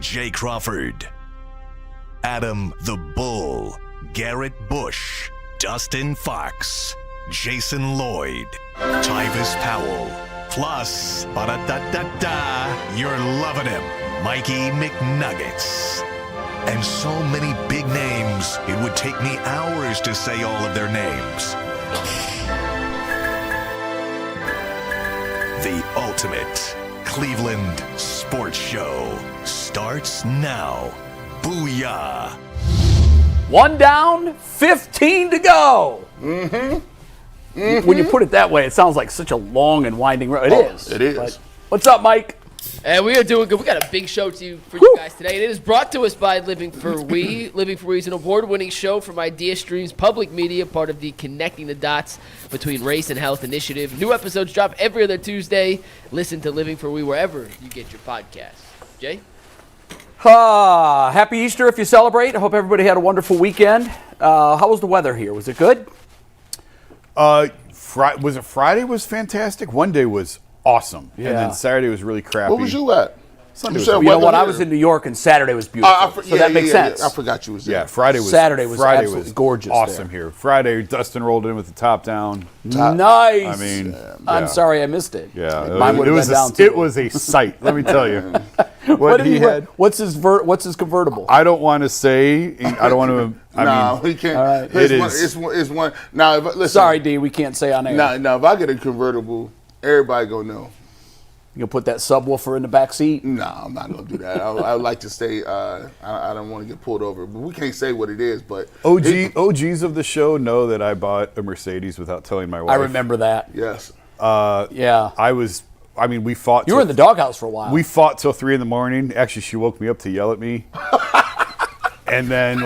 Jay Crawford, Adam the Bull, Garrett Bush, Dustin Fox, Jason Lloyd, Tyvis Powell, plus, ba-da-da-da-da, you're loving him, Mikey McNuggets. And so many big names, it would take me hours to say all of their names. The ultimate Cleveland sports show starts now. Booyah! 1 down, 15 to go. Mm-hmm. When you put it that way, it sounds like such a long and winding road. It is. It is. But what's up, Mike? And we are doing good. We got a big show for you guys today. And it is brought to us by Living for We. Living for We is an award-winning show from Idea Stream's public media, part of the Connecting the Dots Between Race and Health initiative. New episodes drop every other Tuesday. Listen to Living for We wherever you get your podcasts. Jay? Happy Easter if you celebrate. I hope everybody had a wonderful weekend. How was the weather here? Was it good? Was it Friday was fantastic? One day was awesome. Yeah. And then Saturday was really crappy. Where was you at? Sunday You was said You know what? I here. was in New York, and Saturday was beautiful. So that makes sense. I forgot you was there. Yeah, Friday was absolutely gorgeous awesome there. here. Friday, Dustin rolled in with the top down. Nice. I mean, I'm sorry I missed it. Yeah, Mine would have been down too. it was a sight. Let me tell you. What he had. What's his convertible? I don't want to say. I don't want to. No, he can't. all right. It's one. Now, if, listen. Sorry, D. We can't say on air. Now, if I get a convertible, everybody gonna know. You'll put that subwoofer in the back seat? No, I'm not gonna do that. I would like to stay. I don't want to get pulled over. But we can't say what it is. But OGs of the show know that I bought a Mercedes without telling my wife. I remember that. Yes. Yeah. We fought. You were in the doghouse for a while. We fought till 3 a.m. Actually, she woke me up to yell at me. And then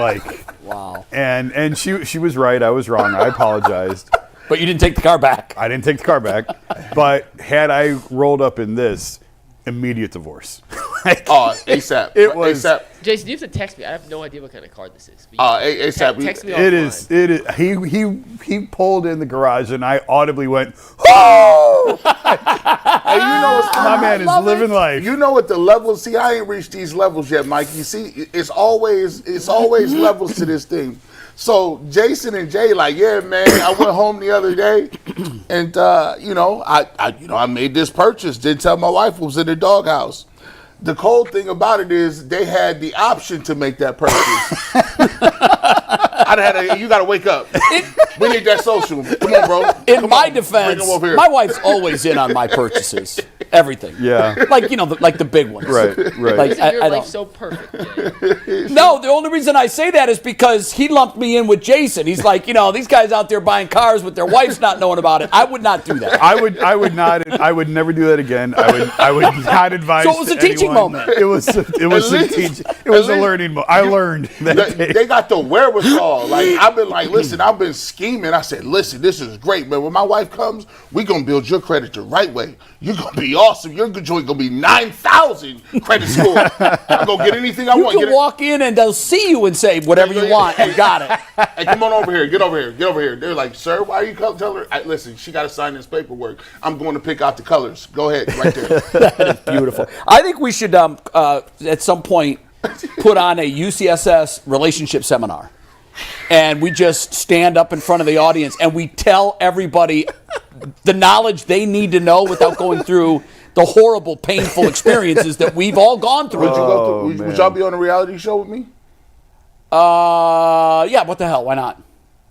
wow. And she was right. I was wrong. I apologized. But you didn't take the car back. I didn't take the car back. But had I rolled up in this, immediate divorce. ASAP. It was ASAP. Jason, you have to text me. I have no idea what kind of card this is. ASAP. Text me It offline. is. He pulled in the garage and I audibly went, oh! And you know what? My man is living life. You know what the levels? See, I ain't reached these levels yet, Mike. You see, it's always levels to this thing. So Jason and Jay, yeah, man. I went home the other day, and I made this purchase. Didn't tell my wife was in the doghouse. The cold thing about it is they had the option to make that purchase. You got to wake up. We need that social. Come on, bro. In my defense, my wife's always in on my purchases. Everything. Yeah. Like the big ones. Right. Like, isn't your life so perfect, Jay? No, the only reason I say that is because he lumped me in with Jason. He's like, these guys out there buying cars with their wives not knowing about it. I would not do that. I would not. I would never do that again. I would not advise. So it was a teaching moment. It was a teaching. It was a learning moment. I learned that day. They got the wherewithal. I've been listen, I've been scheming. I said, listen, this is great, man. When my wife comes, we're going to build your credit the right way. You're going to be awesome. Your joint going to be 9,000 credit score. I'm going to get anything I want. You can walk in and they'll see you and say, whatever you want, you got it. Hey, come on over here. Get over here. They're like, sir, why are you telling her? Listen, she got to sign this paperwork. I'm going to pick out the colors. Go ahead, right there. That is beautiful. I think we should, at some point, put on a UCSS relationship seminar. And we just stand up in front of the audience and we tell everybody the knowledge they need to know without going through the horrible, painful experiences that we've all gone through. Would y'all be on a reality show with me? Yeah, what the hell? Why not?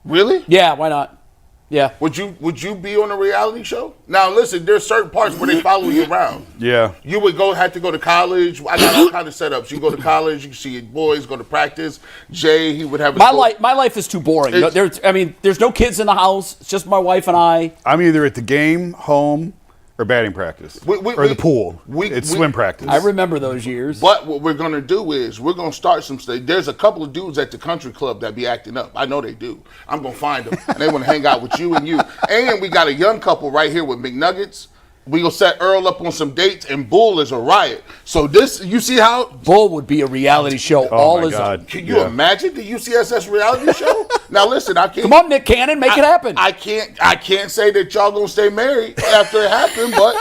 Really? Yeah, why not? Yeah. Would you be on a reality show? Now listen, there's certain parts where they follow you around. Yeah. You would have to go to college. I got all kind of setups. You go to college, you can see your boys, go to practice. Jay, he would have my life is too boring. There's no kids in the house. It's just my wife and I. I'm either at the game, home, or batting practice. Or the pool. It's swim practice. I remember those years. But what we're going to do is we're going to start some stuff. There's a couple of dudes at the country club that be acting up. I know they do. I'm going to find them. And they want to hang out with you and you. And we got a young couple right here with McNuggets. We going to set Earl up on some dates, and Bull is a riot. So you see how? Bull would be a reality show all his own. Can you imagine the UCSS reality show? Now listen, I can't. Come on, Nick Cannon, make it happen. I can't say that y'all going to stay married after it happened, but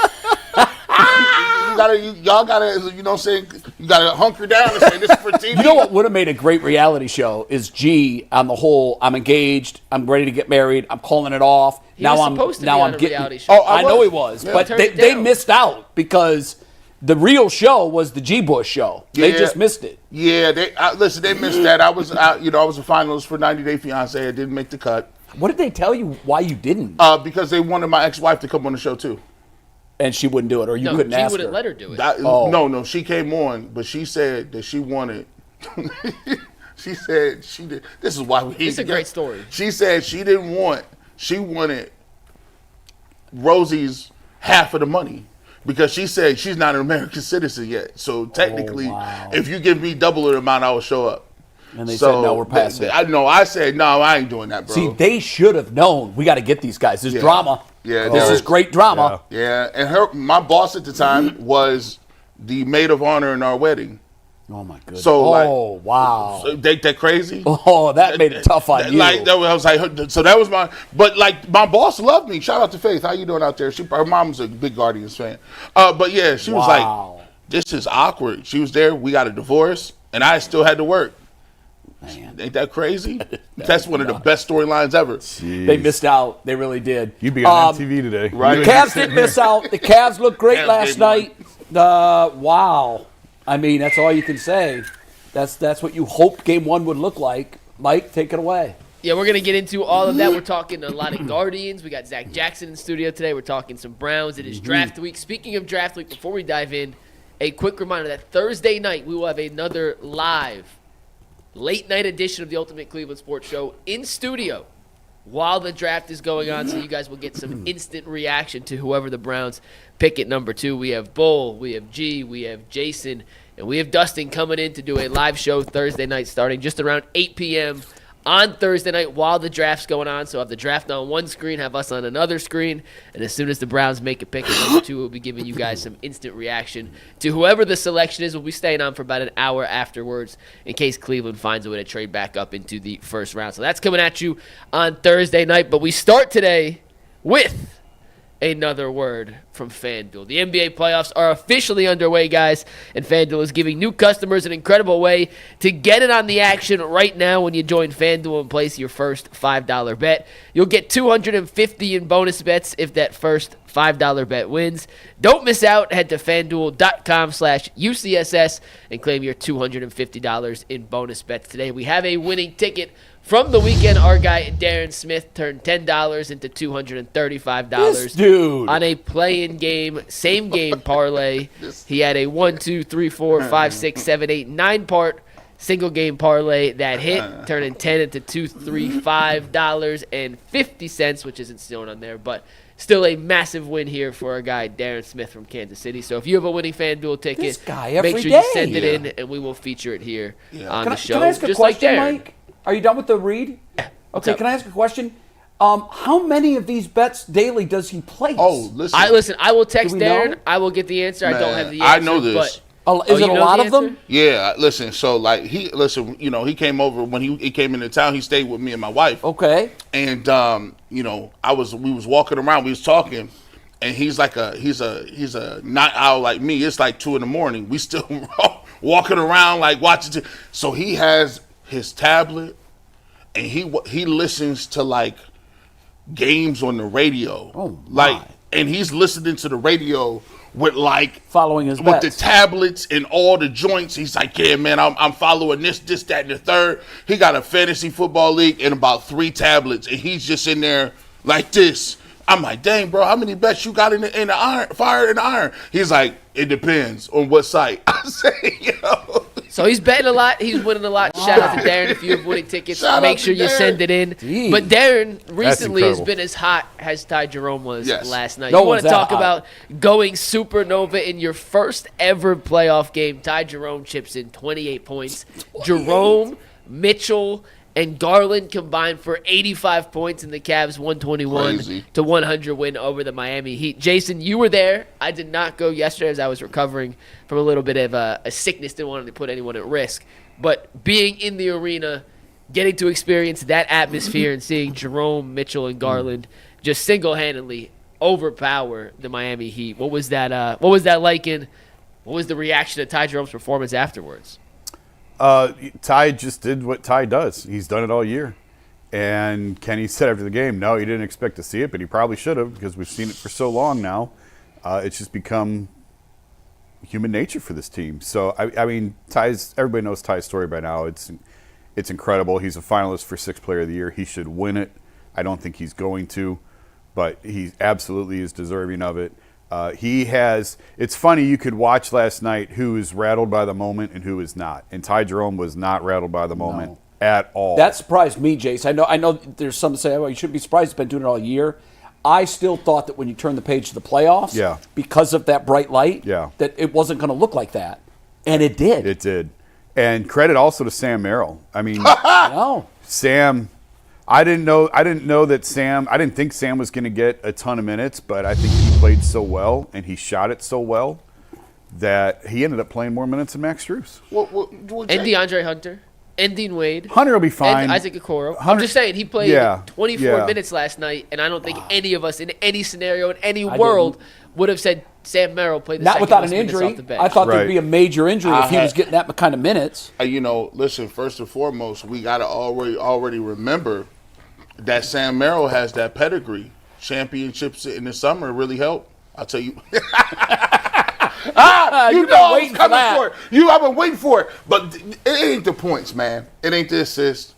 you y'all gotta, you know, saying you gotta hunker down and say this is for TV. You know what would have made a great reality show is G on the whole. I'm engaged. I'm ready to get married. I'm calling it off. He was supposed to be on a reality show. Oh, I know he was, but Turned it they down. missed out because the real show was the G Bush show. They Yeah. just missed it. Yeah, listen, they missed that. I was out, you know, I was a finalist for 90 Day Fiance. I didn't make the cut What did they tell you why you didn't? because they wanted my ex-wife to come on the show too. And she wouldn't do it, or you No, couldn't G ask wouldn't her. let her do it. No, she came on, but she said that she wanted. She said she did. This is why we. It's a great story. She said she didn't want. She wanted Rosie's half of the money because she said she's not an American citizen yet. So technically, wow. if you give me double the amount, I will show up. And they said, no, we're past it. I know. I said, no, I ain't doing that, bro. See, they should have known. We got to get these guys. This drama. Yeah, This there is is. great drama. Yeah, and my boss at the time was the maid of honor in our wedding. Oh, my goodness. So, wow. So, ain't that crazy? Oh, that made it tough on you. Like that was, I was like, so that was but like my boss loved me. Shout out to Faith. How you doing out there? Her mom's a big Guardians fan. But yeah, she was like, this is awkward. She was there. We got a divorce, and I still had to work. Man. Ain't that crazy? That's one of the best storylines ever. They missed out. They really did. You'd be on MTV today. Right. The Cavs didn't miss out. The Cavs looked great Cavs last did night. Wow. I mean, that's all you can say. That's what you hoped Game 1 would look like. Mike, take it away. Yeah, we're going to get into all of that. We're talking a lot of Guardians. We got Zac Jackson in the studio today. We're talking some Browns. It is draft week. Speaking of draft week, before we dive in, a quick reminder that Thursday night we will have another live late-night edition of the Ultimate Cleveland Sports Show in studio while the draft is going on, so you guys will get some instant reaction to whoever the Browns pick at number 2. We have Bull, we have G, we have Jason, and we have Dustin coming in to do a live show Thursday night starting just around 8 p.m. on Thursday night while the draft's going on. So have the draft on one screen, have us on another screen, and as soon as the Browns make a pick at number 2, we'll be giving you guys some instant reaction to whoever the selection is. We'll be staying on for about an hour afterwards in case Cleveland finds a way to trade back up into the first round. So that's coming at you on Thursday night, but we start today with another word from FanDuel. The NBA playoffs are officially underway, guys, and FanDuel is giving new customers an incredible way to get in on the action right now when you join FanDuel and place your first $5 bet. You'll get $250 in bonus bets if that first $5 bet wins. Don't miss out. Head to FanDuel.com/UCSS and claim your $250 in bonus bets today. We have a winning ticket from the weekend. Our guy Darren Smith turned $10 into $235 This dude. on a play-in game, same game parlay. He had a 1, 2, 3, 4, 5, 6, 7, 8, 9-part single game parlay that hit, turning 10 into $235.50, which isn't shown on there, but still a massive win here for our guy Darren Smith from Kansas City. So if you have a winning FanDuel ticket, This guy every make sure day. you send it in, and we will feature it here on the show. Can I ask a just question, like Darren. Mike? Are you done with the read? Okay, up? can I ask a question? How many of these bets daily does he place? Oh, listen. I will text Do we Darren. know? I will get the answer. I don't Man, have the I answer. know this. But, Is you it a know lot the of them? answer? Yeah, listen. So like he came over when he came into town. He stayed with me and my wife. Okay. And we was walking around. We was talking, and he's a night owl like me. It's like 2 a.m. We still walking around like watching. So he has his tablet, and he listens to like games on the radio. Oh, my. And he's listening to the radio with like Following his with the bets. tablets and all the joints. He's like, yeah, man, I'm following this, that, and the third. He got a fantasy football league and about 3 tablets, and he's just in there like this. I'm like, dang, bro, how many bets you got in the iron, fire in the iron? He's like, it depends on what site. I say, yo. So he's betting a lot. He's winning a lot. Shout out to Darren. If you have winning tickets, Shout make out sure to you Darren. send it in. Jeez. But Darren recently has incredible. been as hot as Ty Jerome was Yes. last night. No You want one's to that talk hot. about going supernova in your first ever playoff game. Ty Jerome chips in 28 points. Jerome, Mitchell, and Garland combined for 85 points in the Cavs' 121 Crazy. to 100 win over the Miami Heat. Jason, you were there. I did not go yesterday as I was recovering from a little bit of a sickness. Didn't want to put anyone at risk. But being in the arena, getting to experience that atmosphere and seeing Jerome, Mitchell, and Garland just single-handedly overpower the Miami Heat. What was that like in What was the reaction to Ty Jerome's performance afterwards? Ty just did what Ty does. He's done it all year. And Kenny said after the game, no, he didn't expect to see it, but he probably should have because we've seen it for so long now. It's just become human nature for this team. So, I mean, everybody knows Ty's story by now. It's incredible. He's a finalist for 6th Player of the Year. He should win it. I don't think he's going to, but he absolutely is deserving of it. It's funny, you could watch last night who is rattled by the moment and who is not. And Ty Jerome was not rattled by the moment at all. That surprised me, Jace. I know there's some that say, well, you shouldn't be surprised. He's been doing it all year. I still thought that when you turn the page to the playoffs, because of that bright light, that it wasn't going to look like that. And it did. It did. And credit also to Sam Merrill. I mean, Sam, I didn't think Sam was going to get a ton of minutes, but I think he played so well and he shot it so well that he ended up playing more minutes than Max Strus. And DeAndre Hunter. And Dean Wade. Hunter will be fine. And Isaac Okoro. I'm just saying, he played 24 minutes last night, and I don't think any of us in any scenario in any world would have said Sam Merrill played the not second without most an minutes injury. off the bench. I thought there'd be a major injury if he was getting that kind of minutes. Listen, first and foremost, we got to already remember that Sam Merrill has that pedigree. Championships in the summer really help. I'll tell you. You know I was coming for it. I've been waiting for it. But it ain't the points, man. It ain't the assist.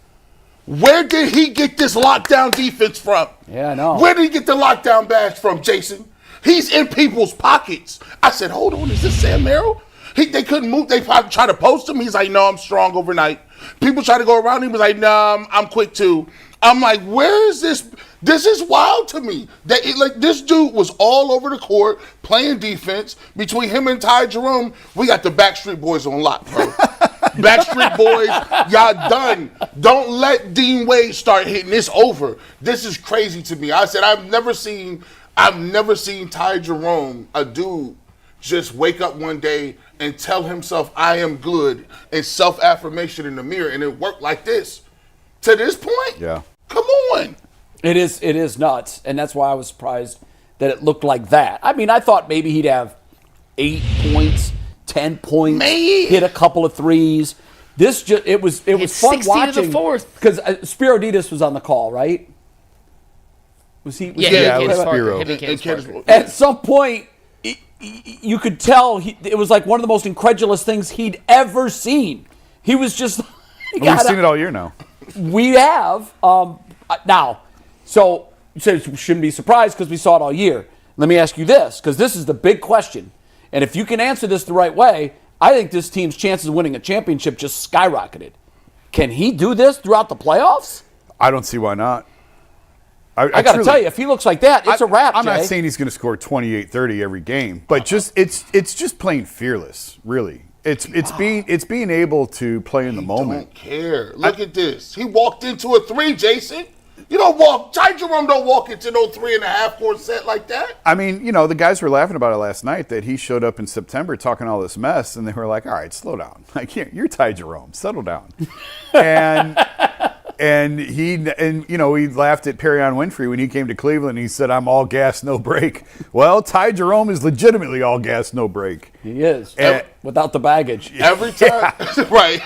Where did he get this lockdown defense from? Yeah, I know. Where did he get the lockdown badge from, Jason? He's in people's pockets. I said, hold on, is this Sam Merrill? They couldn't move. They probably tried to post him. He's like, no, I'm strong overnight. People try to go around him. He was like, no, I'm quick too. I'm like, where is this? This is wild to me. This dude was all over the court playing defense. Between him and Ty Jerome, we got the Backstreet Boys on lock, bro. Backstreet Boys, y'all done. Don't let Dean Wade start hitting. It's over. This is crazy to me. I said I've never seen Ty Jerome, a dude, just wake up one day and tell himself I am good and self-affirmation in the mirror, and it worked like this. To this point? Yeah. Come on. It is nuts, and that's why I was surprised that it looked like that. I mean, I thought maybe he'd have 8 points, 10 points, hit a couple of threes. It was fun watching. Because Spiroditas was on the call, right? Was he? It was Spiro. At some point, you could tell it was like one of the most incredulous things he'd ever seen. He was just. We've seen it all year now. We have now. So you said you shouldn't be surprised because we saw it all year. Let me ask you this, because this is the big question. And if you can answer this the right way, I think this team's chances of winning a championship just skyrocketed. Can he do this throughout the playoffs? I don't see why not. I got to tell you, if he looks like that, it's a wrap, I'm Jay. not saying he's going to score 28, 30 every game, but it's just playing fearless, really. It's being able to play in the moment. Don't care. Look at this. He walked into a 3, Jason. You don't walk. Ty Jerome don't walk into no 3.5 court set like that. I mean, the guys were laughing about it last night that he showed up in September talking all this mess, and they were like, "All right, slow down. Like, you're Ty Jerome. Settle down." And he laughed at Perrion Winfrey when he came to Cleveland. He said, "I'm all gas, no break." Well, Ty Jerome is legitimately all gas, no break. He is without the baggage. Every time, right?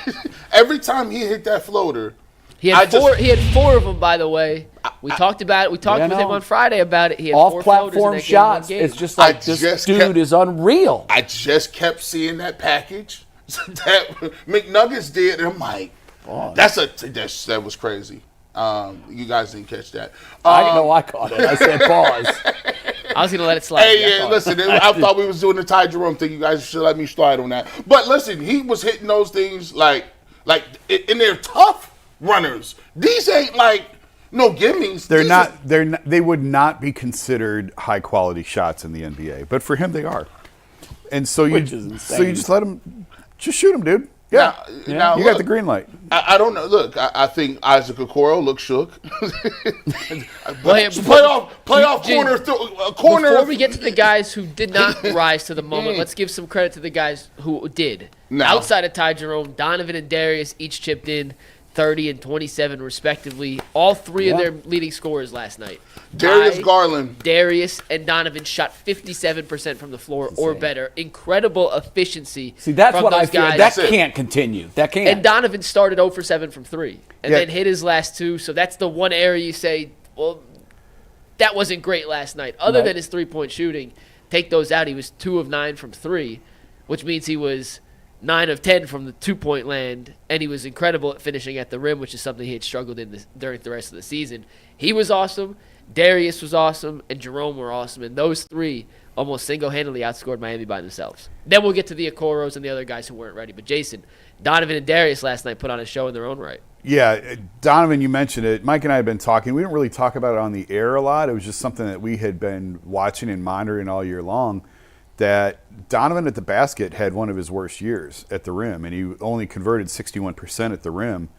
Every time he hit that floater. He had 4 of them, by the way. We talked about it. We talked with him on Friday about it. He had 4 off-platform shots. It's just like this dude is unreal. I just kept seeing that package that McNuggets did, and I'm like, that was crazy. You guys didn't catch that. I know I caught it. I said pause. I was going to let it slide. Hey, listen, I thought we was doing the Ty Jerome thing. You guys should let me slide on that. But listen, he was hitting those things like and they're tough runners. These ain't like no gimmies. They would not be considered high quality shots in the NBA, but for him they are. And so you just let him shoot him, dude. Yeah. Now you got the green light. I don't know. Look, I think Isaac Okoro looks shook. Playoff corner. Before we get to the guys who did not rise to the moment, let's give some credit to the guys who did. Outside of Ty Jerome, Donovan and Darius each chipped in 30 and 27 respectively. All three of their leading scorers last night. Darius Garland. Darius and Donovan shot 57% from the floor or better. Incredible efficiency. See, that's from what those I feel. guys. That can't continue. That can't. And Donovan started 0 for 7 from 3 and then hit his last 2. So that's the one area you say, well, that wasn't great last night. Other than his three-point shooting, take those out, he was 2 of 9 from 3, which means he was 9 of 10 from the two-point land, and he was incredible at finishing at the rim, which is something he had struggled in during the rest of the season. He was awesome, Darius was awesome, and Jerome were awesome, and those three almost single-handedly outscored Miami by themselves. Then we'll get to the Okoros and the other guys who weren't ready. But Jason, Donovan and Darius last night put on a show in their own right. Yeah, Donovan, you mentioned it. Mike and I had been talking. We didn't really talk about it on the air a lot. It was just something that we had been watching and monitoring all year long, that Donovan at the basket had one of his worst years at the rim, and he only converted 61% at the rim,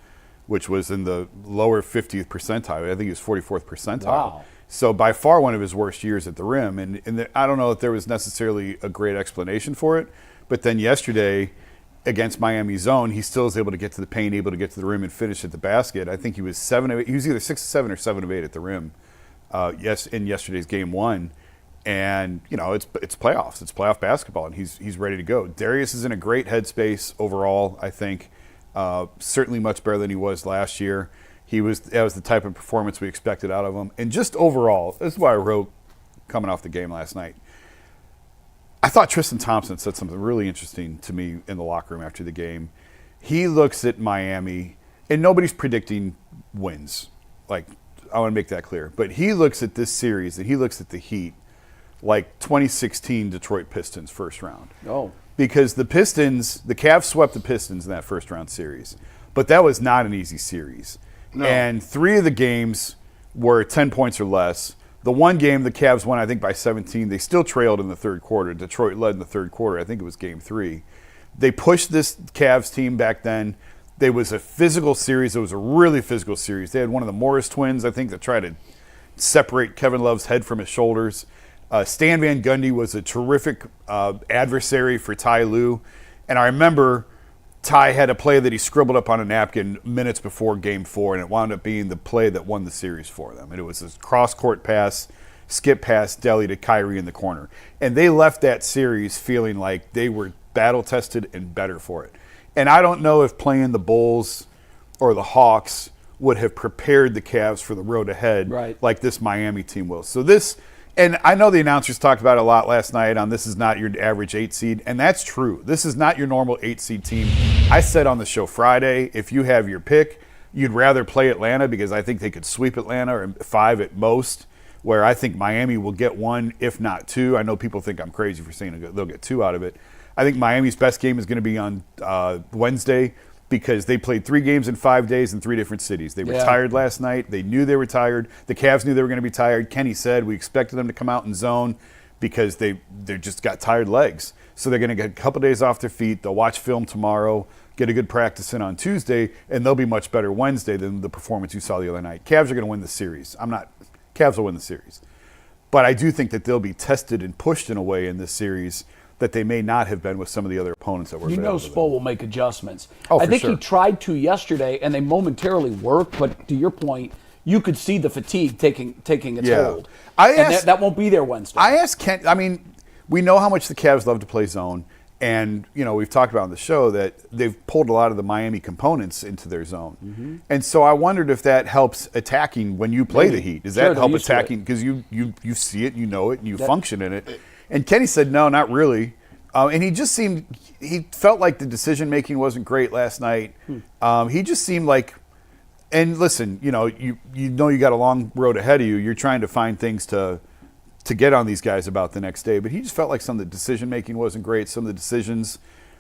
which was in the lower 50th percentile. I think he was 44th percentile. Wow. So by far one of his worst years at the rim. And I don't know if there was necessarily a great explanation for it, but then yesterday against Miami zone, he still was able to get to the paint, able to get to the rim and finish at the basket. I think he was 7 of 8. He was either 6 of 7 or 7 of 8 at the rim. In yesterday's game 1. And, you know, it's playoffs. It's playoff basketball, and he's ready to go. Darius is in a great headspace overall, I think. Certainly much better than he was last year. That was the type of performance we expected out of him. And just overall, this is why I wrote coming off the game last night. I thought Tristan Thompson said something really interesting to me in the locker room after the game. He looks at Miami, and nobody's predicting wins. Like, I want to make that clear. But he looks at this series, and he looks at the Heat like 2016 Detroit Pistons first round. Oh. Because the Cavs swept the Pistons in that first round series. But that was not an easy series. No. And 3 of the games were 10 points or less. The one game the Cavs won, I think, by 17. They still trailed in the third quarter. Detroit led in the third quarter. I think it was game 3. They pushed this Cavs team back then. It was a physical series. It was a really physical series. They had one of the Morris twins, I think, that tried to separate Kevin Love's head from his shoulders. Stan Van Gundy was a terrific adversary for Ty Lue. And I remember Ty had a play that he scribbled up on a napkin minutes before Game 4, and it wound up being the play that won the series for them. And it was this cross-court pass, skip pass, deli to Kyrie in the corner. And they left that series feeling like they were battle-tested and better for it. And I don't know if playing the Bulls or the Hawks would have prepared the Cavs for the road ahead like this Miami team will. So this... And I know the announcers talked about it a lot last night on this is not your average 8 seed, and that's true. This is not your normal 8 seed team. I said on the show Friday, if you have your pick, you'd rather play Atlanta because I think they could sweep Atlanta or 5 at most, where I think Miami will get 1, if not 2. I know people think I'm crazy for saying they'll get 2 out of it. I think Miami's best game is going to be on Wednesday because they played 3 games in 5 days in 3 different cities. They were tired last night. They knew they were tired. The Cavs knew they were going to be tired. Kenny said we expected them to come out in zone because they just got tired legs. So they're going to get a couple days off their feet. They'll watch film tomorrow, get a good practice in on Tuesday, and they'll be much better Wednesday than the performance you saw the other night. Cavs are going to win the series. Cavs will win the series. But I do think that they'll be tested and pushed in a way in this series that they may not have been with some of the other opponents that were available. Spo will make adjustments. Oh, I think sure. he tried to yesterday, and they momentarily worked, but to your point, you could see the fatigue taking its hold. That won't be there Wednesday. I asked Ken, we know how much the Cavs love to play zone, and, we've talked about on the show that they've pulled a lot of the Miami components into their zone. Mm-hmm. And so I wondered if that helps attacking when you play the Heat. Does that help attacking? Because you see it, you know it, and you function in it. And Kenny said, no, not really. And he felt like the decision-making wasn't great last night. He just seemed like, and listen, you got a long road ahead of you. You're trying to find things to get on these guys about the next day. But he just felt like some of the decision-making wasn't great. Some of the decisions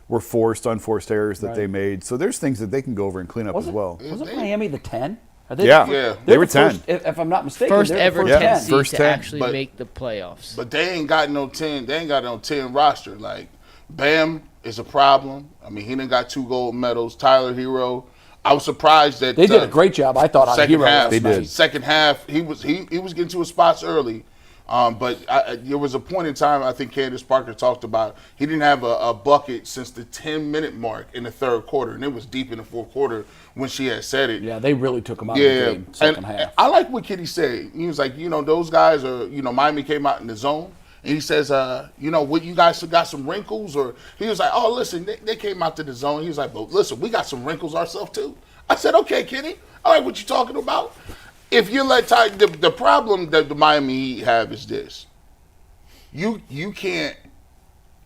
were unforced errors that they made. So there's things that they can go over and clean up as well. Wasn't Miami the 10? They were 10. If I'm not mistaken, first ever 10 seed first to 10. actually make the playoffs. But they ain't got no 10. They ain't got no 10 roster. Like Bam is a problem. He done got 2 gold medals. Tyler Hero. I was surprised that they did a great job. I thought on Hero half. They did. Second half, he was getting to his spots early. But there was a point in time, I think Candace Parker talked about, he didn't have a bucket since the 10-minute mark in the third quarter, and it was deep in the fourth quarter when she had said it. Yeah, they really took him out of the game second half. I like what Kitty said. He was like, those guys are, Miami came out in the zone. And he says, what, you guys got some wrinkles? Or he was like, oh, listen, they came out to the zone. He was like, but listen, we got some wrinkles ourselves too. I said, okay, Kitty. All right, what you talking about? If you let Ty, the problem that the Miami Heat have is this. You can't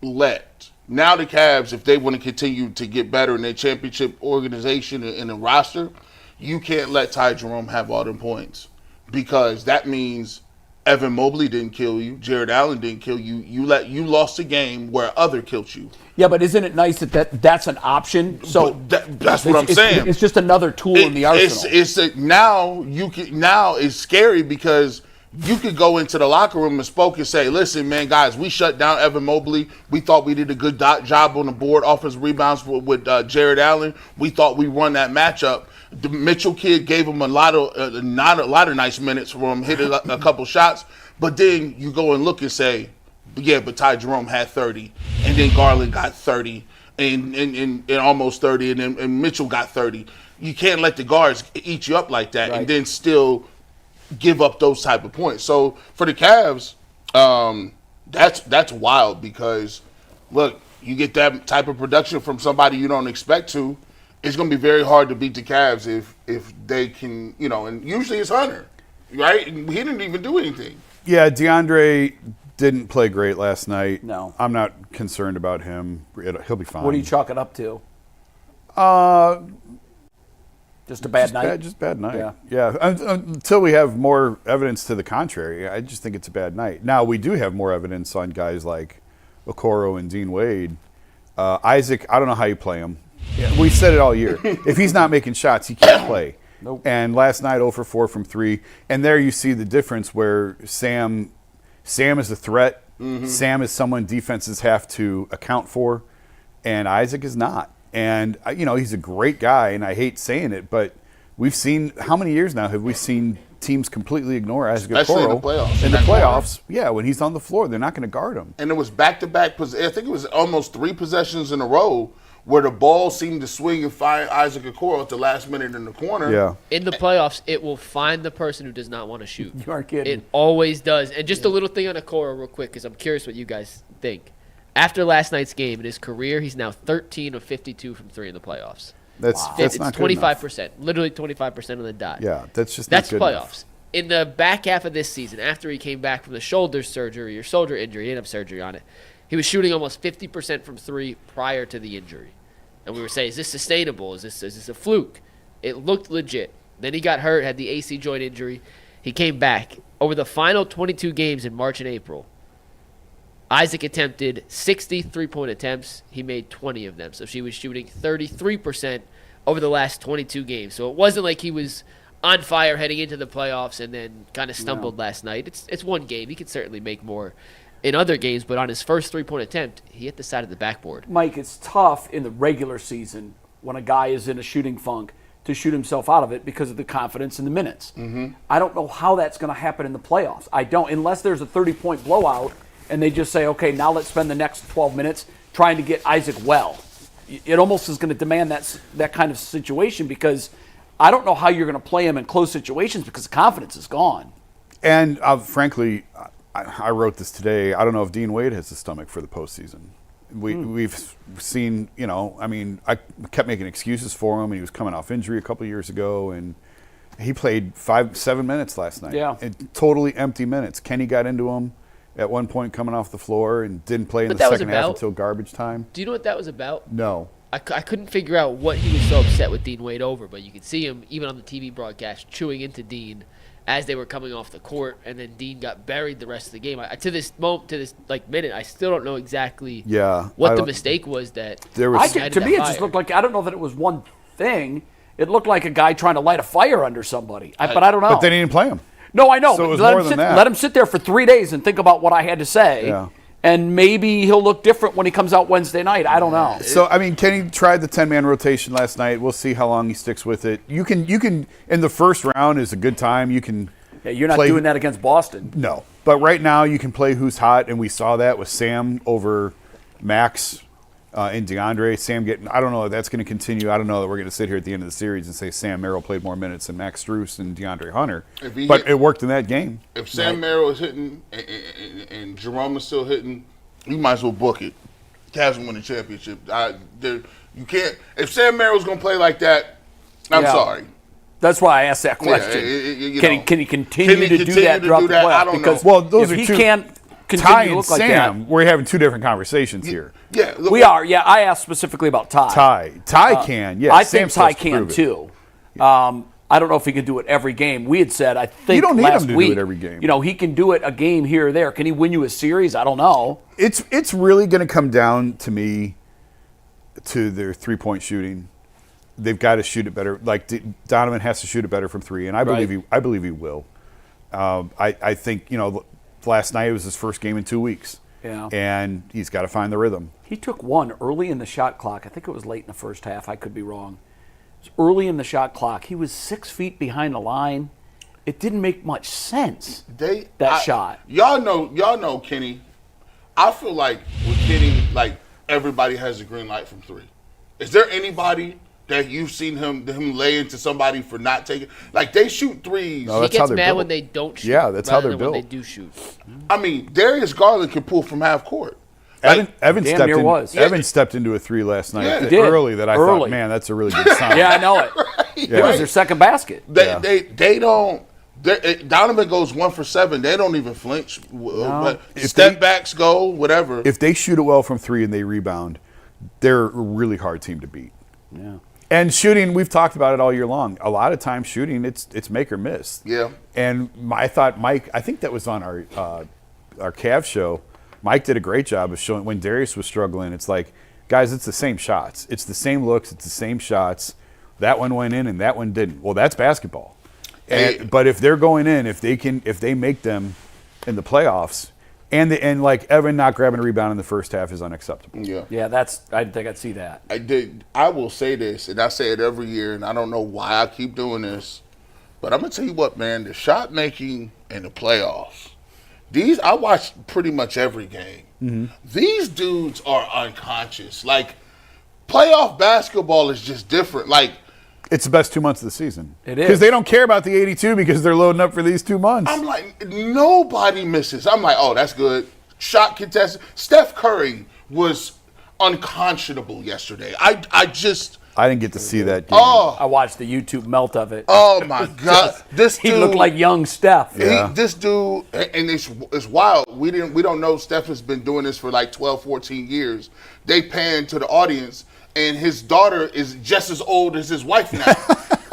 let, now the Cavs, if they want to continue to get better in their championship organization and the roster, you can't let Ty Jerome have all them points. Because that means Evan Mobley didn't kill you. Jared Allen didn't kill you. You lost a game where other killed you. Yeah, but isn't it nice that's an option? So that's what I'm saying. It's just another tool in the arsenal. Now it's scary because you could go into the locker room and spoke and say, listen, man, guys, we shut down Evan Mobley. We thought we did a good job on the board, offensive rebounds with Jared Allen. We thought we won that matchup. The Mitchell kid gave him not a lot of nice minutes for him, hit a couple shots. But then you go and look and say, yeah, but Ty Jerome had 30, and then Garland got 30, and almost 30, and then Mitchell got 30. You can't let the guards eat you up like that, right, and then still give up those type of points. So for the Cavs, that's wild because, look, you get that type of production from somebody you don't expect to. It's going to be very hard to beat the Cavs if they can, and usually it's Hunter, right? And he didn't even do anything. Yeah, DeAndre didn't play great last night. No. I'm not concerned about him. He'll be fine. What do you chalk it up to? Just a bad night? Just bad night. Yeah. Until we have more evidence to the contrary, I just think it's a bad night. Now, we do have more evidence on guys like Okoro and Dean Wade. Isaac, I don't know how you play him. Yeah, we said it all year. If he's not making shots, he can't play. Nope. And last night, 0 for 4 from 3. And there you see the difference where Sam is a threat. Mm-hmm. Sam is someone defenses have to account for, and Isaac is not. And, he's a great guy, and I hate saying it, but we've seen, how many years now have we seen teams completely ignore Isaac Especially Okoro? in the playoffs. In the playoffs, yeah, when he's on the floor, they're not going to guard him. And it was back-to-back, I think it was almost 3 possessions in a row where the ball seemed to swing and find Isaac Okoro at the last minute in the corner. Yeah. In the playoffs, it will find the person who does not want to shoot. You aren't kidding. It always does. And just a little thing on Okoro real quick because I'm curious what you guys think. After last night's game, in his career, he's now 13 of 52 from 3 in the playoffs. That's not good 25%. enough. Literally 25% on the dot. Yeah, that's just That's not good playoffs. enough. In the back half of this season, after he came back from the shoulder surgery or shoulder injury, he didn't have surgery on it, he was shooting almost 50% from 3 prior to the injury. And we were saying, is this sustainable? Is this a fluke? It looked legit. Then he got hurt, had the AC joint injury. He came back. Over the final 22 games in March and April, Isaac attempted 60 three-point attempts. He made 20 of them. So she was shooting 33% over the last 22 games. So it wasn't like he was on fire heading into the playoffs and then kind of stumbled last night. It's one game. He could certainly make more in other games, but on his first three-point attempt, he hit the side of the backboard. Mike, it's tough in the regular season when a guy is in a shooting funk to shoot himself out of it because of the confidence in the minutes. Mm-hmm. I don't know how that's going to happen in the playoffs. I don't, unless there's a 30-point blowout and they just say, okay, now let's spend the next 12 minutes trying to get Isaac well. It almost is going to demand that kind of situation because I don't know how you're going to play him in close situations because the confidence is gone. And frankly, I wrote this today. I don't know if Dean Wade has the stomach for the postseason. We've seen, I kept making excuses for him, and he was coming off injury a couple of years ago, and he played 7 minutes last night. Yeah. Totally empty minutes. Kenny got into him at one point coming off the floor and didn't play in the second half until garbage time. Do you know what that was about? No. I couldn't figure out what he was so upset with Dean Wade over, but you could see him, even on the TV broadcast, chewing into Dean as they were coming off the court, and then Dean got buried the rest of the game. To this minute, I still don't know exactly what the mistake was that there was. To me, it just looked like, I don't know that it was one thing. It looked like a guy trying to light a fire under somebody, but I don't know. But they didn't play him. No, I know. So it was let more him than that. Let him sit there for 3 days and think about what I had to say. Yeah. And maybe he'll look different when he comes out Wednesday night. I don't know. So, Kenny tried the 10-man rotation last night. We'll see how long he sticks with it. You can in the first round is a good time. You can Yeah, you're not play, doing that against Boston. No. But right now you can play who's hot, and we saw that with Sam over Max and DeAndre. Sam I don't know if that's going to continue. I don't know that we're going to sit here at the end of the series and say Sam Merrill played more minutes than Max Strus and DeAndre Hunter. But it worked in that game. If Sam Merrill is hitting and Jerome is still hitting, you might as well book it. Cavs win the championship. You can't. If Sam Merrill's going to play like that, I'm sorry. That's why I asked that question. Can he continue to do that throughout the playoffs? I don't know. Well, those if are he two. can't Ty continue to and look like Sam, that, we're having two different conversations here. Yeah, we are. Yeah, I asked specifically about Ty. Ty can. Yeah, I Sam think Ty still has can to too. Yeah. I don't know if he can do it every game. We had said, I think you don't need last him to week, do it every game. He can do it a game here or there. Can he win you a series? I don't know. It's really going to come down to me to their 3-point shooting. They've got to shoot it better. Like Donovan has to shoot it better from 3, and I believe he will. I think last night was his first game in 2 weeks. Yeah. And he's got to find the rhythm. He took one early in the shot clock. I think it was late in the first half. I could be wrong. It was early in the shot clock. He was 6 feet behind the line. It didn't make much sense. Shot. Y'all know Kenny. I feel like with Kenny, like everybody has a green light from 3. Is there anybody that you've seen him lay into somebody for not taking? Like they shoot threes. No, he gets mad built. when they don't shoot. Yeah, that's how they're built. When built. they do shoot. I mean, Darius Garland can pull from half court. Evan stepped into a 3 last night early that I thought, man, that's a really good sign. Yeah, I know it. It was their second basket. They don't. Donovan goes 1 for 7. They don't even flinch. No. Step backs go, whatever. If they shoot it well from 3 and they rebound, they're a really hard team to beat. Yeah. And shooting, we've talked about it all year long. A lot of times shooting, it's make or miss. Yeah. And I thought Mike, I think that was on our Cavs show. Mike did a great job of showing when Darius was struggling. It's like, guys, it's the same shots. It's the same looks. It's the same shots. That one went in and that one didn't. Well, that's basketball. But if they're going in, if they make them in the playoffs, and like Evan not grabbing a rebound in the first half is unacceptable. Yeah, I think I'd see that. I will say this, and I say it every year, and I don't know why I keep doing this, but I'm gonna tell you what, man. The shot making in the playoffs. I watched pretty much every game. Mm-hmm. These dudes are unconscious. Like, playoff basketball is just different. Like, it's the best 2 months of the season. It is. Because they don't care about the 82 because they're loading up for these 2 months. I'm like, nobody misses. I'm like, oh, that's good. Shot contested. Steph Curry was unconscionable yesterday. I didn't get to see that game. Oh, I watched the YouTube melt of it. Oh my God! He looked like young Steph. Yeah. This dude, and it's wild. We don't know Steph has been doing this for like 12, 14 years. They pan to the audience, and his daughter is just as old as his wife now.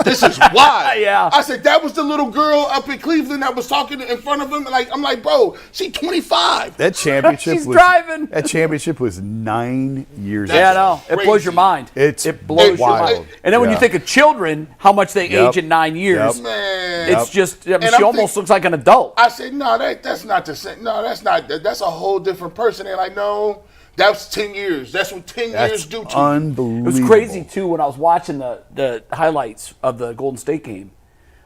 This is wild. Yeah. I said, that was the little girl up in Cleveland that was talking in front of him. Like, I'm like, bro, she's 25. That championship She's driving. That championship was 9 years Yeah, ago. I know. It blows your mind. It blows wild. your mind. And then when you think of children, how much they age in 9 years, Man. it's just, she almost looks like an adult. I said, no, that's not the same. No, that's not. That's a whole different person. They're like, no, that's 10 years. That's what 10 years do to you. Unbelievable. It was crazy, too, when I was watching the highlights of the Golden State game.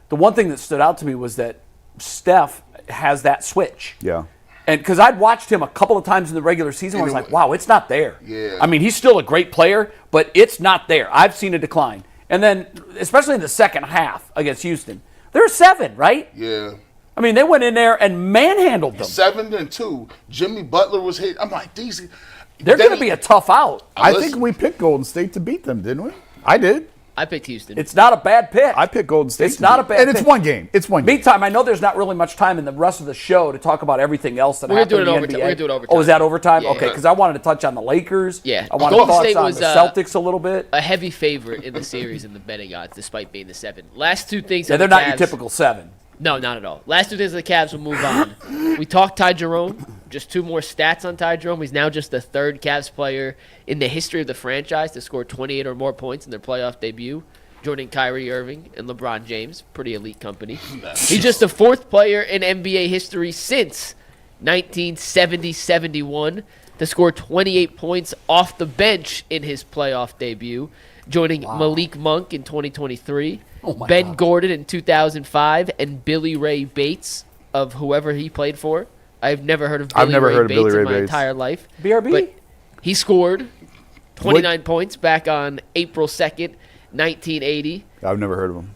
The one thing that stood out to me was that Steph has that switch. Yeah. And because I'd watched him a couple of times in the regular season, I was like, wow, it's not there. Yeah. I mean, he's still a great player, but it's not there. I've seen a decline. And then, especially in the second half against Houston, they're 7, right? Yeah. I mean, they went in there and manhandled them. 7-2. Jimmy Butler was hit. I'm like, They're going to be a tough out. I think we picked Golden State to beat them, didn't we? I did. I picked Houston. It's not a bad pick. I picked Golden State. It's not a bad and pick. it's one game. It's one game. Meantime, I know there's not really much time in the rest of the show to talk about everything else that happened in the NBA. We're going to do it overtime. Oh, is that overtime? Yeah, okay, because I wanted to touch on the Lakers. Yeah. I wanted Golden to State touch on was, the Celtics a little bit. A heavy favorite in the series in the betting odds, despite being the 7. Last two things. Yeah, they're not your typical 7. No, not at all. Last 2 things of the Cavs will move on. We talked Ty Jerome. Just 2 more stats on Ty Jerome. He's now just the 3rd Cavs player in the history of the franchise to score 28 or more points in their playoff debut, joining Kyrie Irving and LeBron James. Pretty elite company. He's just the 4th player in NBA history since 1970-71 to score 28 points off the bench in his playoff debut, joining Malik Monk in 2023. Ben God. Gordon in 2005, and Billy Ray Bates of whoever he played for. I've never heard of Billy Ray Bates in my entire life. BRB? But he scored 29 points back on April 2nd, 1980. I've never heard of him.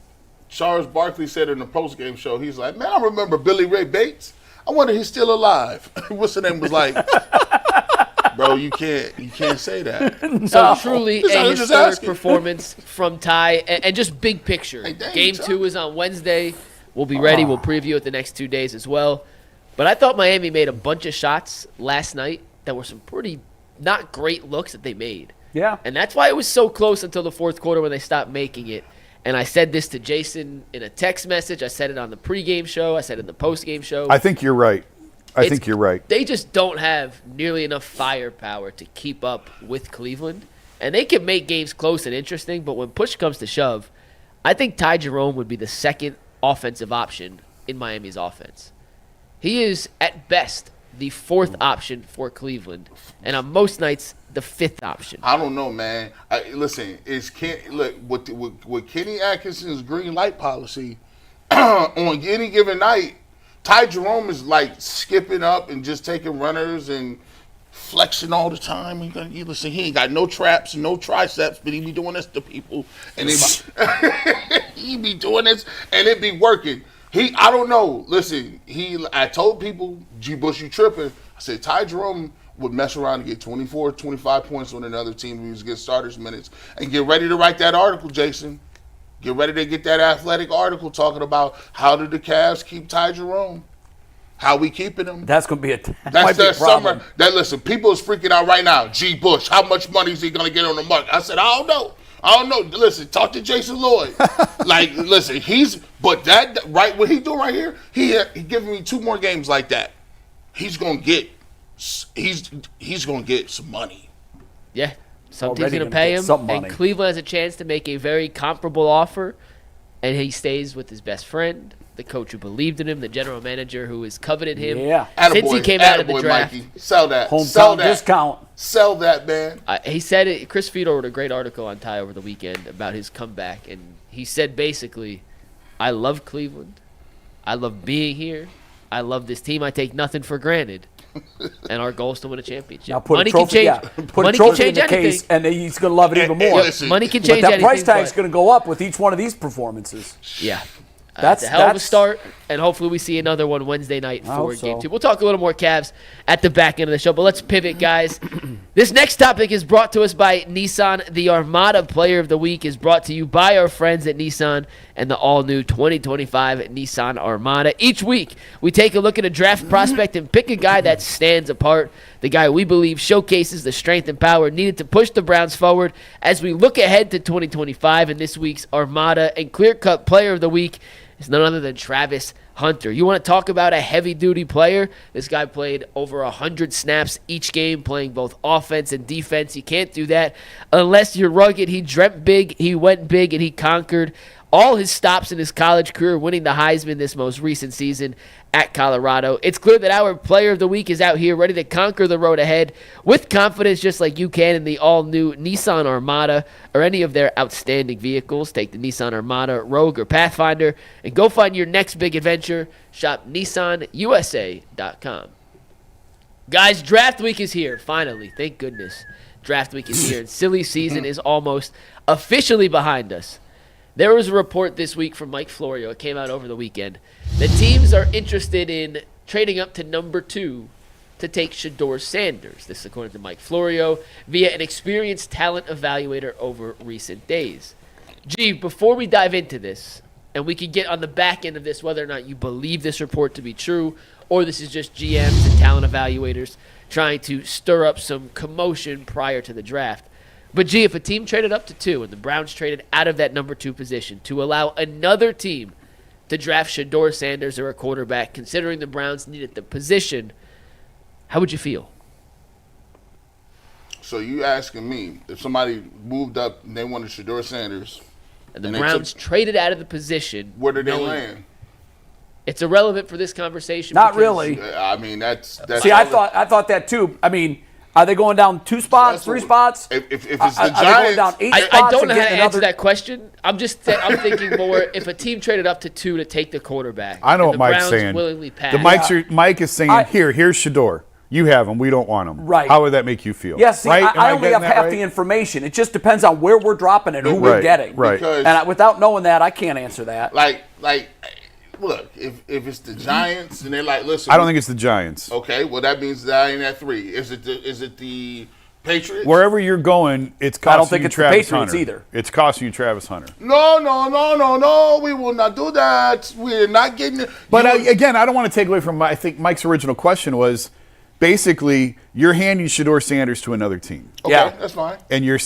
Charles Barkley said in the postgame show, he's like, man, I remember Billy Ray Bates. I wonder he's still alive. What's the name was like, bro, you can't say that. So truly Just- a I was just historic asking. performance from Ty, and just big picture. Hey, dang, Game Chuck. 2 is on Wednesday. We'll be ready. We'll preview it the next 2 days as well. But I thought Miami made a bunch of shots last night that were some pretty not great looks that they made. Yeah. And that's why it was so close until the fourth quarter when they stopped making it. And I said this to Jason in a text message. I said it on the pregame show. I said it in the postgame show. I think you're right. I think you're right. They just don't have nearly enough firepower to keep up with Cleveland. And they can make games close and interesting, but when push comes to shove, I think Ty Jerome would be the second offensive option in Miami's offense. He is, at best, the fourth option for Cleveland, and on most nights, the fifth option. I don't know, man. Listen, with Kenny Atkinson's green light policy, on any given night, Ty Jerome is like skipping up and just taking runners and flexing all the time. Listen, he ain't got no traps, no triceps, but he be doing this to people, and he be doing this, and it be working. I don't know. Listen, I told people, G. Bush, you tripping. I said, Ty Jerome would mess around and get 24, 25 points on another team who was get starters minutes. And get ready to write that article, Jason. Get ready to get that athletic article talking about how did the Cavs keep Ty Jerome? How we keeping him? That's going to be That's that problem. summer. Listen, people is freaking out right now. G. Bush, how much money is he going to get on the market? I said, I don't know. Listen, talk to Jason Lloyd. Listen, what he doing right here, he giving me 2 more games like that. He's gonna get some money. Yeah, some team's Already going to gonna pay get him, some and money. Cleveland has a chance to make a very comparable offer, and he stays with his best friend, the coach who believed in him, the general manager who has coveted him since he came out of the draft. Mikey. Sell that. Hometown discount. Sell that, man. He said it. Chris Fedor wrote a great article on Ty over the weekend about his comeback, and he said basically, I love Cleveland. I love being here. I love this team. I take nothing for granted. And our goal is to win a championship. Now put money a trophy, can change. put a Money trophy can change in the anything. case, and then he's going to love it even more. Listen, Money can But change that anything. price tag's but- going to go up with each one of these performances. Yeah. That's It's a hell of a that's- start, and hopefully we see another one Wednesday night I for hope Game so. 2. We'll talk a little more Cavs at the back end of the show, but let's pivot, guys. This next topic is brought to us by Nissan. The Armada Player of the Week is brought to you by our friends at Nissan and the all-new 2025 Nissan Armada. Each week, we take a look at a draft prospect and pick a guy that stands apart, the guy we believe showcases the strength and power needed to push the Browns forward as we look ahead to 2025. And this week's Armada and clear-cut Player of the Week is none other than Travis Hunter. You want to talk about a heavy-duty player? This guy played over 100 snaps each game, playing both offense and defense. You can't do that unless you're rugged. He dreamt big, he went big, and he conquered all his stops in his college career, winning the Heisman this most recent season at Colorado. It's clear that our Player of the Week is out here ready to conquer the road ahead with confidence, just like you can in the all-new Nissan Armada or any of their outstanding vehicles. Take the Nissan Armada, Rogue, or Pathfinder and go find your next big adventure. Shop NissanUSA.com. Guys, draft week is here, finally. Thank goodness. Draft week is here, and silly season is almost officially behind us. There was a report this week from Mike Florio. It came out over the weekend. The teams are interested in trading up to number 2 to take Shedeur Sanders. This is according to Mike Florio via an experienced talent evaluator over recent days. Gee, before we dive into this, and we can get on the back end of this, whether or not you believe this report to be true, or this is just GMs and talent evaluators trying to stir up some commotion prior to the draft. But, gee, if a team traded up to 2 and the Browns traded out of that number 2 position to allow another team to draft Shedeur Sanders or a quarterback, considering the Browns needed the position, how would you feel? So you asking me if somebody moved up and they wanted Shedeur Sanders, And the And they Browns traded out of the position. where did they knowing- land? It's irrelevant for this conversation. Not because really. I mean, that's See, I thought that too. I mean, Are they going down 2 spots, 3 spots? If it's the Giants, are they going down 8 spots? I don't know and how to getting answer that question. I'm thinking more if a team traded up to 2 to take the quarterback. I know and what the Mike's Browns saying. willingly pass. Mike is saying, here's Shedeur. You have him. We don't want him. Right. How would that make you feel? Yes, right? I only have half the information. It just depends on where we're dropping it, who we're getting. Right. And without knowing that, I can't answer that. Like, look, if it's the Giants and they're like, listen, I don't think it's the Giants. Okay, well that means that I ain't at 3. Is it the Patriots? Wherever you're going, it's costing I don't think you it's the Travis Patriots Hunter. either. It's costing you Travis Hunter. No. We will not do that. We're not getting it. But again, I don't want to take away from. I think Mike's original question was basically you're handing Shedeur Sanders to another team. Okay, Yeah. that's fine. And you're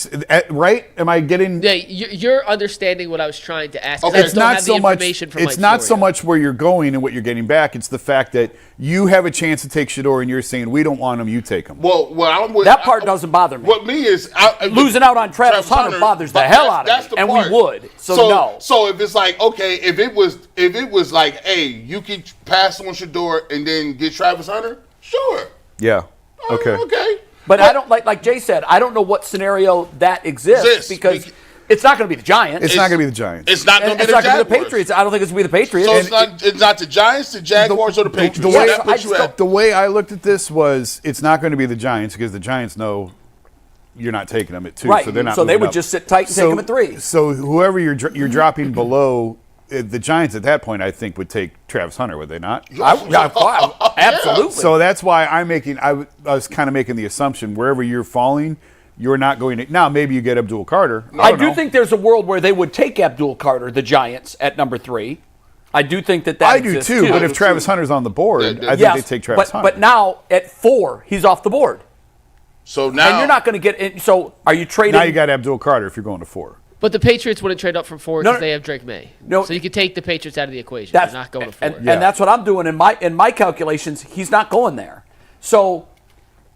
right. Am I getting? Yeah, you're understanding what I was trying to ask. Okay. I It's don't not have so the much. information from It's Mike not so Florio. much where you're going and what you're getting back. It's the fact that you have a chance to take Shedeur, and you're saying we don't want him. You take him. Well, I'm with, That part doesn't bother me. What me is Losing out on Travis Hunter bothers the hell out of me, and we would. So no. So if it's like, okay, if it was like, hey, you can pass on Shedeur and then get Travis Hunter, sure. Yeah. Okay. Okay. But I don't like Jay said. I don't know what scenario that exists because it's not going to be the Giants. It's not going to be the Giants. It's not going to be It's the not going to Jaguars. be the Patriots. I don't think it's going to be the Patriots. So it's not the Giants, the Jaguars, or the Patriots. The way I looked at this was it's not going to be the Giants because the Giants know you're not taking them at 2, Right. so they're not. So they moving would up. just sit tight and take them at 3. So whoever you're dropping below the Giants at that point, I think would take Travis Hunter, would they not? Absolutely. So that's why I was kind of making the assumption wherever you're falling, you're not going to. Now maybe you get Abdul Carter. I do think there's a world where they would take Abdul Carter, the Giants, at number 3. I do think that I do exists too. But if Travis Hunter's on the board, I think they take Travis Hunter. But now at 4, he's off the board. So now, and you're not going to get in. So are you trading? Now you got Abdul Carter if you're going to 4. But the Patriots wouldn't trade up from 4 because No, they have Drake May. no. So you could take the Patriots out of the equation. That's They're not going to 4. and that's what I'm doing in my calculations. He's not going there. So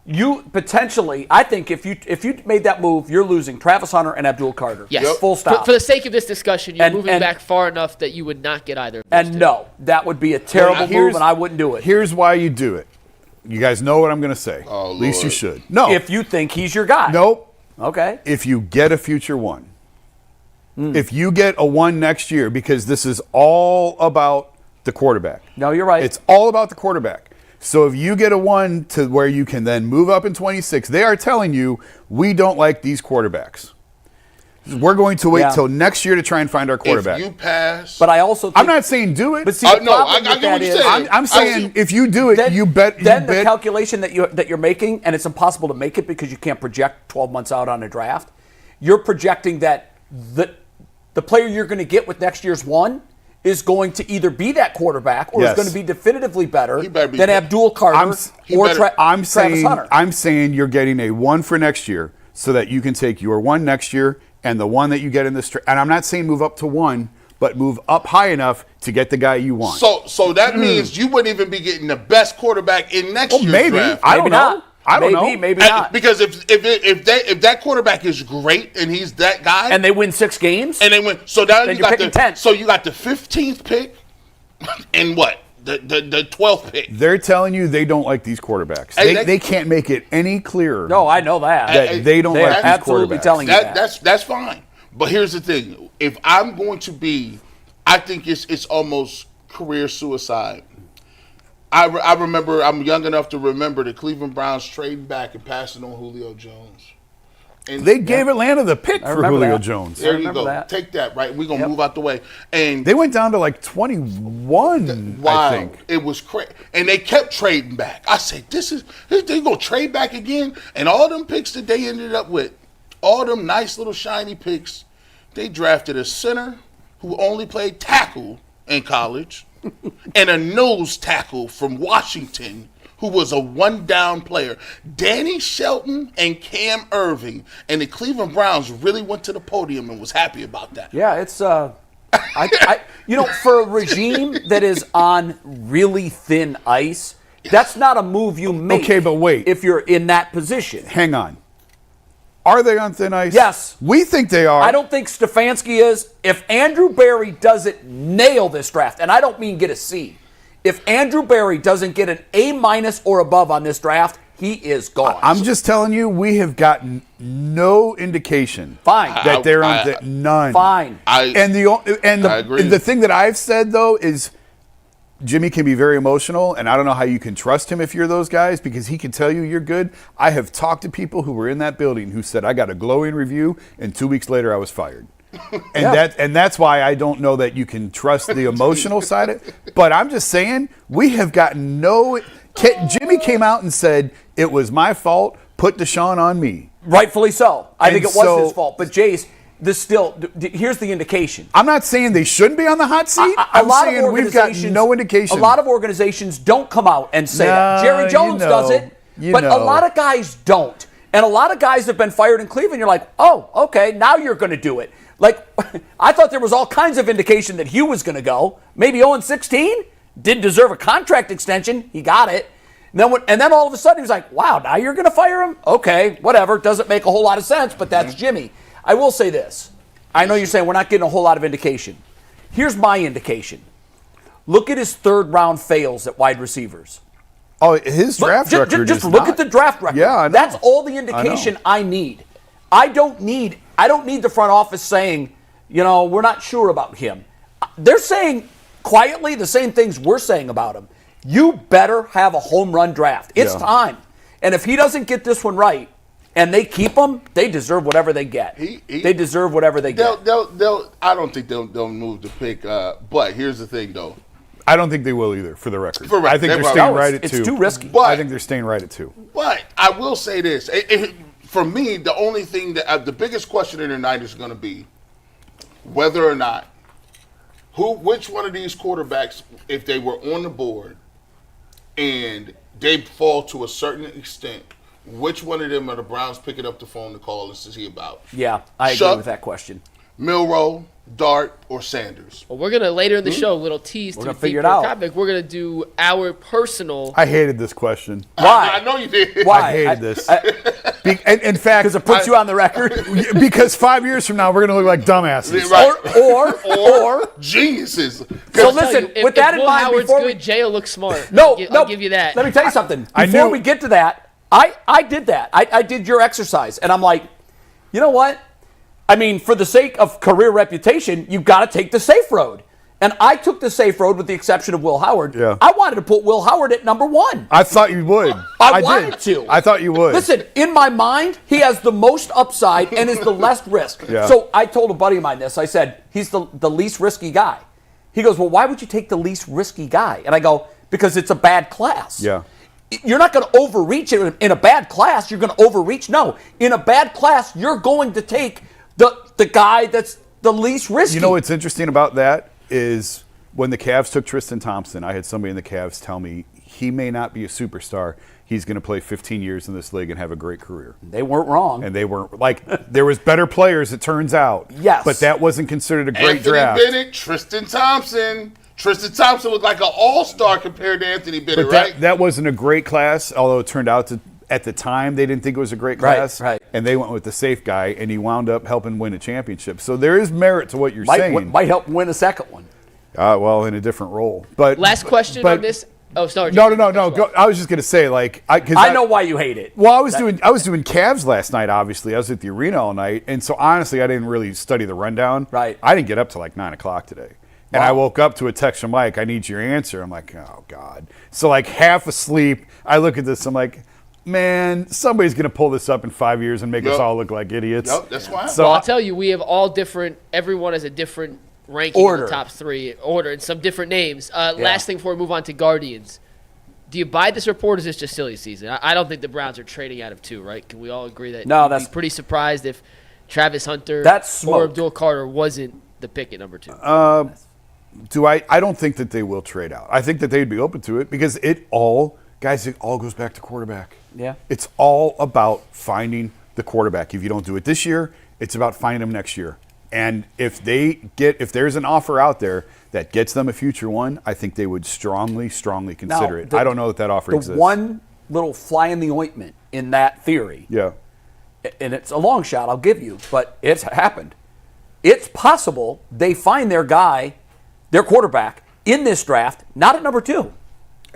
you potentially, I think, if you made that move, you're losing Travis Hunter and Abdul Carter. Yes. Yep. Full stop. For the sake of this discussion, you're moving and- back far enough that you would not get either. Of those And two. no, that would be a terrible move, and I wouldn't do it. Here's why you do it. You guys know what I'm going to say. Oh, At least you Lord. should. No. If you think he's your guy. Nope. Okay. If you get a future 1. If you get a 1 next year, because this is all about the quarterback. No, you're right. It's all about the quarterback. So if you get a 1 to where you can then move up in 26, they are telling you, we don't like these quarterbacks. We're going to wait till next year to try and find our quarterback. If you pass, But I also think, I'm not saying do it. But see, the no, problem I with get that what you're is, saying. I'm saying if you do it, you bet. Then you the bet. calculation that you're making, and it's impossible to make it because you can't project 12 months out on a draft. You're projecting that the player you're going to get with next year's 1 is going to either be that quarterback or is going to be definitively better He better be than better. Abdul Carter Travis Hunter. I'm saying you're getting a 1 for next year so that you can take your 1 next year and the 1 that you get in this. And I'm not saying move up to 1, but move up high enough to get the guy you want. So that means you wouldn't even be getting the best quarterback in next year's maybe. draft. I don't know. I don't know. Maybe not. Because if that quarterback is great and he's that guy, And they win 6 games? and they win, so now Then you you're got picking 10. So you got the 15th pick and what the 12th pick. They're telling you they don't like these quarterbacks. Hey, They can't make it any clearer. No, I know that. that they don't They are like these absolutely quarterbacks. telling you that. That's fine. But here's the thing: if I'm going to be, I think it's almost career suicide. I remember, I'm young enough to remember the Cleveland Browns trading back and passing on Julio Jones. And They gave Atlanta the pick I for remember Julio that. Jones. there I you remember go. that. Take that, right? We're going to move out the way. And They went down to like 21, wow, I think. it was crazy. And they kept trading back. I said, they going to trade back again? And all them picks that they ended up with, all them nice little shiny picks, they drafted a center who only played tackle in college and a nose tackle from Washington who was a one-down player. Danny Shelton and Cam Irving. And the Cleveland Browns really went to the podium and was happy about that. Yeah, it's for a regime that is on really thin ice, that's not a move you make. Okay, but wait. If you're in that position. Hang on. Are they on thin ice? Yes. We think they are. I don't think Stefanski is. If Andrew Berry doesn't nail this draft, and I don't mean get a C, if Andrew Berry doesn't get an A- or above on this draft, he is gone. I'm just telling you, we have gotten no indication that they're on none. Fine. I agree. And the thing that I've said though is Jimmy can be very emotional, and I don't know how you can trust him if you're those guys, because he can tell you you're good. I have talked to people who were in that building who said I got a glowing review, and 2 weeks later I was fired. And that's why I don't know that you can trust the emotional side of it. But I'm just saying, we have gotten no. Jimmy came out and said it was my fault. Put Deshaun on me. Rightfully so. I think it was his fault. But Jace, here's the indication. I'm not saying they shouldn't be on the hot seat. I'm saying we've got no indication. A lot of organizations don't come out and say that. Jerry Jones does it, but a lot of guys don't. And a lot of guys have been fired in Cleveland. You're like, oh, okay, now you're going to do it. Like, I thought there was all kinds of indication that Hugh was going to go. Maybe 0-16? Didn't deserve a contract extension. He got it. And then all of a sudden he was like, wow, now you're going to fire him? Okay, whatever. Doesn't make a whole lot of sense, but that's Jimmy. I will say this. I know you're saying we're not getting a whole lot of indication. Here's my indication. Look at his third-round fails at wide receivers. Oh, his draft record just look at the draft record. Yeah, I know. That's all the indication I need. I don't need the front office saying, we're not sure about him. They're saying quietly the same things we're saying about him. You better have a home run draft. It's time. And if he doesn't get this one right and they keep him, they deserve whatever they get. They deserve whatever they get. I don't think they'll move the pick. But here's the thing, though. I don't think they will either, for the record. I think they're probably staying right at 2. It's too risky. But I think they're staying right at 2. But I will say this. For me, the only thing the biggest question in the night is going to be whether or not which one of these quarterbacks, if they were on the board and they fall to a certain extent, which one of them are the Browns picking up the phone to call and see about? Yeah, I agree with that question. Milroe, Dart, or Sanders? Well, we're going to, later in the show, a little tease to figure it out. Topic. We're going to do our personal. I hated this question. Why? I know you did. Why? I hated this. In fact, because it puts you on the record. Because 5 years from now, we're going to look like dumbasses. Right. Or geniuses. So listen, with that in mind, Howard's before good, Jay will look smart. I'll give you that. Let me tell you something. Before we get to that, I did that. I did your exercise, and I'm like, you know what? I mean, for the sake of career reputation, you've got to take the safe road. And I took the safe road with the exception of Will Howard. Yeah. I wanted to put Will Howard at number 1. I thought you would. I wanted to. I thought you would. Listen, in my mind, he has the most upside and is the less risk. Yeah. So I told a buddy of mine this. I said, he's the least risky guy. He goes, well, why would you take the least risky guy? And I go, because it's a bad class. Yeah. You're not going to overreach it in a bad class. You're going to overreach. No, in a bad class, you're going to take the guy that's the least risky. You know what's interesting about that is when the Cavs took Tristan Thompson, I had somebody in the Cavs tell me he may not be a superstar. He's going to play 15 years in this league and have a great career. They weren't wrong. And they weren't, there was better players, it turns out. Yes. But that wasn't considered a great draft. Anthony Bennett, Tristan Thompson. Tristan Thompson looked like an all-star compared to Anthony Bennett, but that wasn't a great class, although it turned out to, at the time, they didn't think it was a great class. Right. And they went with the safe guy, and he wound up helping win a championship. So there is merit to what you're saying. Might help win a second one. Well, in a different role. But last question on this. Oh, sorry. No. Go, I was just going to say, I know why you hate it. Well, I was doing Cavs last night. Obviously, I was at the arena all night, and so honestly, I didn't really study the rundown. Right. I didn't get up till 9 o'clock today, and I woke up to a text from Mike. I need your answer. I'm like, oh God. So half asleep, I look at this. I'm like, man, somebody's going to pull this up in 5 years and make us all look like idiots. Yep, that's why. So I'll tell you, we have all different. Everyone has a different ranking order. In the top 3 order and some different names. Last thing before we move on to Guardians. Do you buy this report, or is this just silly season? I don't think the Browns are trading out of 2, right? Can we all agree that you'd be pretty surprised if Travis Hunter or Abdul Carter wasn't the pick at number 2? I don't think that they will trade out. I think that they'd be open to it because it all goes back to quarterback. Yeah. It's all about finding the quarterback. If you don't do it this year, it's about finding them next year. And if there's an offer out there that gets them a future one, I think they would strongly consider it. I don't know that offer exists. The one little fly in the ointment in that theory, and it's a long shot, I'll give you, but it's happened. It's possible they find their quarterback, in this draft, not at number 2.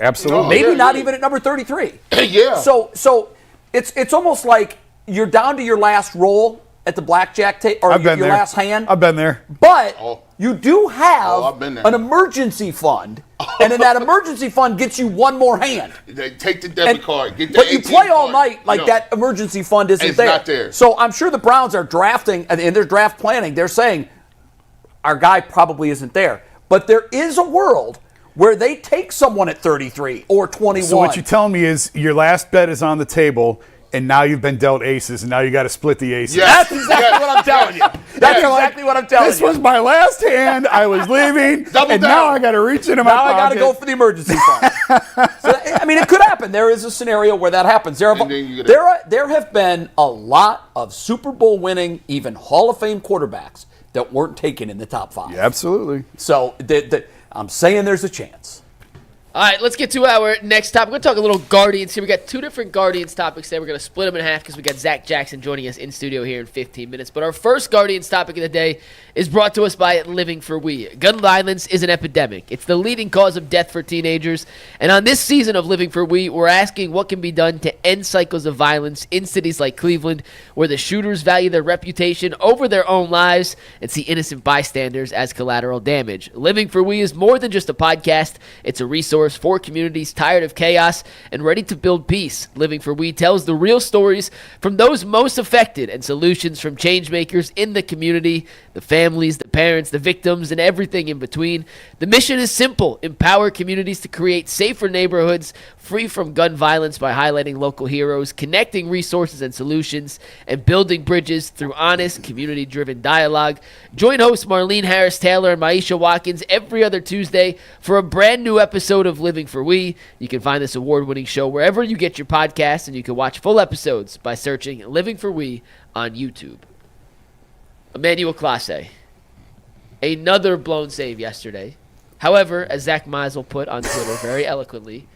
Absolutely. Maybe not even at number 33. Yeah. So it's almost like you're down to your last roll at the blackjack table, or I've your been there. last hand. I've been there. But you do have I've been there. an emergency fund, and then that emergency fund gets you one more hand. They take the debit card, get the But you ATM play all card. night like that emergency fund isn't It's there. not there. So I'm sure the Browns are drafting, and in their draft planning, they're saying, our guy probably isn't there. But there is a world where they take someone at 33 or 21. So what you're telling me is your last bet is on the table, and now you've been dealt aces, and now you got to split the aces. Yes. That's exactly what I'm telling you. That's exactly what I'm telling you. This was my last hand. I was leaving, Double and down. now I got to reach into my Now I got to pocket. go for the emergency fund. So, I mean, it could happen. There is a scenario where that happens. There have been a lot of Super Bowl winning, even Hall of Fame quarterbacks that weren't taken in the top 5. Yeah, absolutely. So I'm saying there's a chance. All right, let's get to our next topic. We're going to talk a little Guardians here. We got 2 different Guardians topics today. We're going to split them in half because we got Zac Jackson joining us in studio here in 15 minutes. But our first Guardians topic of the day is brought to us by Living for We. Gun violence is an epidemic. It's the leading cause of death for teenagers. And on this season of Living for We, we're asking what can be done to end cycles of violence in cities like Cleveland, where the shooters value their reputation over their own lives and see innocent bystanders as collateral damage. Living for We is more than just a podcast. It's a resource for communities tired of chaos and ready to build peace. Living for We tells the real stories from those most affected and solutions from change makers in the community, the families, the parents, the victims, and everything in between. The mission is simple: empower communities to create safer neighborhoods free from gun violence by highlighting local heroes, connecting resources and solutions, and building bridges through honest, community-driven dialogue. Join hosts Marlene Harris-Taylor and Maisha Watkins every other Tuesday for a brand new episode of Living for We. You can find this award-winning show wherever you get your podcasts, and you can watch full episodes by searching Living for We on YouTube. Emmanuel Clase, another blown save yesterday. However, as Zach Meisel put on Twitter very eloquently,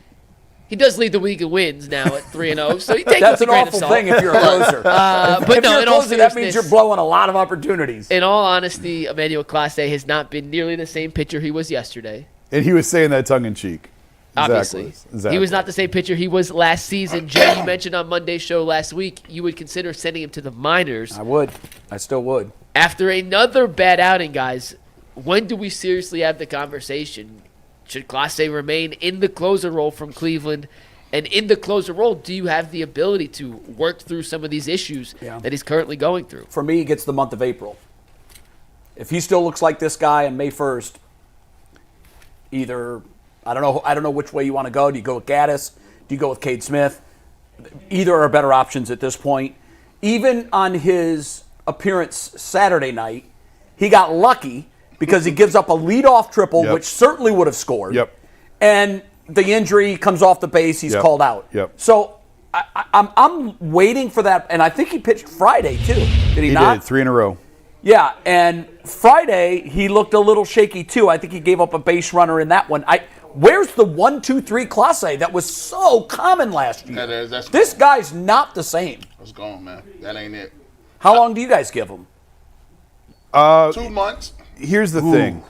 he does lead the league in wins now at 3-0, so he takes That's it with an a grain awful of salt. thing if you're a closer. But if no, you're a in all closer, that means seriousness, you're blowing a lot of opportunities. in all honesty, Emmanuel Clase has not been nearly the same pitcher he was yesterday. And he was saying that tongue-in-cheek. Obviously. Exactly. He was not the same pitcher he was last season. Jay, you mentioned on Monday's show last week you would consider sending him to the minors. I would. I still would. After another bad outing, guys, when do we seriously have the conversation? Should Clase remain in the closer role from Cleveland? And in the closer role, do you have the ability to work through some of these issues that he's currently going through? For me, he gets the month of April. If he still looks like this guy on May 1st, either I don't know which way you want to go. Do you go with Gaddis? Do you go with Cade Smith? Either are better options at this point. Even on his appearance Saturday night, he got lucky because he gives up a leadoff triple, which certainly would have scored. And the injury comes off the base, he's called out. So I'm waiting for that, and I think he pitched Friday too. Did he not? He did, 3 in a row. Yeah, and Friday he looked a little shaky too. I think he gave up a base runner in that one. Where's the 1-2-3 Clase that was so common last year? This guy's not the same. That's gone, man. That ain't it. How long do you guys give him? 2 months. Here's the thing.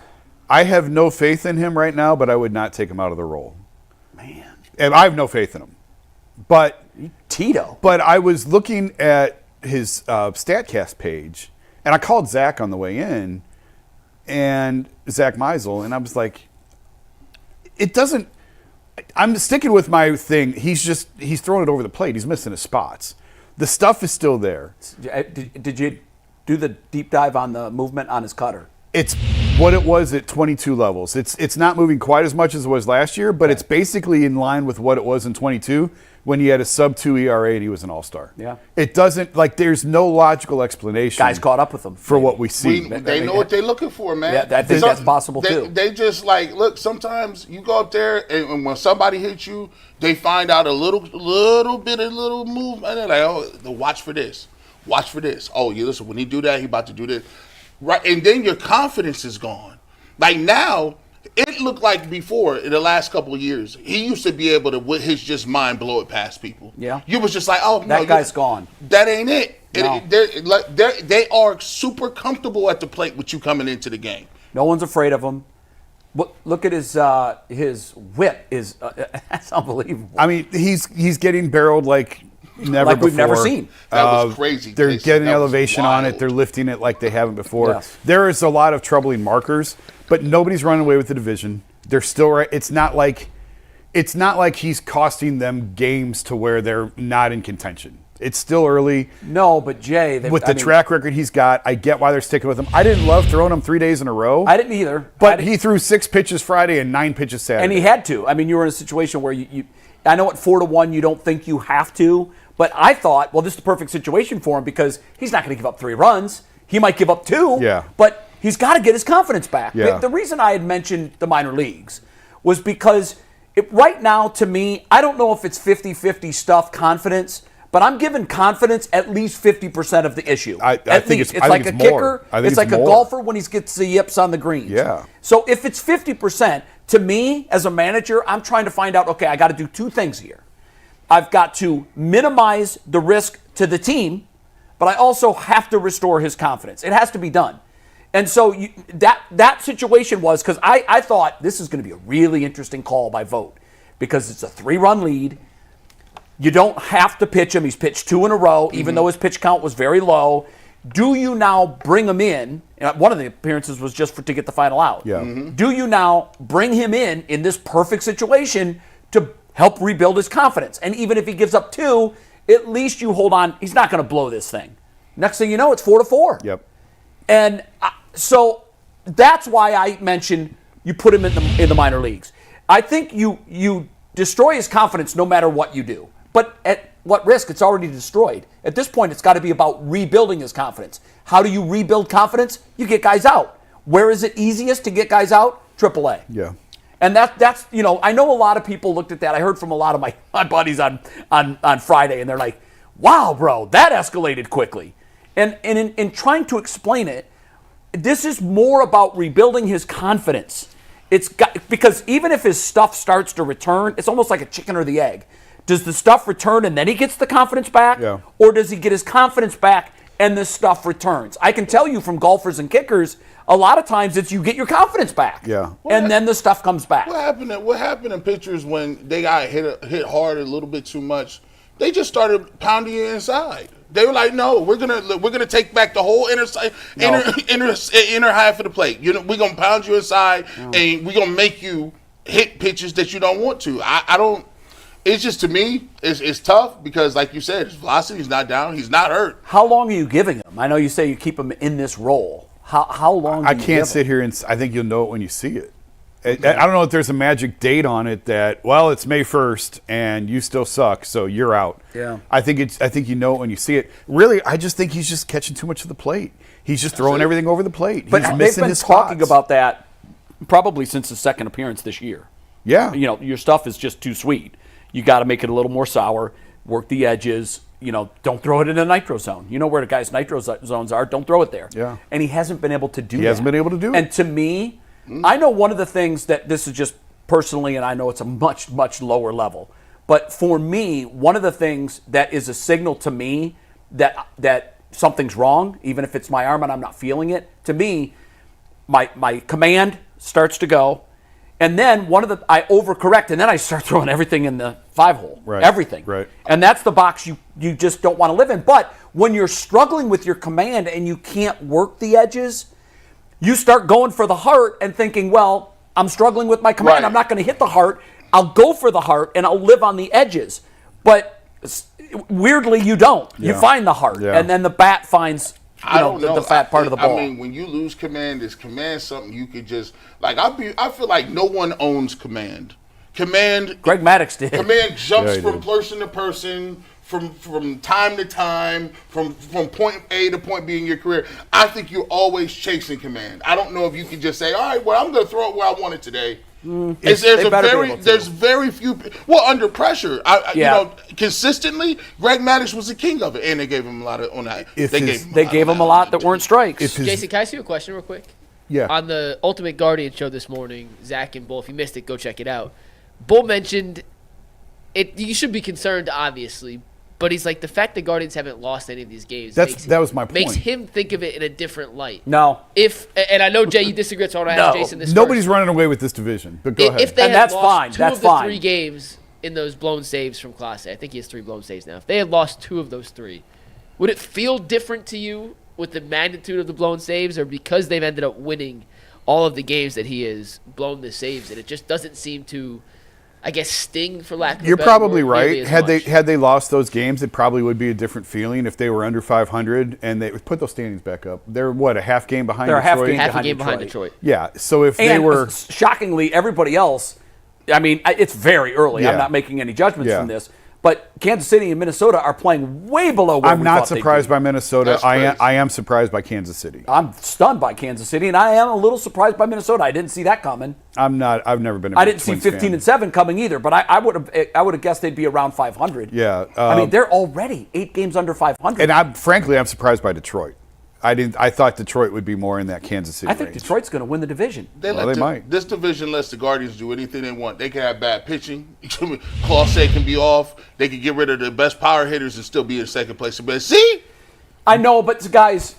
I have no faith in him right now, but I would not take him out of the role. Man. And I have no faith in him. But Tito. But I was looking at his StatCast page, and I called Zach on the way in, and Zach Meisel, and I was like, it doesn't – I'm sticking with my thing. He's throwing it over the plate. He's missing his spots. The stuff is still there. Did you do the deep dive on the movement on his cutter? It's what it was at 22 levels. It's not moving quite as much as it was last year, but it's basically in line with what it was in 22 when he had a sub-2 ERA and he was an all-star. Yeah. It doesn't – like there's no logical explanation. Guys caught up with him. For what we see. They know what they're looking for, man. Yeah, I think that's possible too. They just look, sometimes you go up there and when somebody hits you, they find out a little move, and they're like, oh, watch for this. Watch for this. Oh, you listen, when he do that, he about to do this. Right, and then your confidence is gone. Like now, it looked like before in the last couple of years, he used to be able to, with his just mind, blow it past people. Yeah, you was just like, oh, no, that guy's gone. That ain't it. No. They are super comfortable at the plate with you coming into the game. No one's afraid of him. Look at his whip is that's unbelievable. I mean, he's getting barreled like never Like before. we've never seen. That was crazy. They're Jason. getting That was elevation on it. wild. They're lifting it like they haven't before. Yes. There is a lot of troubling markers, but nobody's running away with the division. They're still right. It's not like he's costing them games to where they're not in contention. It's still early. No, but Jay, With the track record he's got, I get why they're sticking with him. I didn't love throwing him 3 days in a row. I didn't either. But he threw 6 pitches Friday and 9 pitches Saturday. And he had to. I mean, you were in a situation where you I know at 4-1 you don't think you have to, but I thought, well, this is the perfect situation for him because he's not going to give up 3 runs. He might give up 2, Yeah. but he's got to get his confidence back. Yeah. The reason I had mentioned the minor leagues was because right now, to me, I don't know if it's 50-50 stuff, confidence, but I'm giving confidence at least 50% of the issue. I at think least. it's- I like think a it's more. kicker. I think It's it's like a more. golfer when he gets the yips on the greens. Yeah. So if it's 50%, to me, as a manager, I'm trying to find out, okay, I got to do 2 things here. I've got to minimize the risk to the team, but I also have to restore his confidence. It has to be done. And so that situation was, because I thought this is going to be a really interesting call by vote because it's a 3-run lead. You don't have to pitch him. He's pitched 2 in a row, even though his pitch count was very low. Do you now bring him in? And one of the appearances was just to get the final out. Yeah. Do you now bring him in this perfect situation to help rebuild his confidence? And even if he gives up 2, at least you hold on. He's not going to blow this thing. Next thing you know, it's 4-4. Yep. And so that's why I mentioned you put him in the minor leagues. I think you destroy his confidence no matter what you do. But at what risk? It's already destroyed. At this point, it's got to be about rebuilding his confidence. How do you rebuild confidence? You get guys out. Where is it easiest to get guys out? AAA. Yeah. And that's I know a lot of people looked at that. I heard from a lot of my buddies on Friday, and they're like, wow, bro, that escalated quickly. And in trying to explain it, this is more about rebuilding his confidence. Because even if his stuff starts to return, it's almost like a chicken or the egg. Does the stuff return and then he gets the confidence back? Yeah. Or does he get his confidence back and the stuff returns? I can tell you from golfers and kickers, a lot of times it's you get your confidence back. Yeah. And then the stuff comes back. What happened in pitchers when they got hit hard a little bit too much? They just started pounding you inside. They were like, "No, we're gonna take back the whole inner half of the plate. We're gonna pound you inside, and we're gonna make you hit pitches that you don't want to." I don't. It's just, to me, it's tough because, like you said, his velocity's not down. He's not hurt. How long are you giving him? I know you say you keep him in this role. How long? Do I you can't give sit him? here and I think you'll know it when you see it. I don't know if there's a magic date on it that, well, it's May 1st and you still suck, so you're out. Yeah. I think you know it when you see it. Really, I just think he's just catching too much of the plate. He's just throwing everything over the plate. But he's they've missing been his talking spots. about that probably since the second appearance this year. Yeah. Your stuff is just too sweet. You got to make it a little more sour, work the edges, don't throw it in a nitro zone. You know where the guy's nitro zones are, don't throw it there. Yeah. And he hasn't been able to do that. He hasn't been able to do it. And to me, I know one of the things that this is just personally, and I know it's a much, much lower level, but for me, one of the things that is a signal to me that something's wrong, even if it's my arm and I'm not feeling it, to me, my command starts to go. And then I overcorrect, and then I start throwing everything in the 5-hole. Right. Everything. Right. And that's the box you just don't want to live in. But when you're struggling with your command and you can't work the edges, you start going for the heart and thinking, well, I'm struggling with my command. Right. I'm not going to hit the heart. I'll go for the heart, and I'll live on the edges. But weirdly, you don't. You Yeah. find the heart, Yeah. and then the bat finds I don't know. the fat part of the ball. I mean, when you lose command, is command something you could just I feel like no one owns command. Command. Greg Maddux did. Command jumps Yeah, he from did. person to person, from time to time, from point A to point B in your career. I think you're always chasing command. I don't know if you can just say, all right, well, I'm going to throw it where I want it today. There's very few. Well, under pressure, consistently, Greg Maddux was the king of it, and they gave him a lot of on that. They gave him a lot that weren't strikes. Jason, can I ask you a question real quick? Yeah. On the Ultimate Guardian show this morning, Zach and Bull, if you missed it, go check it out. Bull mentioned it. You should be concerned, obviously, But he's like, the fact the Guardians haven't lost any of these games That was my point. Makes him think of it in a different light. No. And I know, Jay, you disagree, so I want to ask Jason this Nobody's first. running away with this division, but go ahead. If they And had that's lost fine. two That's of the fine. 3 games in those blown saves from Clase, I think he has 3 blown saves now. If they had lost 2 of those 3, would it feel different to you with the magnitude of the blown saves, or because they've ended up winning all of the games that he has blown the saves, and it just doesn't seem to, I guess, sting, for lack of a You're better probably word, nearly right. as Had much. they lost those games, it probably would be a different feeling if they were under 500 and they put those standings back up. They're what, a half game behind They're a half Detroit? game half a game behind Detroit. Yeah. So if they And were, shockingly, everybody else, I mean, it's very early. Yeah. I'm not making any judgments Yeah. from this. But Kansas City and Minnesota are playing way below where I'm we not thought they'd surprised be. by Minnesota. That's crazy. I am surprised by Kansas City. I'm stunned by Kansas City, and I am a little surprised by Minnesota. I didn't see that coming. I'm not. I've never been. I didn't see 15-7 coming either, but I would have guessed they'd be around 500. Yeah, I mean, they're already 8 games under 500. And I'm surprised by Detroit. I thought Detroit would be more in that Kansas City I think range. Detroit's going to win the division. They might. This division lets the Guardians do anything they want. They can have bad pitching. Clase can be off. They can get rid of the best power hitters and still be in second place. But see, I know, but guys,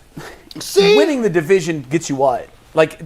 See? winning the division gets you what? Like,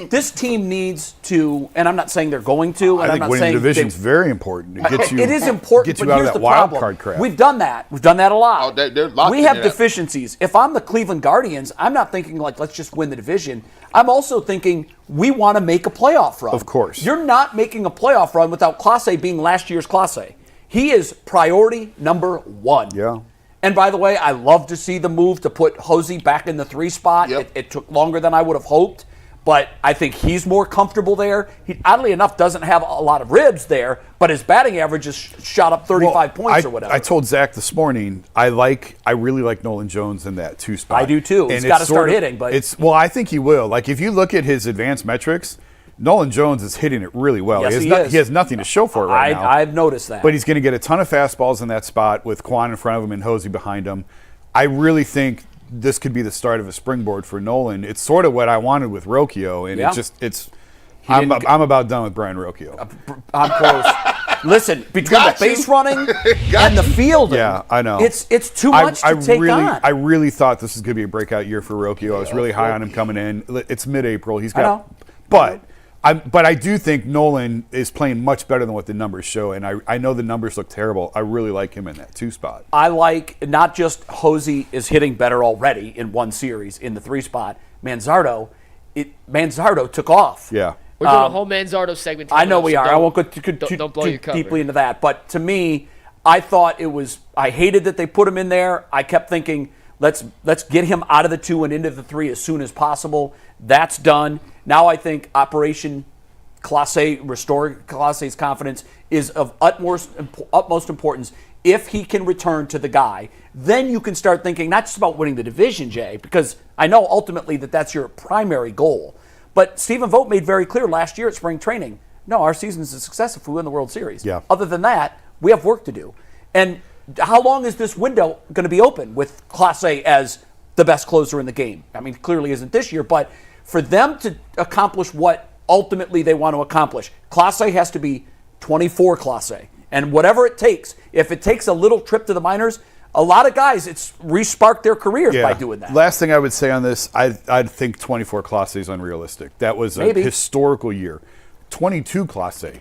this team needs to, and I'm not saying they're going to, and I I'm think not winning saying the division is very important. It gets you. it is important, Gets you but out here's of that the wild problem. card crap. We've done that. We've done that a lot. Oh, they're locked we have into that. deficiencies. If I'm the Cleveland Guardians, I'm not thinking like, let's just win the division. I'm also thinking we want to make a playoff run. Of course. You're not making a playoff run without Clase being last year's Clase. He is priority number 1. Yeah. And by the way, I love to see the move to put Hosey back in the 3 spot. Yep. It took longer than I would have hoped, but I think he's more comfortable there. He, oddly enough, doesn't have a lot of ribs there, but his batting average has shot up 35 points or whatever. I told Zach this morning I really like Nolan Jones in that 2 spot. I do too. He's And gotta it's sort start of- hitting, but- I think he will. Like if you look at his advanced metrics, Nolan Jones is hitting it really well. Yes, he he has is. he has nothing to show for it right now. I've noticed that. But he's going to get a ton of fastballs in that spot with Quan in front of him and Hosey behind him. I really think this could be the start of a springboard for Nolan. It's sort of what I wanted with Rocchio, and Yeah. I'm about done with Brian Rocchio. I'm close. Listen, between Got the you. base running Got and the fielding, Yeah, I know. It's too much to take on. I really thought this was going to be a breakout year for Rocchio. I was really high on him coming in. It's mid-April. He's got, know. but I do think Nolan is playing much better than what the numbers show, and I know the numbers look terrible. I really like him in that 2 spot. I like not just Hosey is hitting better already in 1 series in the 3 spot. Manzardo took off. Yeah. We're doing a whole Manzardo segment. I know coming up, we so are. I don't- won't go too don't blow your cover. deeply into that. But to me, I thought it was. I hated that they put him in there. I kept thinking, let's get him out of the 2 and into the 3 as soon as possible. That's done. Now I think Operation Clase, restore Clase's confidence, is of utmost importance. If he can return to the guy, then you can start thinking not just about winning the division, Jay, because I know ultimately that's your primary goal. But Stephen Vogt made very clear last year at spring training, no, our season's a success if we win the World Series. Yeah. Other than that, we have work to do. And how long is this window going to be open with Clase as the best closer in the game? I mean, clearly isn't this year, but for them to accomplish what ultimately they want to accomplish, Clase has to be 24 Clase. And whatever it takes, if it takes a little trip to the minors, a lot of guys, it's re-sparked their careers by doing that. Last thing I would say on this, I'd think 24 Clase is unrealistic. That was a Maybe. historical year. 22 Clase.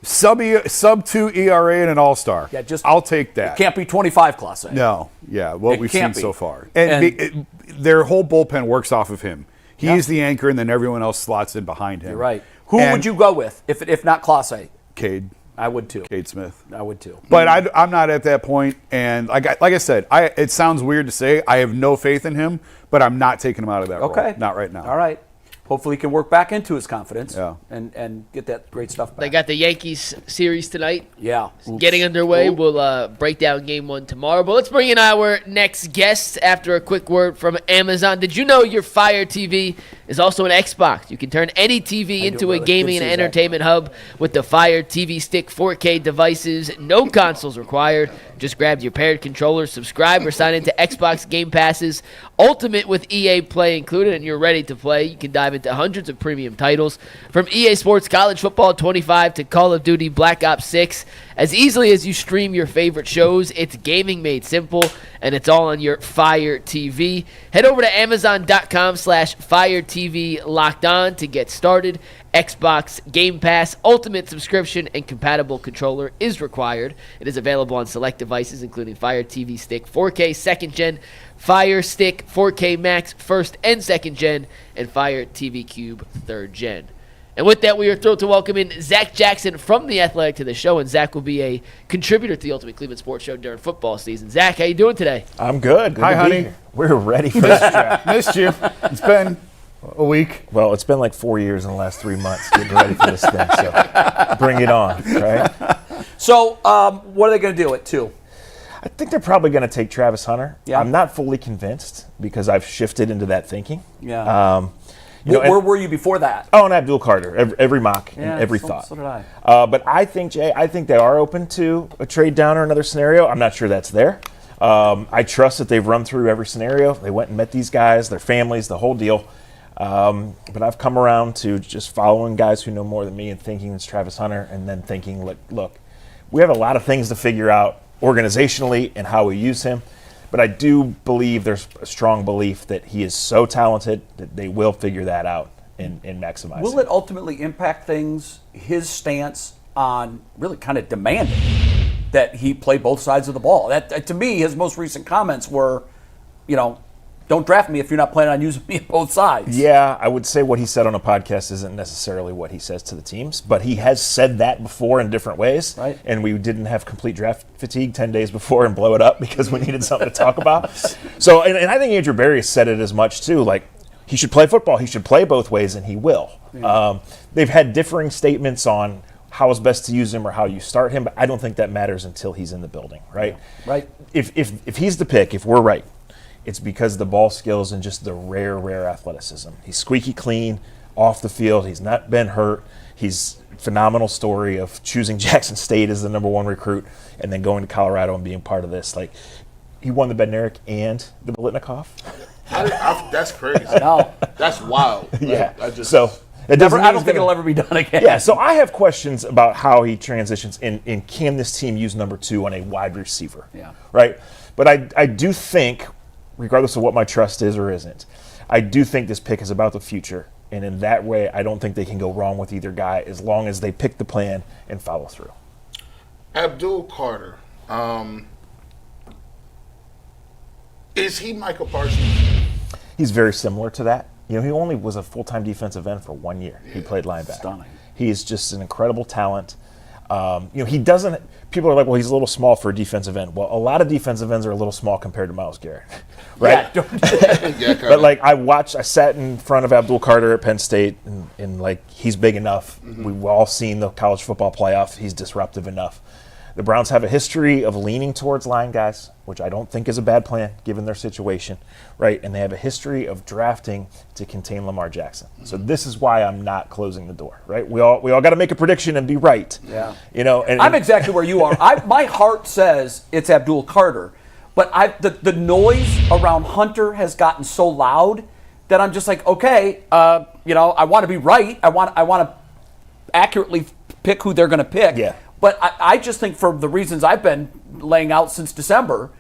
Sub 2 ERA and an all-star. Yeah, I'll take that. It can't be 25 Clase. No, what It we've seen can't be. so far. And- Their whole bullpen works off of him. He's the anchor, and then everyone else slots in behind him. You're right. Who would you go with if not Clase? Cade. I would too. Cade Smith. I would too. But I'm not at that point, and like I said, it sounds weird to say I have no faith in him, but I'm not taking him out of that role. Not right now. All right. Hopefully he can work back into his confidence and get that great stuff back. They got the Yankees series tonight. Yeah. Getting underway. We'll break down game 1 tomorrow. But let's bring in our next guest after a quick word from Amazon. Did you know your Fire TV is also an Xbox? You can turn any TV into a gaming and entertainment hub with the Fire TV Stick 4K devices. No consoles required. Just grab your paired controller, subscribe, or sign into Xbox Game Passes Ultimate with EA Play included, and you're ready to play. You can dive into hundreds of premium titles from EA Sports College Football 25 to Call of Duty Black Ops 6. As easily as you stream your favorite shows, it's gaming made simple, and it's all on your Fire TV. Head over to Amazon.com/Fire TV Locked On to get started. Xbox Game Pass Ultimate subscription and compatible controller is required. It is available on select devices, including Fire TV Stick 4K 2nd Gen, Fire Stick 4K Max 1st and 2nd Gen, and Fire TV Cube 3rd Gen. And with that, we are thrilled to welcome in Zac Jackson from The Athletic to the show, and Zac will be a contributor to the Ultimate Cleveland Sports Show during football season. Zac, how you doing today? I'm good. Hi, honey. Here. We're ready for this draft. Missed you. It's been a week. Well, it's been like 4 years in the last 3 months getting ready for this thing, so bring it on, right? So, what are they going to do at 2? I think they're probably going to take Travis Hunter. Yeah. I'm not fully convinced because I've shifted into that thinking. Yeah. Where were you before that? Oh, and Abdul Carter, every mock and every thought. So did I. But I think, Jay, they are open to a trade down or another scenario. I'm not sure that's there. I trust that they've run through every scenario. They went and met these guys, their families, the whole deal. But I've come around to just following guys who know more than me and thinking it's Travis Hunter, and then thinking, look, we have a lot of things to figure out organizationally and how we use him. But I do believe there's a strong belief that he is so talented that they will figure that out and maximize Will it ultimately impact things, his stance on really kind of demanding that he play both sides of the ball? That to me, his most recent comments were, don't draft me if you're not planning on using me on both sides. Yeah, I would say what he said on a podcast isn't necessarily what he says to the teams, but he has said that before in different ways. Right. And we didn't have complete draft fatigue 10 days before and blow it up because we needed something to talk about. So, and I think Andrew Berry said it as much too. Like, he should play football. He should play both ways, and he will. Yeah. They've had differing statements on how is best to use him or how you start him, but I don't think that matters until he's in the building, right? Yeah. Right. If he's the pick, if we're right, it's because the ball skills and just the rare athleticism. He's squeaky clean off the field. He's not been hurt. He's a phenomenal story of choosing Jackson State as the number 1 recruit and then going to Colorado and being part of this. Like, he won the Bednarik and the Biletnikoff. That's crazy. No. That's wild. Like, Yeah. I just, so it doesn't. I don't think it'll ever be done again. Yeah. So I have questions about how he transitions and can this team use number 2 on a wide receiver? Yeah. Right. But I do think, regardless of what my trust is or isn't, I do think this pick is about the future. And in that way, I don't think they can go wrong with either guy as long as they pick the plan and follow through. Abdul Carter. Is he Micah Parsons? He's very similar to that. He only was a full-time defensive end for 1 year. He played linebacker. Stunning. He is just an incredible talent. He doesn't. People are like, well, he's a little small for a defensive end. Well, a lot of defensive ends are a little small compared to Myles Garrett, right? Yeah. But I sat in front of Abdul Carter at Penn State, and he's big enough. Mm-hmm. We've all seen the college football playoff. He's disruptive enough. The Browns have a history of leaning towards line guys, which I don't think is a bad plan given their situation, right? And they have a history of drafting to contain Lamar Jackson. So this is why I'm not closing the door, right? We all got to make a prediction and be right. Yeah. And I'm exactly where you are. My heart says it's Abdul Carter, but the noise around Hunter has gotten so loud that I'm just like, okay, I want to be right. I want to accurately pick who they're going to pick. Yeah. But I just think for the reasons I've been laying out since December,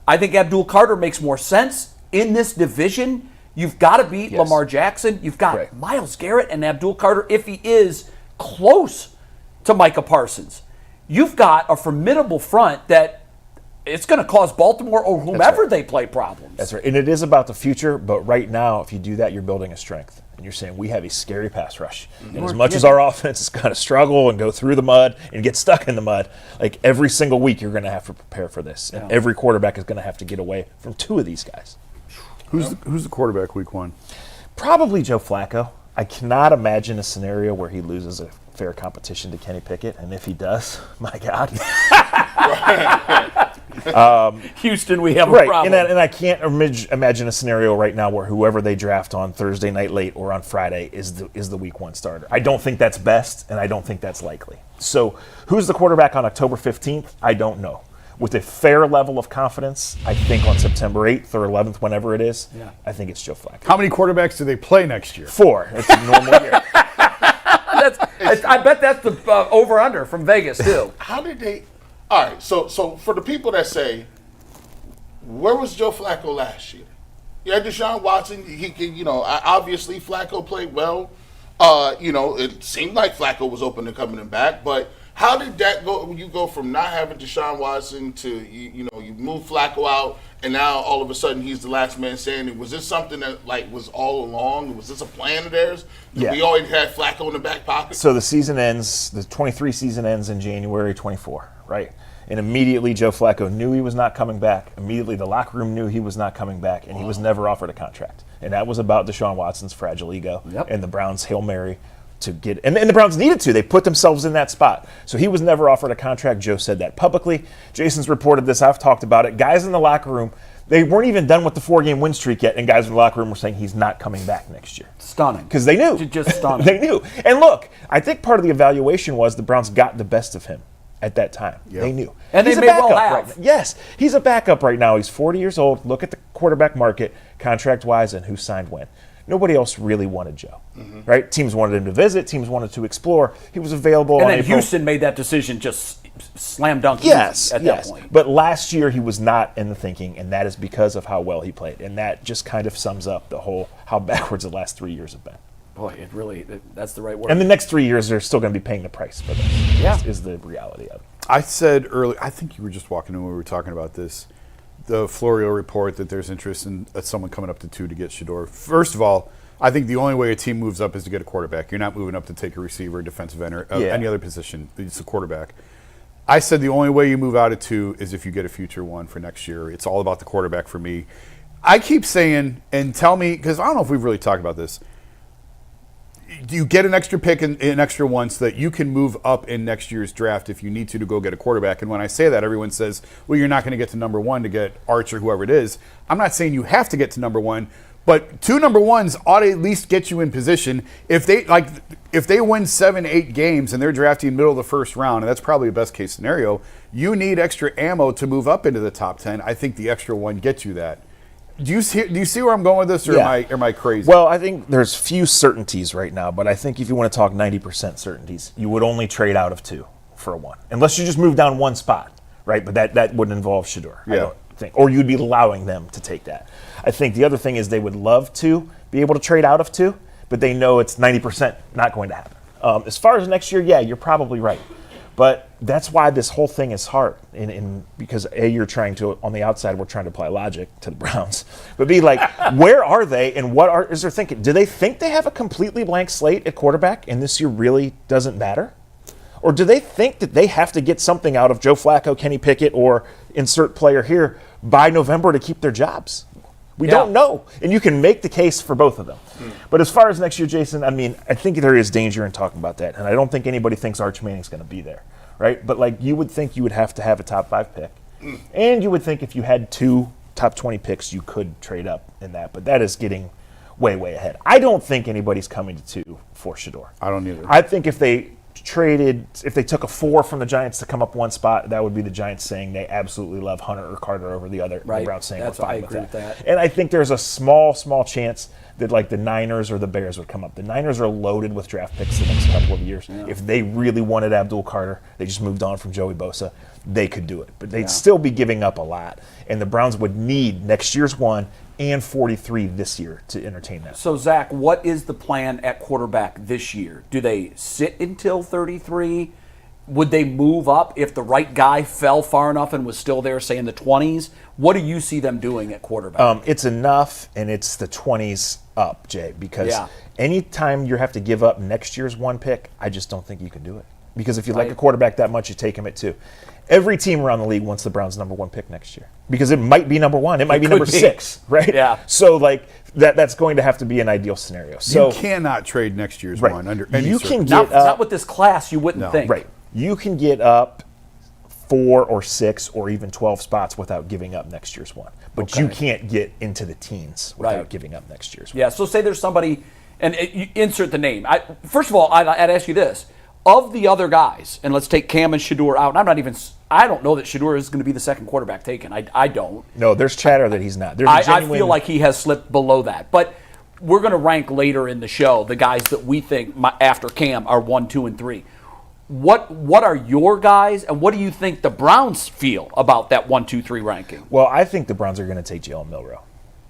I think Abdul Carter makes more sense in this division. You've got to beat Lamar Jackson. You've got Myles Garrett and Abdul Carter, if he is close to Micah Parsons. You've got a formidable front that it's going to cause Baltimore or whomever they play problems. That's right. And it is about the future, but right now, if you do that, you're building a strength. And you're saying we have a scary pass rush. And as much as our offense is going to struggle and go through the mud and get stuck in the mud, like every single week you're going to have to prepare for this. And every quarterback is going to have to get away from 2 of these guys. Who's the quarterback week 1? Probably Joe Flacco. I cannot imagine a scenario where he loses a fair competition to Kenny Pickett. And if he does, my God. Houston, we have a problem. And I can't imagine a scenario right now where whoever they draft on Thursday night late or on Friday is the week 1 starter. I don't think that's best, and I don't think that's likely. So who's the quarterback on October 15th? I don't know. with a fair level of confidence, I think on September 8th or 11th, whenever it is, I think it's Joe Flacco. How many quarterbacks do they play next year? 4. It's a normal year. I bet that's the over-under from Vegas, too. How did they? All right, so for the people that say, where was Joe Flacco last year? Yeah, Deshaun Watson. He can, obviously Flacco played well. It seemed like Flacco was open to coming back, but how did that go? When you go from not having Deshaun Watson to you move Flacco out, and now all of a sudden he's the last man standing? Was this something that was all along? Was this a plan of theirs? Yeah. We always had Flacco in the back pocket. So the 23 season ends in January 24, right? And immediately Joe Flacco knew he was not coming back. Immediately the locker room knew he was not coming back, and he was never offered a contract. And that was about Deshaun Watson's fragile ego and the Browns' Hail Mary to get, and the Browns needed to. They put themselves in that spot. So he was never offered a contract. Joe said that publicly. Jason's reported this. I've talked about it. Guys in the locker room, they weren't even done with the 4-game win streak yet, and guys in the locker room were saying he's not coming back next year. Stunning. Because they knew. Just stunning. They knew. And look, I think part of the evaluation was the Browns got the best of him at that time. Yep. They knew. And he's they a may well backup have. right now. Yes, he's a backup right now. He's 40 years old. Look at the quarterback market, contract-wise, and who signed when. Nobody else really wanted Joe, right? Teams wanted him to visit. Teams wanted to explore. He was available. And then Houston made that decision just slam dunk at that point. But last year he was not in the thinking, and that is because of how well he played. And that just kind of sums up the whole how backwards the last 3 years have been. Boy, that's the right word. And the next 3 years, they're still going to be paying the price for this. Yeah. Is the reality of it. I said earlier, I think you were just walking in when we were talking about this, the Florio report that there's interest in someone coming up to 2 to get Shedeur. First of all, I think the only way a team moves up is to get a quarterback. You're not moving up to take a receiver, defensive end, or any other position. It's a quarterback. I said the only way you move out at 2 is if you get a future one for next year. It's all about the quarterback for me. I keep saying, and tell me, because I don't know if we've really talked about this, you get an extra pick and an extra one so that you can move up in next year's draft if you need to go get a quarterback. And when I say that, everyone says, well, you're not going to get to number 1 to get Arch or whoever it is. I'm not saying you have to get to number 1, but 2 number 1s ought to at least get you in position. If they win 7-8 games and they're drafting middle of the first round, and that's probably a best case scenario, you need extra ammo to move up into the top 10. I think the extra one gets you that. Do you see where I'm going with this, or am I crazy? Well, I think there's few certainties right now, but I think if you want to talk 90% certainties, you would only trade out of 2 for a 1, unless you just move down 1 spot, right? But that wouldn't involve Shedeur, I don't think, or you'd be allowing them to take that. I think the other thing is they would love to be able to trade out of 2, but they know it's 90% not going to happen. As far as next year, you're probably right. But that's why this whole thing is hard, because you're trying to, on the outside, we're trying to apply logic to the Browns. But be like, where are they, and what is their thinking? Do they think they have a completely blank slate at quarterback, and this year really doesn't matter? Or do they think that they have to get something out of Joe Flacco, Kenny Pickett, or insert player here by November to keep their jobs? We don't know, and you can make the case for both of them. But as far as next year, Jason, I think there is danger in talking about that, and I don't think anybody thinks Arch Manning's going to be there, right? But you would think you would have to have a top 5 pick, and you would think if you had 2 top 20 picks, you could trade up in that. But that is getting way, way ahead. I don't think anybody's coming to 2 for Shedeur. I don't either. I think if they took a 4 from the Giants to come up 1 spot, that would be the Giants saying they absolutely love Hunter or Carter over the other. Right. The Browns saying That's we're fine I agree with that. And I think there's a small chance that the Niners or the Bears would come up. The Niners are loaded with draft picks the next couple of years. Yeah. If they really wanted Abdul Carter, they just moved on from Joey Bosa, they could do it. But they'd still be giving up a lot. And the Browns would need next year's 1 and 43 this year to entertain that. So, Zach, what is the plan at quarterback this year? Do they sit until 33? Would they move up if the right guy fell far enough and was still there, say, in the 20s? What do you see them doing at quarterback? It's enough, and it's the 20s up, Jay, because anytime you have to give up next year's 1 pick, I just don't think you can do it. Because if you like a quarterback that much, you take him at 2. Every team around the league wants the Browns' number 1 pick next year because it might be number 1, it might be number 6, right? Yeah. So that's going to have to be an ideal scenario. So you cannot trade next year's 1 under any you can circumstance. get not with this class. You wouldn't think. Right. You can get up 4 or 6 or even 12 spots without giving up next year's 1, but you can't get into the teens without giving up next year's 1. Yeah. So say there's somebody, and you insert the name. First of all, I'd ask you this. Of the other guys, and let's take Cam and Shedeur out, and I'm not even I don't know that Shedeur is going to be the second quarterback taken. I don't. No, there's chatter that he's not. There's a I genuine, feel like he has slipped below that. But we're going to rank later in the show the guys that we think after Cam are 1, 2, and 3. What are your guys, and what do you think the Browns feel about that 1, 2, 3 ranking? Well, I think the Browns are going to take Jalen Milroe.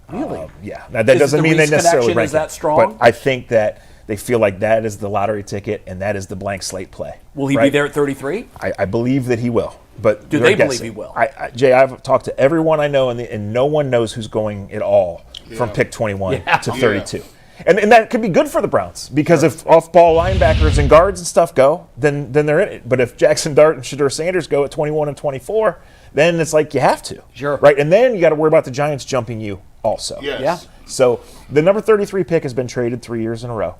Really? Yeah. Now, that doesn't mean they necessarily rank is that him, strong? but I think that they feel like that is the lottery ticket and that is the blank slate play. Will he be there at 33? I believe that he will. But do they believe he will? Jay, I've talked to everyone I know, and no one knows who's going at all from pick 21 to 32. And that could be good for the Browns because if off-ball linebackers and guards and stuff go, then they're in it. But if Jackson Dart and Shedeur Sanders go at 21 and 24, then it's like you have to. Sure. Right? And then you got to worry about the Giants jumping you also. Yes. Yeah. So the number 33 pick has been traded 3 years in a row.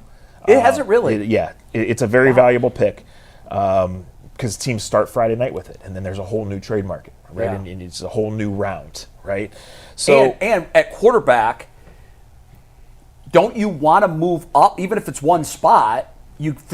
It hasn't really. It's a very valuable pick because teams start Friday night with it, and then there's a whole new trade market, right? Yeah. And it's a whole new round, right? So and at quarterback, don't you want to move up, even if it's one spot,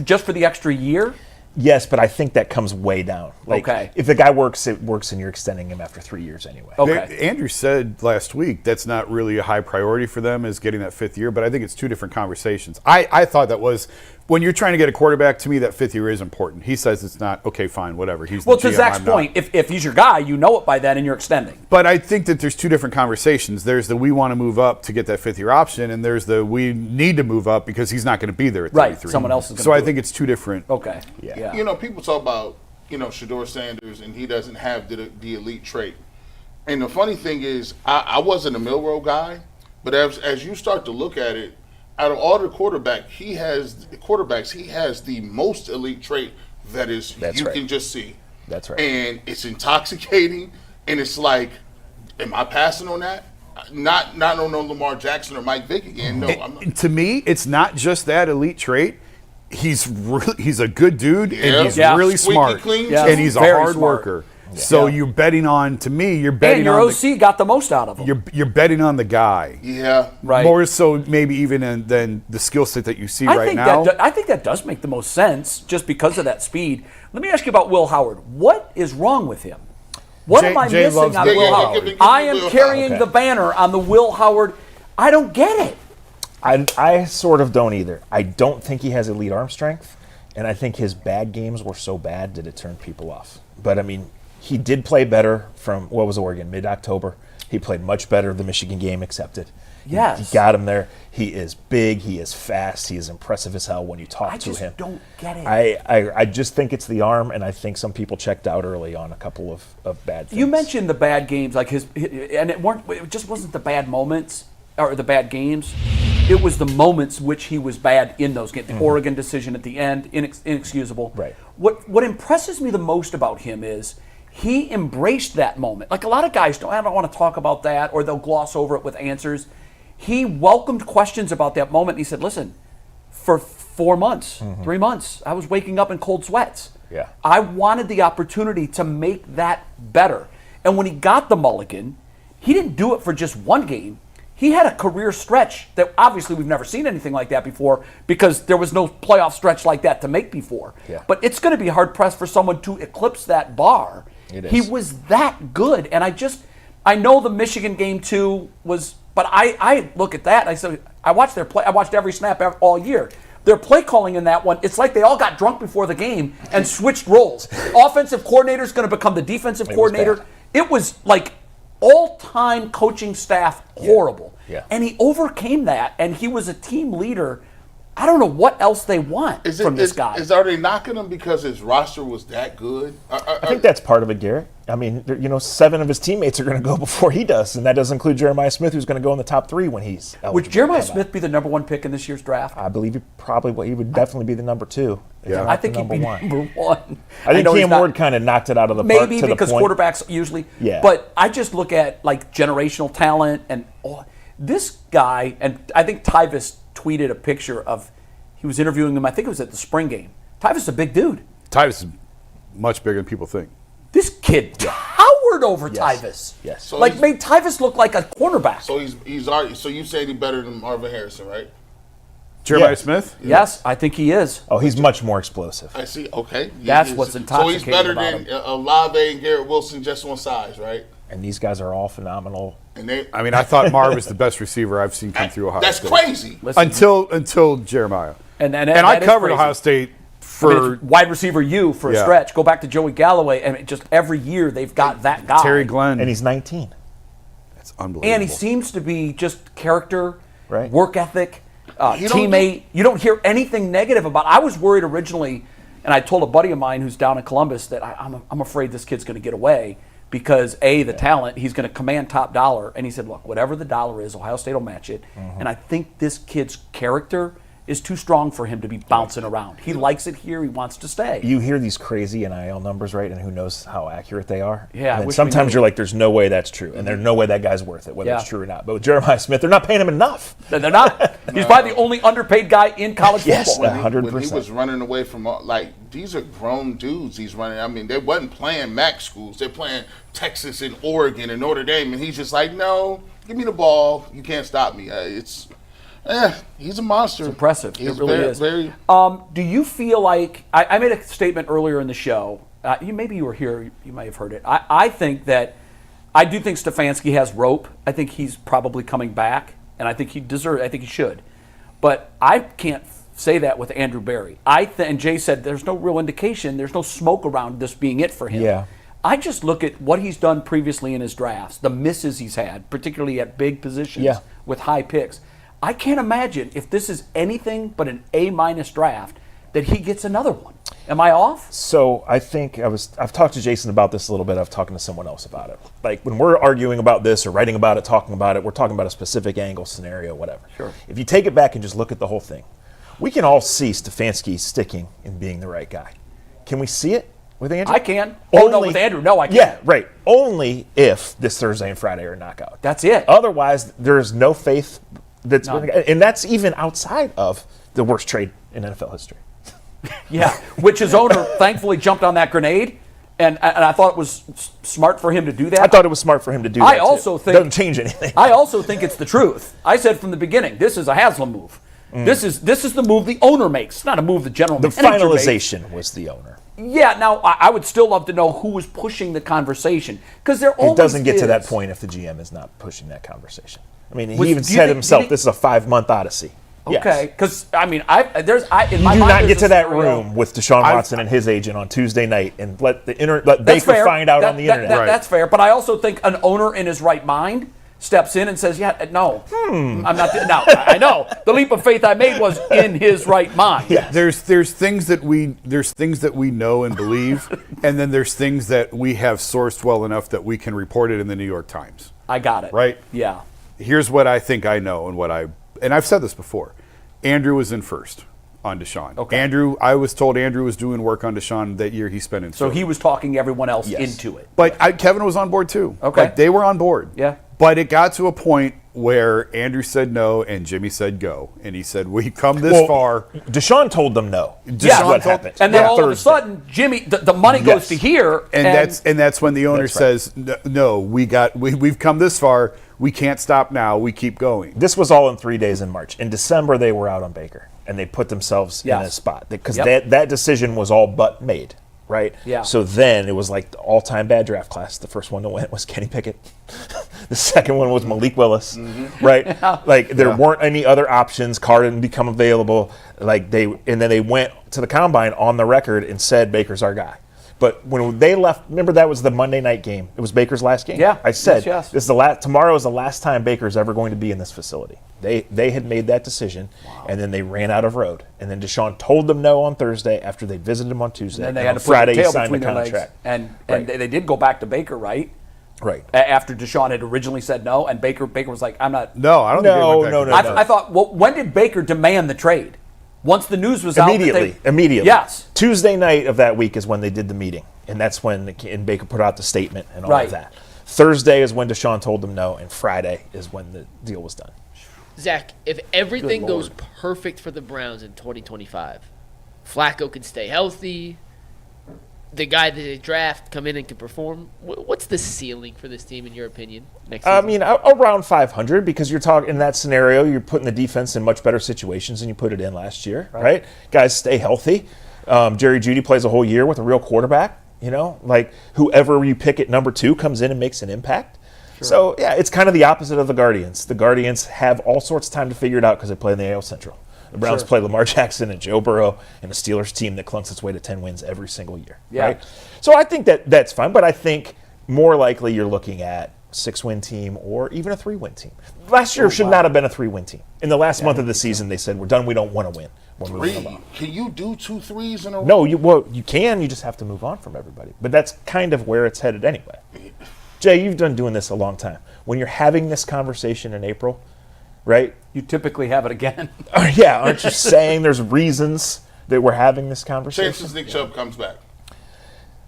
just for the extra year? yes, but I think that comes way down. Like, Okay. if the guy works, it works, and you're extending him after 3 years anyway. Okay. Andrew said last week that's not really a high priority for them is getting that 5th year, but I think it's two different conversations. I thought that was when you're trying to get a quarterback, to me that 5th year is important. He says it's not. Okay, fine, whatever. He's Well, the to GM, Zach's I'm not. point, if he's your guy, you know it by then and you're extending. But I think that there's two different conversations. There's the we want to move up to get that 5th year option, and there's the we need to move up because he's not going to be there at 33. Right, someone else is gonna So I do think it. it's two different. Okay. Yeah. You know, people talk about, Shedeur Sanders, and he doesn't have the elite trait. And the funny thing is, I wasn't a Milroe guy, but as you start to look at it, out of all the quarterbacks, he has the most elite trait that is That's you right. can just see. That's right. And it's intoxicating, and it's like, am I passing on that? Not on Lamar Jackson or Mike Vick again. No, I'm not. To me, it's not just that elite trait. He's a good dude, Yeah. and he's Yeah. really Squeaky smart, clean, Yeah. and he's a Very hard smart. worker. So Yeah. you're betting on. To me, you're betting And your on. OC got the most out of him. You're betting on the guy. Yeah. Right. More so, maybe even than the skill set that you see right now. I think that does make the most sense just because of that speed. Let me ask you about Will Howard. What is wrong with him? What Jay- am I Jay missing loves on Will Will Howard. Howard? Give me I am Will carrying Howard. the banner on the Will Howard. I don't get it. I sort of don't either. I don't think he has elite arm strength, and I think his bad games were so bad that it turned people off. But, I mean, he did play better from, what was Oregon, mid-October. He played much better the Michigan game accepted. Yes. He got him there. He is big. He is fast. He is impressive as hell when you talk I to just him. don't get it. I just think it's the arm, and I think some people checked out early on a couple of bad things. You mentioned the bad games, like and it just wasn't the bad moments or the bad games. It was the moments which he was bad in those games. The Oregon decision at the end, inexcusable. Right. What impresses me the most about him is he embraced that moment. Like a lot of guys don't. I don't want to talk about that, or they'll gloss over it with answers. He welcomed questions about that moment. And he said, "Listen, for 4 months, 3 months, I was waking up in cold sweats. Yeah. I wanted the opportunity to make that better. And when he got the mulligan, he didn't do it for just one game. He had a career stretch that obviously we've never seen anything like that before because there was no playoff stretch like that to make before. Yeah. But it's going to be hard pressed for someone to eclipse that bar. It is. He was that good. And I know the Michigan game too was, but I look at that and I said, I watched their play. I watched every snap all year. Their play calling in that one, it's like they all got drunk before the game and switched roles. Offensive coordinator is going to become the defensive coordinator. bad. It was like all-time coaching staff horrible. Yeah. And he overcame that, and he was a team leader. I don't know what else they want from this guy. Are they knocking him because his roster was that good? I think that's part of it, Garrett. I mean, 7 of his teammates are going to go before he does, and that does include Jeremiah Smith, who's going to go in the top 3 when he's eligible. Would Jeremiah to come Smith be the number 1 pick in this year's draft? out. I believe he would definitely be the number 2. if Yeah. not I think the he'd be number 1. number 1. I think know he's Cam not- Ward kind of knocked it out of the park Maybe to the because point. quarterbacks usually. Yeah. But I just look at like generational talent and this guy, and I think Tyvis tweeted a picture of, he was interviewing him, I think it was at the spring game. Tyvis is a big dude. Tyvus is much bigger than people think. This kid towered over Tyvis. Yes. So Like he's- made Tyvis look like a cornerback. So he's already. So you say he's better than Marvin Harrison, right? Jeremiah Yeah. Smith? Yes, I think he is. Oh, he's much more explosive. I see. Okay. That's what's intoxicating So he's better about than Olave and Garrett Wilson just on size, right? And these guys are all phenomenal. And they, I mean, I thought Marv was the best receiver I've seen come through Ohio that's State. crazy. Listen, Until Jeremiah. and I that is covered crazy. Ohio State I mean, for it's wide receiver U for a Yeah. stretch. Go back to Joey Galloway, and just every year they've got that guy. Terry Glenn. And he's 19. It's unbelievable. And he seems to be just character, Right. work ethic, You don't teammate. You don't hear anything negative about. I was worried originally, and I told a buddy of mine who's down in Columbus that I'm afraid this kid's going to get away because the talent, he's going to command top dollar. And he said, look, whatever the dollar is, Ohio State will match it. And I think this kid's character is too strong for him to be bouncing around. He likes it here. He wants to stay. You hear these crazy NIL numbers, right? And who knows how accurate they are? Yeah, I And then wish we sometimes knew. you're like, there's no way that's true. And there's no way that guy's worth it, whether Yeah. it's true or not. But with Jeremiah Smith, they're not paying him enough. They're not. He's probably the only underpaid guy in college Yes, football. that- When he 100%. was running away from, these are grown dudes he's running. I mean, they wasn't playing MAC schools. They're playing Texas and Oregon and Notre Dame. And he's just like, no, give me the ball. You can't stop me. He's a monster. It's impressive. It really is. Very, Do you feel like I made a statement earlier in the show? Maybe you were here. You might have heard it. I think that I do think Stefanski has rope. I think he's probably coming back, and I think he deserves. I think he should, but I can't say that with Andrew Berry. And Jay said there's no real indication. There's no smoke around this being it for him. Yeah. I just look at what he's done previously in his drafts, the misses he's had, particularly at big positions Yeah. with high picks. I can't imagine if this is anything but an A- draft that he gets another one. Am I off? So I think I've talked to Jason about this a little bit. I've talking to someone else about it. Like when we're arguing about this or writing about it, talking about it, we're talking about a specific angle, scenario, whatever. Sure. If you take it back and just look at the whole thing, we can all see Stefanski sticking and being the right guy. Can we see it with Andrew? I can. Oh, no, with Andrew, no, I can't. Yeah, right. Only if this Thursday and Friday are a knockout. That's it. Otherwise, there's no faith that's None. and that's even outside of the worst trade in NFL history. Yeah, which his owner thankfully jumped on that grenade, and I thought it was smart for him to do that. I thought it was smart for him to do that. I also think doesn't change anything. I also think it's the truth. I said from the beginning, this is a Haslam move. This is the move the owner makes. It's not a move the general the manager makes. finalization was the owner. Yeah, now I would still love to know who was pushing the conversation because there always It doesn't get to that is. point if the GM is not pushing that conversation. I mean, he Was- even do you said think- himself, do you think- this is a 5-month odyssey. Okay, because I mean, in You my do mind, not there's get a to that scenario- room with Deshaun Watson and his agent on Tuesday night and let That's Baker fair. find out That- on the that- internet. that- That's fair, but I also think an owner in his right mind steps in and says, "Yeah, no, I'm not." No, I know the leap of faith I made was in his right mind. Yeah. There's things that we know and believe, and then there's things that we have sourced well enough that we can report it in the New York Times. I got it. Right? Yeah. Here's what I think I know and I've said this before. Andrew was in first on Deshaun. Okay. I was told Andrew was doing work on Deshaun that year he spent in So third. he was talking everyone else Yes. into it. But Kevin was on board too. Okay. Like, they were on board. Yeah. But it got to a point where Andrew said no and Jimmy said go. And he said, we've come this Well, far. Deshaun told them no. This Yeah. is what told- happened. And then on all of a Thursday. sudden, Jimmy, the money goes Yes. to here, And that's when the owner That's right. says, no, we've come this far. We can't stop now. We keep going. This was all in 3 days in March. In December, they were out on Baker, and they put themselves in a Yes. spot because Yep. that decision was all but made, right? Yeah. So then it was like the all-time bad draft class. The first one to win was Kenny Pickett. The second one was Malik Willis, right? Like there weren't any other options. Carr didn't become available. And then they went to the combine on the record and said Baker's our guy. But when they left, remember that was the Monday night game. It was Baker's last game. Yeah. I said Yes. this is the last. Tomorrow is the last time Baker's ever going to be in this facility. They had made that decision, and then they ran out of road. And then Deshaun told them no on Thursday after they visited him on Tuesday. then they and had on to put Friday the he tail signed the between their legs. contract. And Right. they did go back to Baker, right? Right. After Deshaun had originally said no, and Baker was like, "I'm not." No, I don't think No, they went back no, to no, that. I thought, well, when did Baker demand the trade? Once the news was out. that Immediately. they- Immediately. Yes. Tuesday night of that week is when they did the meeting, and that's when and Baker put out the statement and all Right. of that. Thursday is when Deshaun told them no, and Friday is when the deal was done. Zach, if everything Good goes Lord. perfect for the Browns in 2025, Flacco can stay healthy, the guy that they draft come in and can perform, what's the ceiling for this team in your opinion next I season? mean, around 500, because you're talking in that scenario, you're putting the defense in much better situations than you put it in last year, right? Guys stay healthy. Jerry Jeudy plays a whole year with a real quarterback. Like whoever you pick at number 2 comes in and makes an impact. Sure. So yeah, it's kind of the opposite of the Guardians. The Guardians have all sorts of time to figure it out because they play in the AL Central. The Browns play Lamar Jackson and Joe Burrow and a Steelers team that clunks its way to 10 wins every single year. Yeah. Right? So I think that's fine, but I think more likely you're looking at 6-win team or even a 3-win team. Last year should not have been a 3-win team. In the last month of the season, they said, we're done, we don't want to win. We're moving along. Can you do 2 threes in a row? No, you can. You just have to move on from everybody. But that's kind of where it's headed anyway. Jay, you've been doing this a long time. When you're having this conversation in April, right? You typically have it again. Yeah, aren't you saying there's reasons that we're having this conversation? Chances Nick Chubb comes back.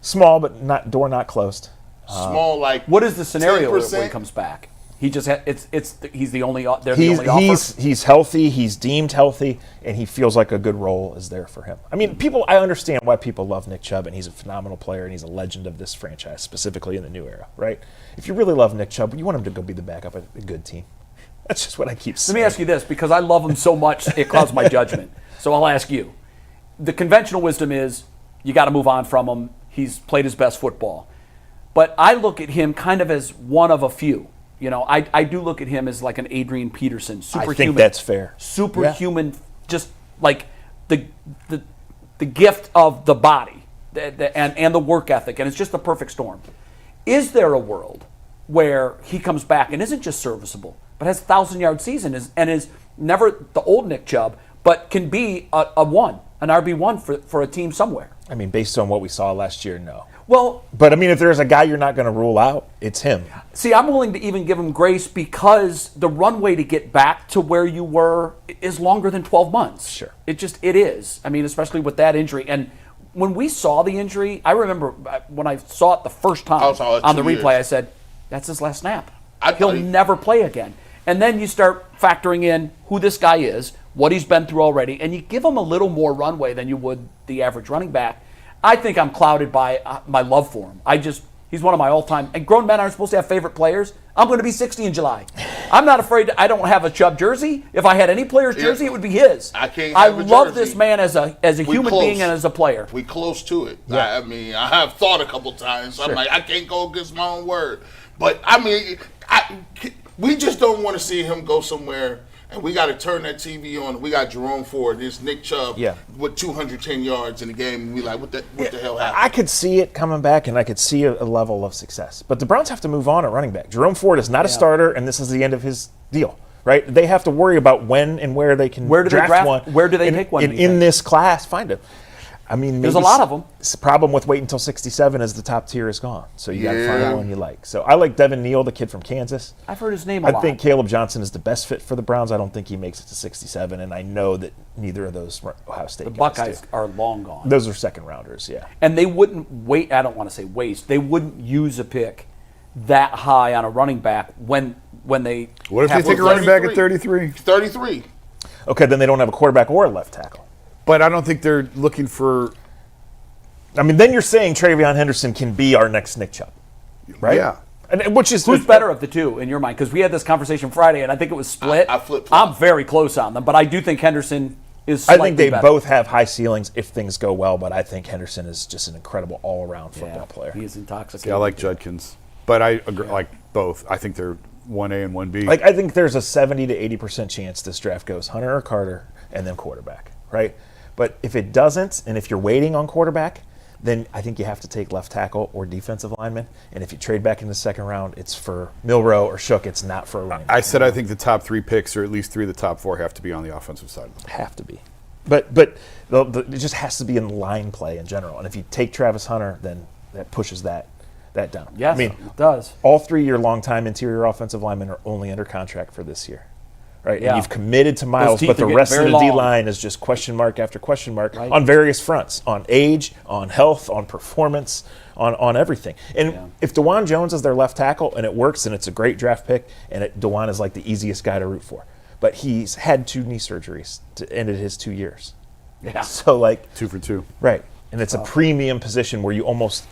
Small, but door not closed. Small, like What is the scenario when he 10%? comes back? He just he's the only they're the only offer. He's healthy. He's deemed healthy, and he feels like a good role is there for him. I mean, I understand why people love Nick Chubb, and he's a phenomenal player, and he's a legend of this franchise, specifically in the new era, right? If you really love Nick Chubb, you want him to go be the backup at a good team. That's just what I keep saying. Let me ask you this, because I love him so much, it clouds my judgment. So I'll ask you. The conventional wisdom is you got to move on from him. He's played his best football. But I look at him kind of as one of a few. I do look at him as like an Adrian Peterson, superhuman. I think that's fair. Superhuman, just like the gift of the body and the work ethic, and it's just the perfect storm. Is there a world where he comes back and isn't just serviceable, but has a 1,000-yard season and is never the old Nick Chubb, but can be an RB1 for a team somewhere? I mean, based on what we saw last year, no. Well, but I mean, if there's a guy you're not going to rule out, it's him. See, I'm willing to even give him grace because the runway to get back to where you were is longer than 12 months. Sure. It is. I mean, especially with that injury. And when we saw the injury, I remember when I saw it the first time on the replay, I said, that's his last snap. He'll never play again. And then you start factoring in who this guy is, what he's been through already, and you give him a little more runway than you would the average running back. I think I'm clouded by my love for him. He's one of my all-time, and grown men aren't supposed to have favorite players. I'm going to be 60 in July. I'm not afraid. I don't have a Chubb jersey. If I had any player's jersey, it would be his. I love this man as a human being and as a player. We close to it. Yeah. I mean, I have thought a couple times. I'm like, I can't go against my own word. But, I mean, we just don't want to see him go somewhere. And we got to turn that TV on. We got Jerome Ford, this Nick Chubb with 210 yards in the game. And we like, what the hell happened? I could see it coming back, and I could see a level of success. But the Browns have to move on at running back. Jerome Ford is not a starter, and this is the end of his deal, right? They have to worry about when and where they can draft one. Where do they pick one? In this class, find him. I mean, there's a lot of them. The problem with waiting until 67 is the top tier is gone. So you got to find one you like. So I like Devin Neal, the kid from Kansas. I've heard his name a lot. I think Caleb Johnson is the best fit for the Browns. I don't think he makes it to 67, and I know that neither of those Ohio State guys do. Buckeyes are long gone. Those are second rounders, yeah. And they wouldn't wait. I don't want to say waste. They wouldn't use a pick that high on a running back when they. What if they take a running back at 33? 33. Okay, then they don't have a quarterback or a left tackle. But I don't think they're looking for. I mean, then you're saying Travion Henderson can be our next Nick Chubb, right? Yeah. And who's better of the two in your mind? Because we had this conversation Friday, and I think it was split. I flip-flop. I'm very close on them, but I do think Henderson is slightly I think they better. both have high ceilings if things go well, but I think Henderson is just an incredible all-around football player. He is intoxicating. Yeah, I like Judkins. But I agree, like both. I think they're 1A and 1B. Like, I think there's a 70 to 80% chance this draft goes Hunter or Carter and then quarterback, right? But if it doesn't, and if you're waiting on quarterback, then I think you have to take left tackle or defensive lineman. And if you trade back in the second round, it's for Milroe or Shook. It's not for a running back. I said I think the top 3 picks, or at least 3 of the top 4, have to be on the offensive side. Have to be. But it just has to be in line play in general. And if you take Travis Hunter, then that pushes that down. Yes, I mean, it does. All 3-year long-time interior offensive linemen are only under contract for this year. Right, yeah. And you've committed to Miles, teeth but the are getting rest of very the long. D-line is just question mark after question mark Right. on various fronts, on age, on health, on performance, on everything. And if DeJuan Jones is their left tackle and it works and it's a great draft pick, and DeJuan is like the easiest guy to root for, but he's had 2 knee surgeries to ended his 2 years. Yeah. So 2 for 2. Right. And it's a premium position where you almost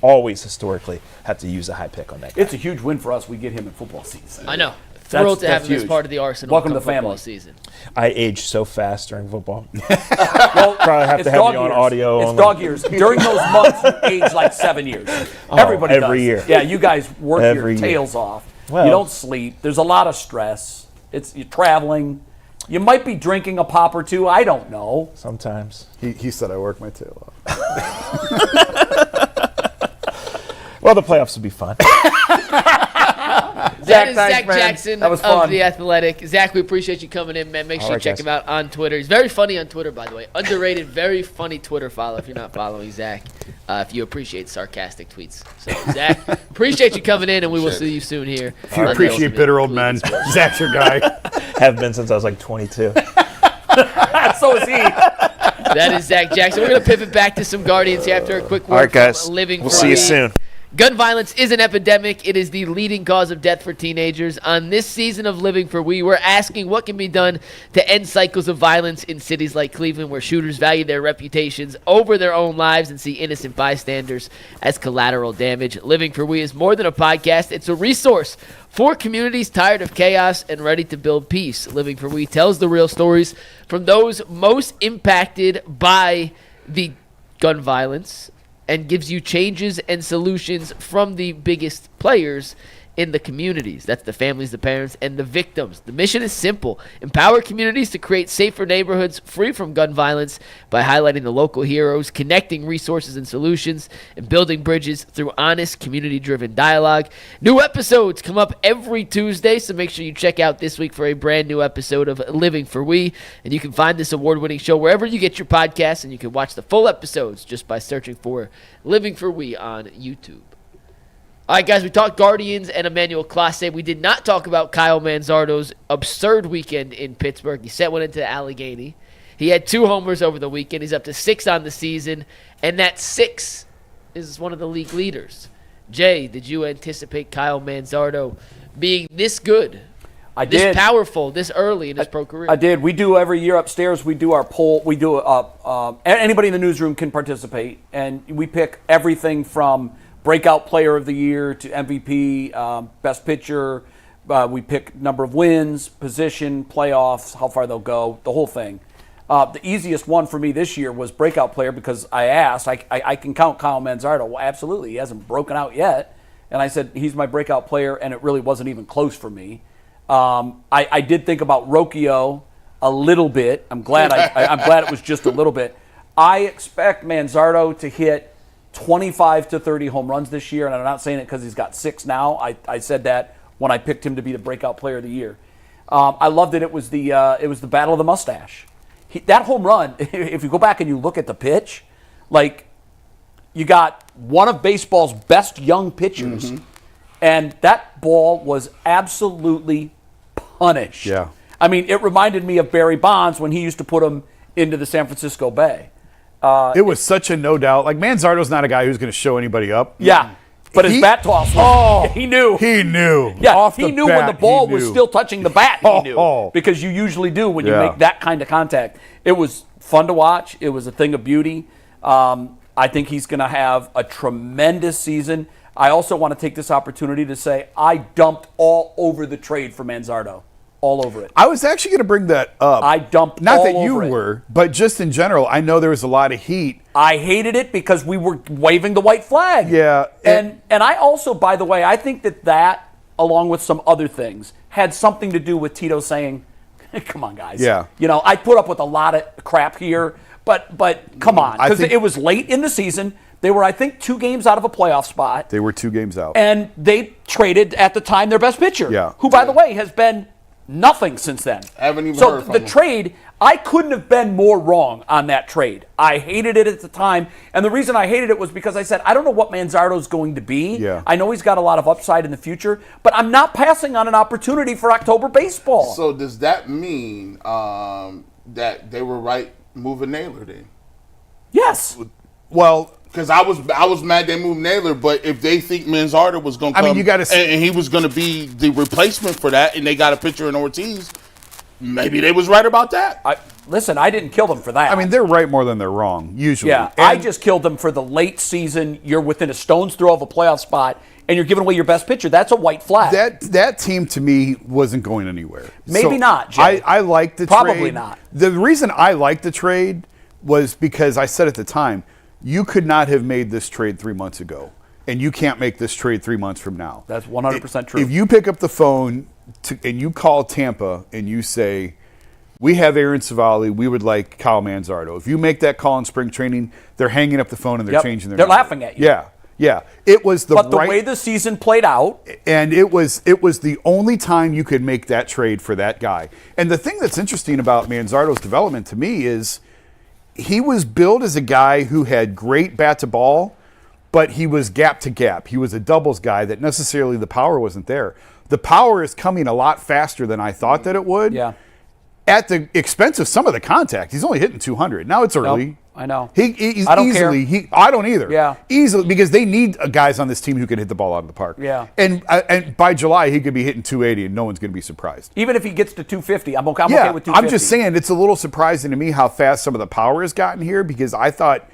always historically have to use a high pick on that guy. It's a huge win for us. We get him in football season. I know. Thrilled to have him as huge. part of the arsenal. Welcome to come the football family. season. I age so fast during football. Well, Probably have to have you on audio. It's only. dog years. During those months, you age like 7 years. Everybody every does. year. Yeah, you guys work Every your year. tails off. Well- You don't sleep. There's a lot of stress. You're traveling. You might be drinking a pop or two. I don't know. Sometimes. He said I work my tail off. Well, the playoffs will be fun. That is thanks, Zac man. Jackson That was of fun. The Athletic. Zach, we appreciate you coming in, man. Make sure you right, check guys. him out on Twitter. He's very funny on Twitter, by the way. Underrated, very funny Twitter follow if you're not following Zach, if you appreciate sarcastic tweets. So, Zach, appreciate you coming in, and we will see you soon here. If you on the appreciate Ultimate bitter old men, Cleveland Sports. Zach's your guy. Have been since I was like 22. So is he. That is Zac Jackson. We're going to pivot back to some Guardians here after a quick word All right, guys. from Living We'll for see you Me. soon. Gun violence is an epidemic. It is the leading cause of death for teenagers. On this season of Living for We, we're asking what can be done to end cycles of violence in cities like Cleveland, where shooters value their reputations over their own lives and see innocent bystanders as collateral damage. Living for We is more than a podcast. It's a resource for communities tired of chaos and ready to build peace. Living for We tells the real stories from those most impacted by the gun violence and gives you changes and solutions from the biggest players in the communities. That's the families, the parents, and the victims. The mission is simple. Empower communities to create safer neighborhoods free from gun violence by highlighting the local heroes, connecting resources and solutions, and building bridges through honest, community-driven dialogue. New episodes come up every Tuesday, so make sure you check out this week for a brand new episode of Living for We. And you can find this award-winning show wherever you get your podcasts, and you can watch the full episodes just by searching for Living for We on YouTube. All right, guys, we talked Guardians and Emmanuel Clase. We did not talk about Kyle Manzardo's absurd weekend in Pittsburgh. He set one into Allegheny. He had 2 homers over the weekend. He's up to 6 on the season, and that 6 is one of the league leaders. Jay, did you anticipate Kyle Manzardo being this good, this powerful, this early in his pro career? I did. We do every year upstairs. We do our poll. We do anybody in the newsroom can participate, and we pick everything from breakout player of the year to MVP, best pitcher. We pick number of wins, position, playoffs, how far they'll go, the whole thing. The easiest one for me this year was breakout player because I asked. I can count Kyle Manzardo. Well, absolutely, he hasn't broken out yet, and I said he's my breakout player, and it really wasn't even close for me. I did think about Rocchio a little bit. I'm glad I'm glad it was just a little bit. I expect Manzardo to hit 25 to 30 home runs this year, and I'm not saying it because he's got 6 now. I said that when I picked him to be the breakout player of the year. I loved it. It was the battle of the mustache. That home run, if you go back and you look at the pitch, like you got one of baseball's best young pitchers, and that ball was absolutely punished. Yeah. I mean, it reminded me of Barry Bonds when he used to put him into the San Francisco Bay. It was such a no doubt. Like, Manzardo's not a guy who's going to show anybody up. Yeah, but his bat toss was, he knew. He knew. Yeah, Off he the knew bat, when the ball he was knew. still touching the bat, he knew. Oh. Because you usually do when you Yeah. make that kind of contact. It was fun to watch. It was a thing of beauty. I think he's going to have a tremendous season. I also want to take this opportunity to say I dumped all over the trade for Manzardo. All over it. I was actually going to bring that up. I dumped Not all that you over it. were, but just in general, I know there was a lot of heat. I hated it because we were waving the white flag. Yeah. And I also, by the way, I think that, along with some other things, had something to do with Tito saying, come on, guys. Yeah. You know, I put up with a lot of crap here, but come on. I Because think- it was late in the season. They were, I think, 2 games out of a playoff spot. They were 2 games out. And they traded, at the time, their best pitcher. Yeah. Who, by the way, has been nothing since then. Haven't even so heard from the him. trade, I couldn't have been more wrong on that trade. I hated it at the time, and the reason I hated it was because I said, I don't know what Manzardo's going to be. Yeah. I know he's got a lot of upside in the future, but I'm not passing on an opportunity for October baseball. So does that mean that they were right moving Naylor then? Yes. Well, Because I was mad they moved Naylor, but if they think Manzardo was going to I come mean, you gotta see- and he was going to be the replacement for that, and they got a pitcher in Ortiz, maybe they was right about that. listen, I didn't kill them for that. I mean, they're right more than they're wrong, usually. yeah, And- I just killed them for the late season. You're within a stone's throw of a playoff spot, and you're giving away your best pitcher. That's a white flag. That team to me wasn't going anywhere. Maybe not, Jay. I liked the Probably trade. not. The reason I liked the trade was because I said at the time, you could not have made this trade 3 months ago, and you can't make this trade 3 months from now. That's 100% true. If you pick up the phone and you call Tampa and you say, we have Aaron Savali, we would like Kyle Manzardo. If you make that call in spring training, they're hanging up the phone and they're Yep. changing their They're number. laughing at you. Yeah, yeah. It was the but the right way the season played out, and it was the only time you could make that trade for that guy. And the thing that's interesting about Manzardo's development to me is he was billed as a guy who had great bat to ball, but he was gap to gap. He was a doubles guy that necessarily the power wasn't there. The power is coming a lot faster than I thought that it would. yeah. At the expense of some of the contact. He's only hitting 200. Now it's early. Nope, I know. He's I don't easily. care. I don't either. Yeah. Easily, because they need guys on this team who can hit the ball out of the park. Yeah. And by July he could be hitting 280 and no one's going to be surprised. Even if he gets to 250, I'm okay with 250. I'm just saying it's a little surprising to me how fast some of the power has gotten here, because I thought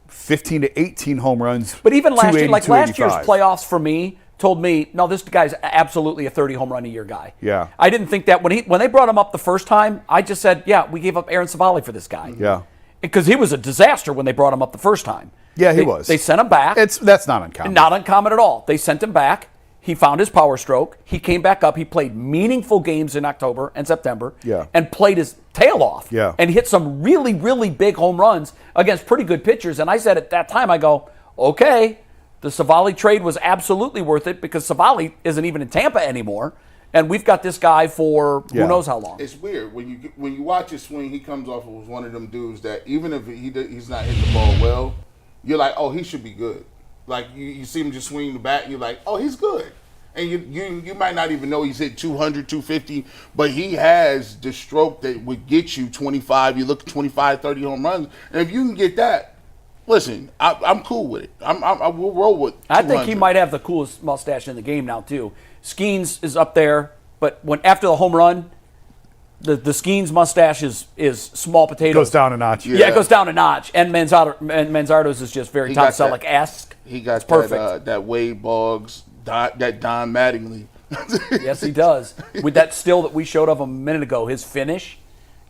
15 to 18 home runs. But even last year, 280, like last year's 285. playoffs for me told me, no, this guy's absolutely a 30 home run a year guy. Yeah. I didn't think that when they brought him up the first time, I just said, yeah, we gave up Aaron Savali for this guy. Yeah. Because he was a disaster when they brought him up the first time. Yeah, he They- was. They sent him back. That's not uncommon. Not uncommon at all. They sent him back. He found his power stroke. He came back up. He played meaningful games in October and September. Yeah. And played his tail off. Yeah. And hit some really, really big home runs against pretty good pitchers. And I said at that time, I go, okay, the Savali trade was absolutely worth it, because Savali isn't even in Tampa anymore. And we've got this guy for Yeah. who knows how long. It's weird when you watch his swing. He comes off as one of them dudes that even if he's not hitting the ball well, you're like, oh, he should be good. Like you see him just swing the bat, and you're like, oh, he's good. And you might not even know he's hit 200, 250, but he has the stroke that would get you 25. You look at 25, 30 home runs, and if you can get that, listen, I'm cool with it. I will roll with. I think he 200. might have the coolest mustache in the game now too. Skeens is up there, but after the home run, the Skeens mustache is small potatoes. Goes down a notch. Yeah, it goes down a notch. And Manzardo's is just very He Tom got that- Selleck-esque. He got It's perfect. that Wade Boggs, that Don Mattingly. Yes, he does. With that still that we showed of a minute ago, his finish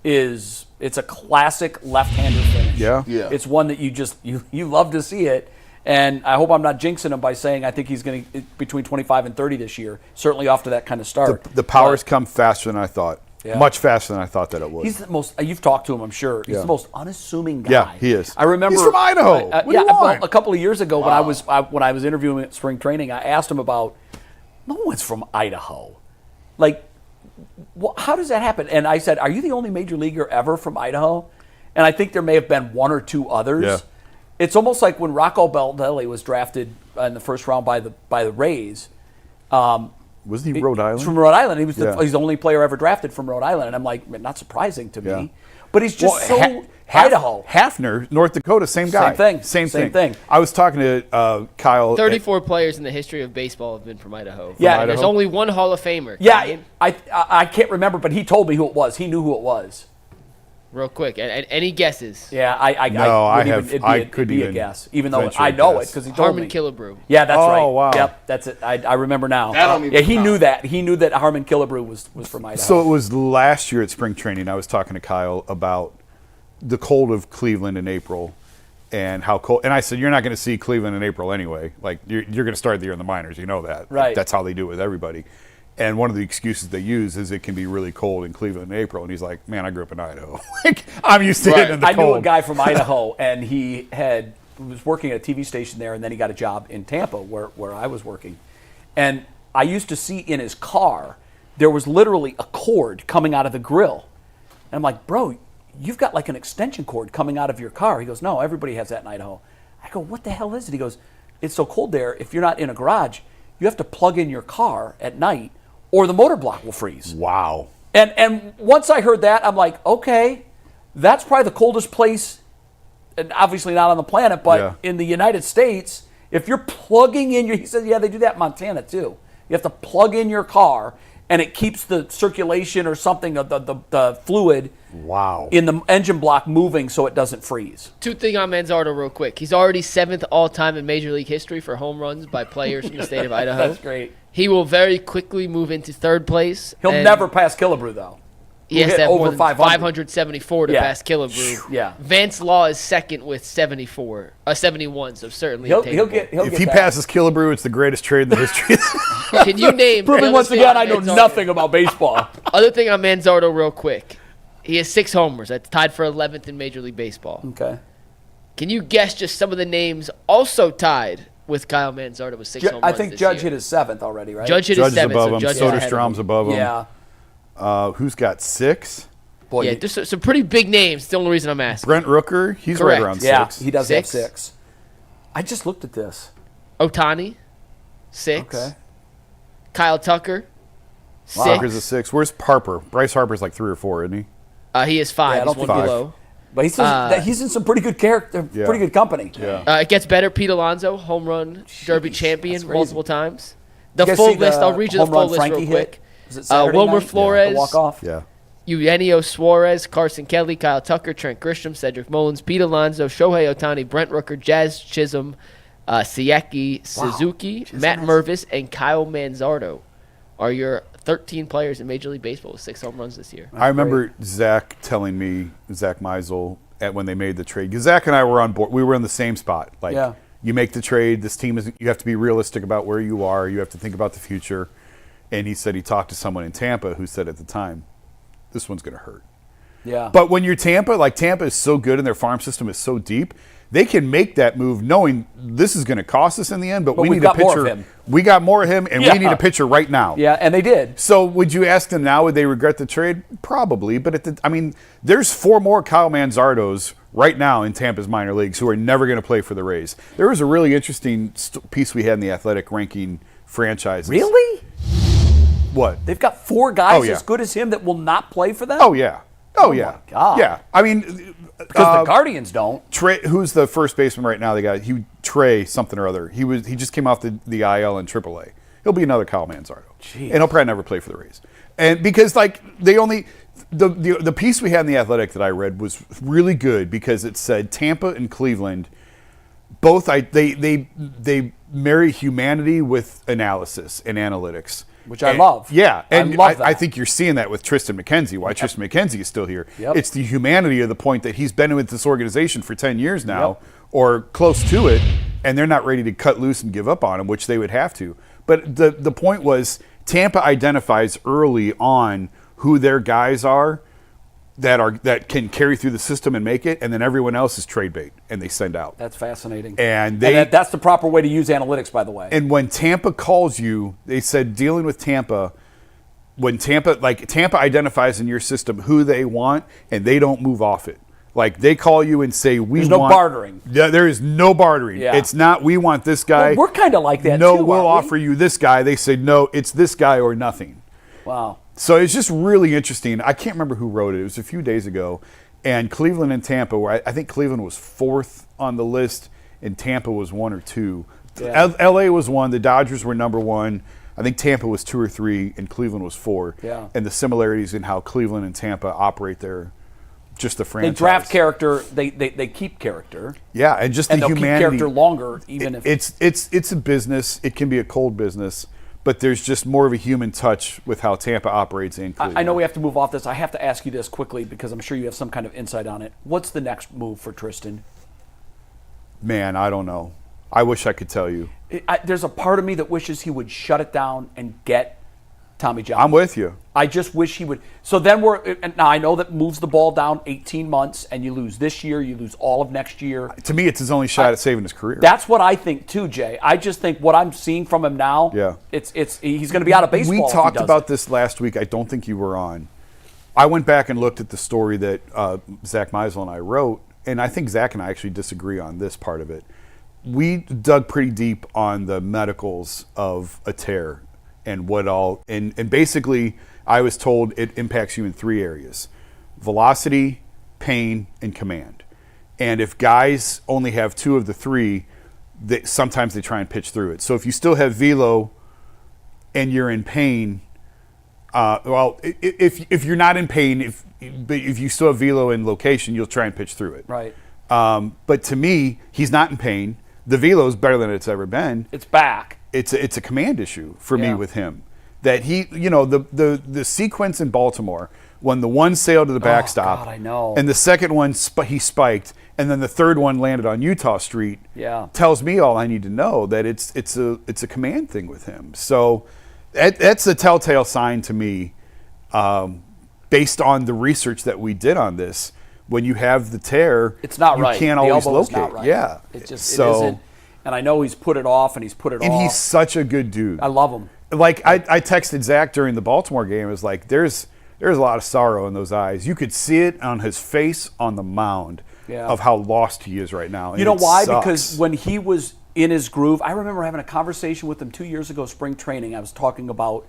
it's a classic left-hander finish. Yeah. Yeah. It's one that you love to see it. And I hope I'm not jinxing him by saying I think he's going to between 25 and 30 this year. Certainly off to that kind of start. The powers But come faster than I thought. Yeah. Much faster than I thought that it would. he's the most. You've talked to him, I'm sure. He's Yeah. the most unassuming guy. Yeah, he is. I remember He's from Idaho. What do you want? a couple of years ago when I was interviewing at spring training, I asked him about. No one's from Idaho. Like, how does that happen? And I said, "Are you the only major leaguer ever from Idaho?" And I think there may have been one or two others. Yeah. It's almost like when Rocco Baldelli was drafted in the first round by the Rays. Wasn't he Rhode Island? He's from Rhode Island. He was Yeah. he's the only player ever drafted from Rhode Island, and I'm like, not surprising to Yeah. me. But he's just Idaho. Hafner, North Dakota, same guy. Same thing. I was talking to Kyle. 34 players in the history of baseball have been from Idaho. Yeah. And there's Idaho? only one Hall of Famer. Yeah, Ryan. I can't remember, but he told me who it was. He knew who it was. Real quick. And any guesses? Yeah, I couldn't it'd be a even guess, even though venture I a know it guess. because he told Harmon me. Killebrew. Yeah, that's Oh, right. wow. Yep, that's it. I remember now. That don't even Yeah, he count. knew that. He knew that Harmon Killebrew was from Idaho. So it was last year at spring training. I was talking to Kyle about the cold of Cleveland in April and how cold. And I said, you're not going to see Cleveland in April anyway. Like you're going to start the year in the minors. You know that. Right. That's how they do it with everybody. And one of the excuses they use is it can be really cold in Cleveland in April. And he's like, man, I grew up in Idaho. Like, I'm used to Right. hitting in the I cold. knew a guy from Idaho, and he was working at a TV station there, and then he got a job in Tampa where I was working. And I used to see in his car, there was literally a cord coming out of the grill. And I'm like, bro, you've got like an extension cord coming out of your car. He goes, no, everybody has that in Idaho. I go, what the hell is it? He goes, it's so cold there, if you're not in a garage, you have to plug in your car at night or the motor block will freeze. Wow. And once I heard that, I'm like, okay, that's probably the coldest place, and obviously not on the planet, but Yeah. in the United States, if you're plugging in he said, yeah, they do that in Montana too. You have to plug in your car, and it keeps the circulation or something of the fluid Wow. in the engine block moving so it doesn't freeze. Two things on Manzardo real quick. He's already 7th all-time in Major League history for home runs by players from the state of Idaho. That's great. He will very quickly move into 3rd place. He'll and never pass Killebrew, though. He has hit to have over more than 500. 574 to Yeah. pass Killebrew. Yeah. Vance Law is 2nd with 71, so certainly He'll attainable. get If he that. passes Killebrew, it's the greatest trade in the history. Can you name... Proving another once thing again on I know Manzardo? nothing about baseball. Other thing on Manzardo real quick. He has 6 homers. That's tied for 11th in Major League Baseball. Okay. Can you guess just some of the names also tied with Kyle Manzardo with 6 home runs I think this Judge year? hit his 7th already, right? Judge hit Judge his is 7th, above so him. Judge is ahead of Soderstrom's him. above him. Yeah. Who's got 6? Boy, Yeah, just some pretty big names. The only reason I'm asking. Brent Rooker. He's Correct. right around yeah, 6. he does have 6. 6. I just looked at this. Otani, 6. Okay. Kyle Tucker, 6. Tucker's a 6. Where's Harper? Bryce Harper's like 3 or 4, isn't he? He is 5. Yeah, I don't He's think one five. below. But he's in some pretty good character, Yeah. pretty good company. Yeah. It gets better. Pete Alonso, home run derby champion that's crazy. multiple times. The You guys full see list. the I'll read you the home run full list Frankie real hit? quick. Was it Saturday Wilmer night? Flores, The walk-off? Yeah. Eugenio Suarez, Carson Kelly, Kyle Tucker, Trent Grisham, Cedric Mullins, Pete Alonso, Shohei Ohtani, Brent Rooker, Jazz Chisholm, Siaki Suzuki, Matt Mervis, and Kyle Manzardo are your 13 players in Major League Baseball with 6 home runs this year. I remember Zach telling me, Zach Meisel, when they made the trade. 'Cause Zach and I were on board. We were in the same spot. Like, Yeah. you make the trade. This team is. You have to be realistic about where you are. You have to think about the future. And he said he talked to someone in Tampa who said at the time, this one's going to hurt. Yeah. But when you're Tampa, like Tampa is so good and their farm system is so deep, they can make that move knowing this is going to cost us in the end, but we we've need a got more pitcher. of him. We got more of him, and Yeah. we need a pitcher right now. Yeah, and they did. So would you ask them now, would they regret the trade? Probably. But there's 4 more Kyle Manzardos right now in Tampa's minor leagues who are never going to play for the Rays. There was a really interesting piece we had in the Athletic ranking franchises. Really? What? They've got 4 guys Oh, yeah. as good as him that will not play for them? Oh, yeah. Oh, yeah. my God. Yeah. I mean, Because the Guardians don't. Trey, who's the first baseman right now? They got Trey something or other. He just came off the IL in AAA. He'll be another Kyle Manzardo, and he'll probably never play for the Rays. And because like they only the piece we had in the Athletic that I read was really good because it said Tampa and Cleveland both they marry humanity with analysis and analytics. Which I love. Yeah, and love that. I think you're seeing that with Tristan McKenzie. Why Tristan McKenzie is still here. Yep. It's the humanity of the point that he's been with this organization for 10 years now, Yep. or close to it, and they're not ready to cut loose and give up on him, which they would have to. But the point was Tampa identifies early on who their guys are that can carry through the system and make it, and then everyone else is trade bait, and they send out. That's fascinating. And that's the proper way to use analytics, by the way. And when Tampa calls you, they said dealing with Tampa, when Tampa identifies in your system who they want, and they don't move off it. Like they call you and say, There's no bartering. Yeah, there is no bartering. Yeah. It's not, we want this guy. Well, we're kind of like that, no, too, we'll aren't we? offer you this guy. They say, no, it's this guy or nothing. Wow. So it's just really interesting. I can't remember who wrote it. It was a few days ago. And Cleveland and Tampa, where I think Cleveland was 4th on the list, and Tampa was 1 or 2. Yeah. L.A. was 1. The Dodgers were number 1. I think Tampa was 2 or 3, and Cleveland was 4. Yeah. And the similarities in how Cleveland and Tampa operate their just the They franchise. draft character. They keep character. Yeah, and just And the they'll humanity. keep character longer, even if It's a business. It can be a cold business, but there's just more of a human touch with how Tampa operates in Cleveland. I know we have to move off this. I have to ask you this quickly because I'm sure you have some kind of insight on it. What's the next move for Tristan? Man, I don't know. I wish I could tell you. There's a part of me that wishes he would shut it down and get Tommy John. I'm with you. I just wish he would. So then now I know that moves the ball down 18 months, and you lose this year, you lose all of next year. To me, it's his only shot at saving his career. That's what I think too, Jay. I just think what I'm seeing from him now, Yeah. he's going to be out of baseball. We if he talked does about it. this last week. I don't think you were on. I went back and looked at the story that Zach Meisel and I wrote, and I think Zach and I actually disagree on this part of it. We dug pretty deep on the medicals of a tear and what all, and basically I was told it impacts you in 3 areas: velocity, pain, and command. And if guys only have 2 of the 3, sometimes they try and pitch through it. So if you still have velo and you're in pain, Well, if you're not in pain, if you still have velo in location, you'll try and pitch through it. Right. But to me, he's not in pain. The velo is better than it's ever been. It's back. It's a command issue for me Yeah. with him. That he, the sequence in Baltimore when the one sailed to the backstop, God, I know. and the second one he spiked, and then the third one landed on Utah Street. Yeah. Tells me all I need to know that it's a command thing with him. So that's a telltale sign to me, based on the research that we did on this. When you have the tear, It's not you right. can't The always elbow is locate. not right. Yeah, It just so, it isn't. And I know he's put it off, and he's put it and off. he's such a good dude. I love him. Like I texted Zach during the Baltimore game. It was like there's a lot of sorrow in those eyes. You could see it on his face on the mound of how lost he is right now. You know and it why? sucks. Because when he was in his groove, I remember having a conversation with him 2 years ago, spring training. I was talking about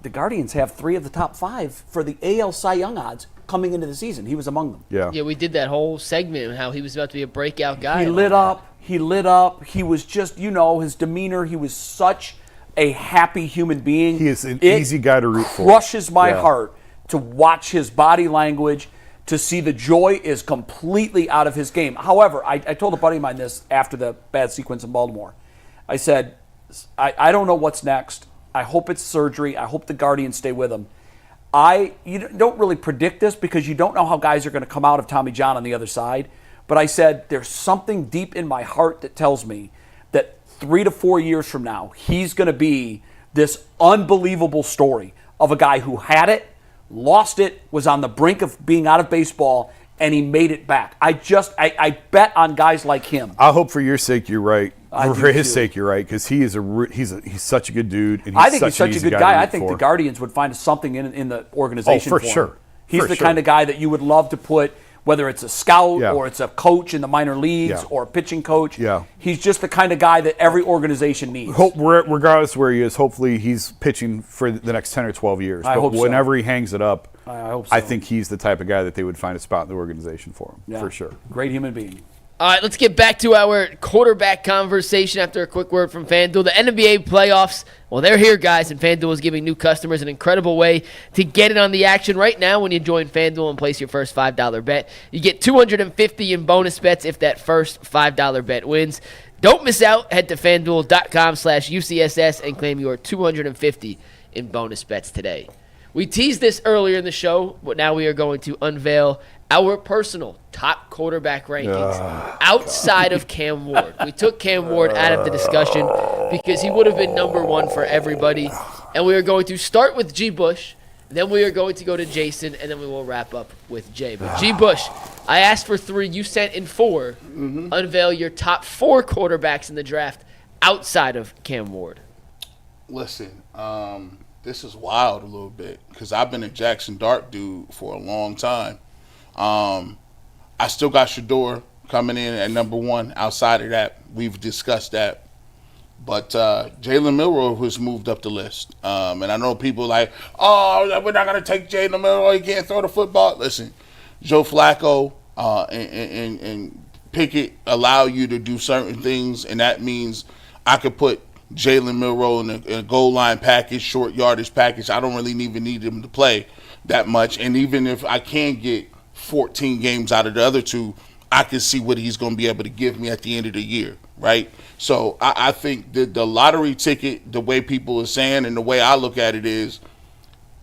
the Guardians have 3 of the top 5 for the AL Cy Young odds coming into the season. He was among them. Yeah, we did that whole segment on how he was about to be a breakout guy. He lit up. He lit up. He was just, his demeanor. He was such a happy human being. He is an easy guy to root for. Crushes my Yeah. heart to watch his body language, to see the joy is completely out of his game. However, I told a buddy of mine this after the bad sequence in Baltimore. I said, I don't know what's next. I hope it's surgery. I hope the Guardians stay with him. You don't really predict this because you don't know how guys are going to come out of Tommy John on the other side. But I said, there's something deep in my heart that tells me that 3 to 4 years from now, he's going to be this unbelievable story of a guy who had it, lost it, was on the brink of being out of baseball, and he made it back. I bet on guys like him. I hope for your sake you're right. I For do his too. sake you're right because he's such a good dude. And I think he's such a easy good to guy. I root think for. the Guardians would find something in the organization for him. sure. He's For the sure. kind of guy that you would love to put, whether it's a scout Yeah. or it's a coach in the minor leagues Yeah. or a pitching coach. Yeah. He's just the kind of guy that every organization needs. Regardless where he is, hopefully he's pitching for the next 10 or 12 years. I But hope so. whenever he hangs it up, I hope so. I think he's the type of guy that they would find a spot in the organization for him, Yeah. for sure. Great human being. All right, let's get back to our quarterback conversation after a quick word from FanDuel. The NBA playoffs, well, they're here, guys, and FanDuel is giving new customers an incredible way to get in on the action right now. When you join FanDuel and place your first $5 bet, you get $250 in bonus bets if that first $5 bet wins. Don't miss out. Head to FanDuel.com/UCSS and claim your $250 in bonus bets today. We teased this earlier in the show, but now we are going to unveil our personal top quarterback rankings outside of Cam Ward. We took Cam Ward out of the discussion because he would have been number 1 for everybody. And we are going to start with G. Bush, then we are going to go to Jason, and then we will wrap up with Jay. But G. Bush, I asked for 3, you sent in 4. Unveil your top 4 quarterbacks in the draft outside of Cam Ward. Listen, this is wild a little bit because I've been a Jackson Dart dude for a long time. I still got Shedeur coming in at number 1. Outside of that, we've discussed that. But Jalen Milroe has moved up the list. And I know people like, oh, we're not going to take Jalen Milroe. He can't throw the football. Listen, Joe Flacco and Pickett allow you to do certain things, and that means I could put Jalen Milroe in a goal line package, short yardage package. I don't really even need him to play that much. And even if I can get 14 games out of the other 2, I can see what he's going to be able to give me at the end of the year, right? So I think that the lottery ticket, the way people are saying and the way I look at it is,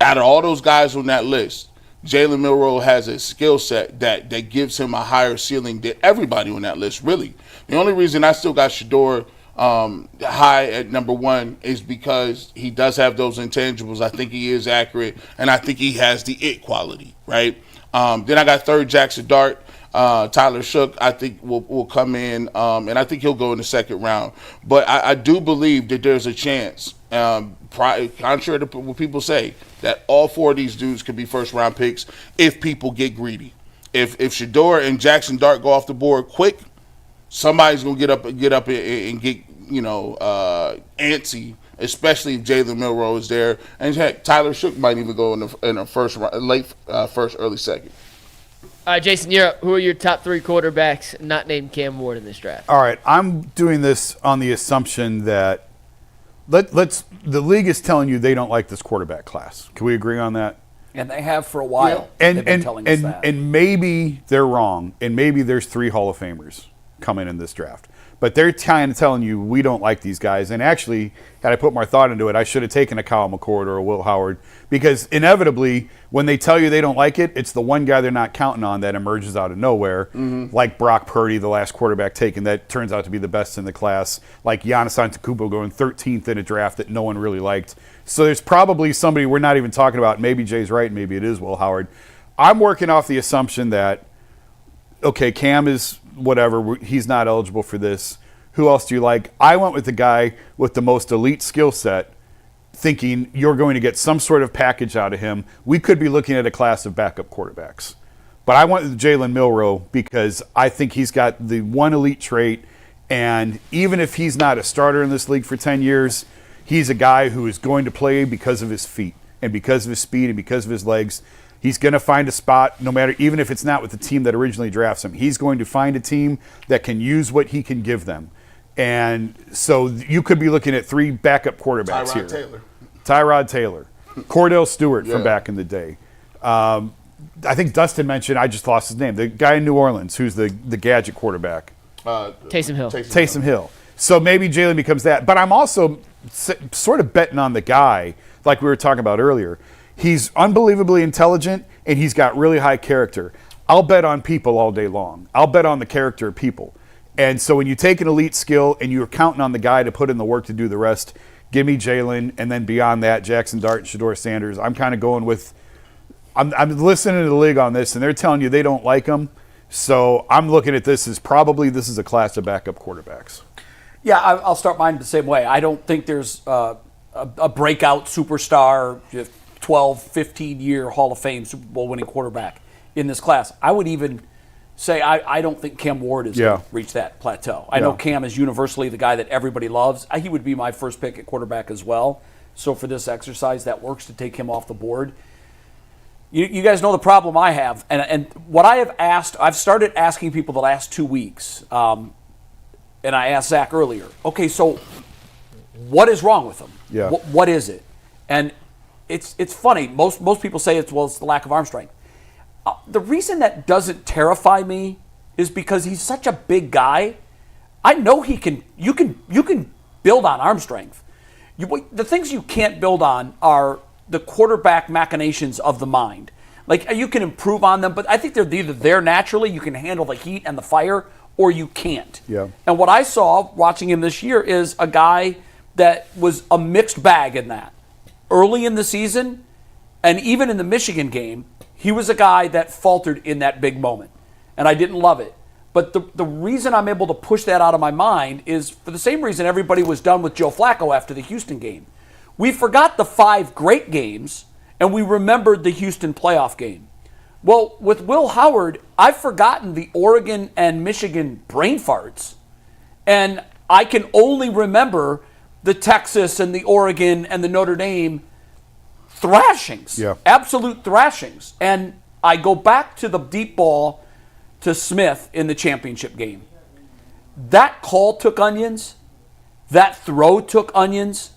out of all those guys on that list, Jalen Milroe has a skill set that gives him a higher ceiling than everybody on that list, really. The only reason I still got Shedeur high at number 1 is because he does have those intangibles. I think he is accurate, and I think he has the it quality, right? Then I got 3rd Jackson Dart. Tyler Shook, I think, will come in, and I think he'll go in the 2nd round. But I do believe that there's a chance, contrary to what people say, that all 4 of these dudes could be first-round picks if people get greedy. If Shedeur and Jackson Dart go off the board quick, somebody's going to get up and get antsy, especially if Jalen Milroe is there. And heck, Tyler Shook might even go in the first round, late first, early second. All right, Jason, you're up. Who are your top 3 quarterbacks not named Cam Ward in this draft? All right, I'm doing this on the assumption that The league is telling you they don't like this quarterback class. Can we agree on that? And they have for a while. Yeah. They've been telling us that. And maybe they're wrong, and maybe there's 3 Hall of Famers coming in this draft. But they're kind of telling you we don't like these guys. And actually, had I put more thought into it, I should have taken a Kyle McCord or a Will Howard, because inevitably, when they tell you they don't like it, it's the one guy they're not counting on that emerges out of nowhere, like Brock Purdy, the last quarterback taken, that turns out to be the best in the class, like Giannis Antetokounmpo going 13th in a draft that no one really liked. So there's probably somebody we're not even talking about. Maybe Jay's right, maybe it is Will Howard. I'm working off the assumption that, okay, Cam is whatever, he's not eligible for this. Who else do you like? I went with the guy with the most elite skill set, thinking you're going to get some sort of package out of him. We could be looking at a class of backup quarterbacks. But I went with Jalen Milroe because I think he's got the one elite trait, and even if he's not a starter in this league for 10 years, he's a guy who is going to play because of his feet and because of his speed and because of his legs. He's going to find a spot, no matter, even if it's not with the team that originally drafts him. He's going to find a team that can use what he can give them. And so you could be looking at 3 backup quarterbacks here. Tyrod Taylor. Cordell Stewart from back in the day. I think Dustin mentioned, I just lost his name, the guy in New Orleans who's the gadget quarterback. Taysom Hill. Taysom Hill. So maybe Jalen becomes that. But I'm also sort of betting on the guy, like we were talking about earlier. He's unbelievably intelligent, and he's got really high character. I'll bet on people all day long. I'll bet on the character of people. And so when you take an elite skill and you're counting on the guy to put in the work to do the rest, give me Jalen, and then beyond that, Jackson Dart and Shedeur Sanders. I'm kind of going with – I'm listening to the league on this, and they're telling you they don't like him. So I'm looking at this as probably this is a class of backup quarterbacks. Yeah, I'll start mine the same way. I don't think there's a breakout superstar, 12, 15-year Hall of Fame Super Bowl winning quarterback in this class. I would even say I don't think Cam Ward is going to reach that plateau. I know Cam is universally the guy that everybody loves. He would be my first pick at quarterback as well. So for this exercise, that works to take him off the board. You guys know the problem I have. And what I have asked, I've started asking people the last 2 weeks, and I asked Zach earlier, okay, so what is wrong with him? Yeah. What is it? And it's funny. Most people say it's the lack of arm strength. The reason that doesn't terrify me is because he's such a big guy. I know you can build on arm strength. The things you can't build on are the quarterback machinations of the mind. Like, you can improve on them, but I think they're either there naturally, you can handle the heat and the fire, or you can't. Yeah. And what I saw watching him this year is a guy that was a mixed bag in that. Early in the season, and even in the Michigan game, he was a guy that faltered in that big moment. And I didn't love it. But the reason I'm able to push that out of my mind is for the same reason everybody was done with Joe Flacco after the Houston game. We forgot the 5 great games, and we remembered the Houston playoff game. Well, with Will Howard, I've forgotten the Oregon and Michigan brain farts, and I can only remember the Texas and the Oregon and the Notre Dame thrashings, absolute thrashings. And I go back to the deep ball to Smith in the championship game. That call took onions. That throw took onions.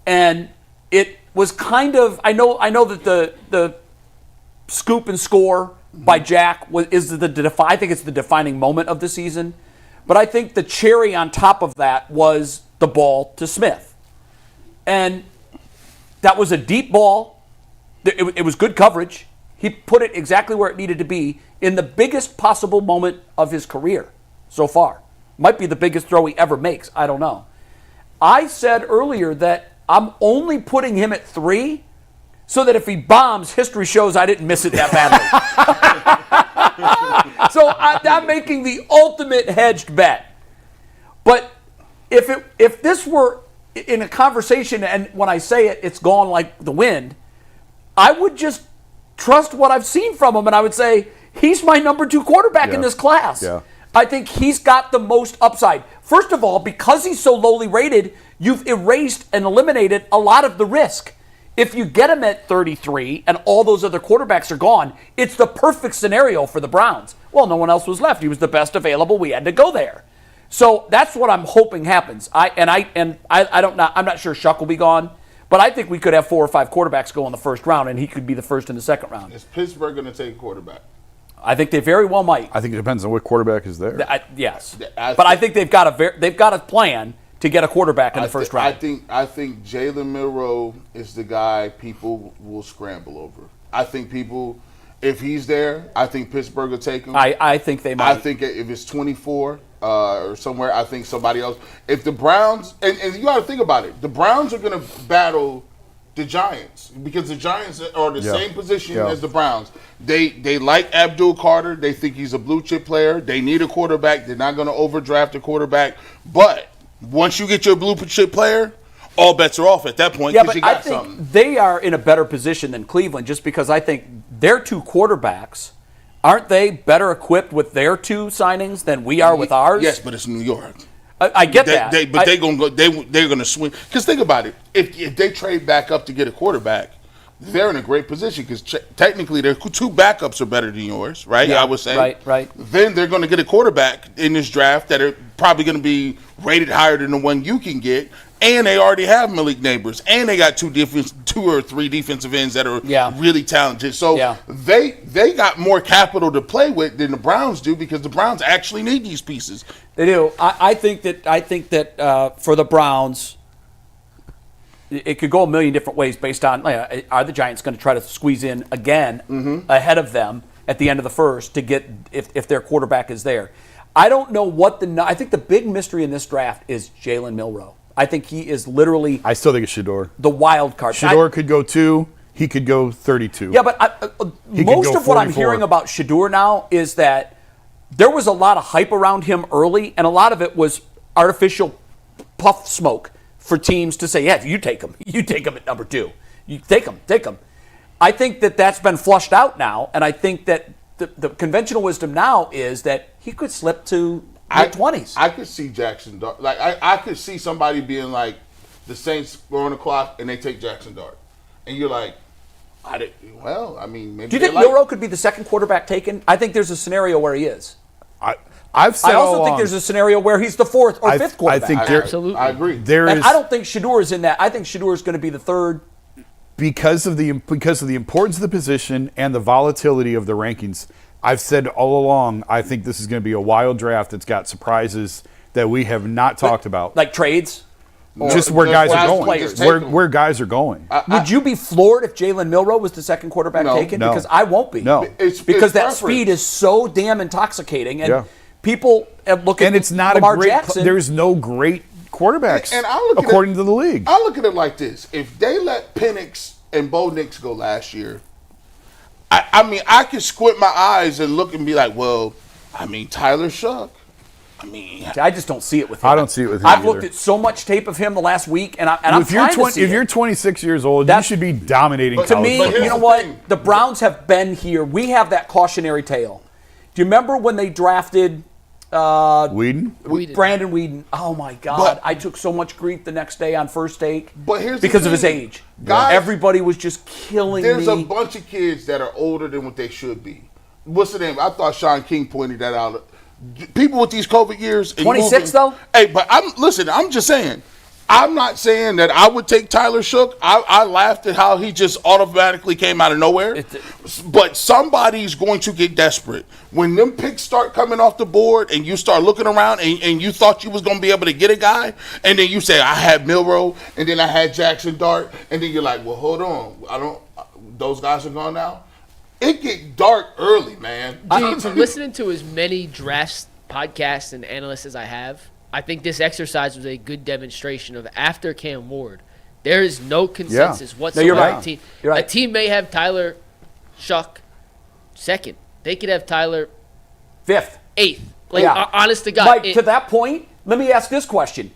And it was kind of, I know that the scoop and score by Jack is I think it's the defining moment of the season. But I think the cherry on top of that was the ball to Smith. And that was a deep ball. It was good coverage. He put it exactly where it needed to be in the biggest possible moment of his career so far. Might be the biggest throw he ever makes. I don't know. I said earlier that I'm only putting him at 3 so that if he bombs, history shows I didn't miss it that badly. So I'm making the ultimate hedged bet. But if this were in a conversation, and when I say it, it's gone like the wind, I would just trust what I've seen from him, and I would say, he's my number 2 quarterback in this class. Yeah. I think he's got the most upside. First of all, because he's so lowly rated, you've erased and eliminated a lot of the risk. If you get him at 33 and all those other quarterbacks are gone, it's the perfect scenario for the Browns. Well, no one else was left. He was the best available. We had to go there. So that's what I'm hoping happens. I'm not sure Shuck will be gone, but I think we could have 4 or 5 quarterbacks go in the first round, and he could be the first in the second round. Is Pittsburgh going to take a quarterback? I think they very well might. I think it depends on what quarterback is there. Yes, but I think they've got a plan to get a quarterback in the first round. I think Jalen Milroe is the guy people will scramble over. I think people, if he's there, I think Pittsburgh will take him. I think they might. I think if it's 24 or somewhere, I think somebody else. If the Browns, and you got to think about it, the Browns are going to battle the Giants because the Giants are the same position as the Browns. They like Abdul Carter. They think he's a blue chip player. They need a quarterback. They're not going to overdraft a quarterback. But once you get your blue chip player, all bets are off at that point because you got something. They are in a better position than Cleveland just because I think their 2 quarterbacks, aren't they better equipped with their 2 signings than we are with ours? Yes, but it's New York. I get that. They're going to go. They're going to swing. Because think about it. If they trade back up to get a quarterback, they're in a great position because technically their 2 backups are better than yours, right? Yeah, I would say. Right. Then they're going to get a quarterback in this draft that are probably going to be rated higher than the one you can get, and they already have Malik Neighbors, and they got 2 or 3 defensive ends that are really talented. So they got more capital to play with than the Browns do because the Browns actually need these pieces. They do. I think that for the Browns, it could go a million different ways based on are the Giants going to try to squeeze in again ahead of them at the end of the first to get if their quarterback is there. I don't know I think the big mystery in this draft is Jalen Milroe. I think he is literally. I still think it's Shedeur. The wild card. Shedeur could go 2. He could go 32. Yeah, but most of what I'm hearing about Shedeur now is that there was a lot of hype around him early, and a lot of it was artificial puff smoke for teams to say, yeah, you take him. You take him at number 2. You take him. I think that that's been flushed out now, and I think that the conventional wisdom now is that he could slip to mid-20s. I could see Jackson Dart. Like, I could see somebody being like, the Saints are on the clock, and they take Jackson Dart. And you're like, maybe. Do you think Milroe could be the second quarterback taken? I think there's a scenario where he is. I also think there's a scenario where he's the 4th or 5th quarterback. Absolutely. I agree. I don't think Shedeur is in that. I think Shedeur is going to be the 3rd. Because of the importance of the position and the volatility of the rankings, I've said all along, I think this is going to be a wild draft that's got surprises that we have not talked about. Like trades? Just where guys are going. Players. Where guys are going. Would you be floored if Jalen Milroe was the second quarterback taken? No. Because I won't be. No. Because that speed is so damn intoxicating. And people look at and it's not Lamar a great. Jackson. There's no great quarterbacks and I look according to the league. I look at it like this: if they let Penix and Bo Nix go last year, I could squint my eyes and look and be like, well, Tyler Shuck. I just don't see it with him. I don't see it with him I've either. looked at so much tape of him the last week, and I'm trying to see if you're 26 years old, you should be dominating. To me, But here's you know the what? thing. The Browns have been here. We have that cautionary tale. Do you remember when they drafted Whedon? Brandon Whedon? Oh my God! But- I took so much grief the next day on first take. But here's the because of his thing. age. Guys, Everybody was just killing There's me. a bunch of kids that are older than what they should be. What's the name? I thought Sean King pointed that out. People with these COVID years. 26 though? Hey, but I'm just saying. I'm not saying that I would take Tyler Shook. I laughed at how he just automatically came out of nowhere. But somebody's going to get desperate. When them picks start coming off the board and you start looking around and you thought you was going to be able to get a guy, and then you say, I had Milroe, and then I had Jackson Dart, and then you're like, well, hold on. Those guys are gone now. It get dark early, man. Gene, from listening to as many drafts, podcasts, and analysts as I have, I think this exercise was a good demonstration of after Cam Ward, there is no consensus whatsoever. No, you're right. Team. You're right. A team may have Tyler Shuck second. They could have Tyler 5th. 8th. Like, Yeah. honest to God. Mike, to that point, let me ask this question.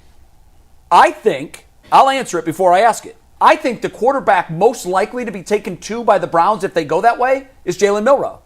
I think, I'll answer it before I ask it. I think the quarterback most likely to be taken 2 by the Browns if they go that way is Jalen Milroe.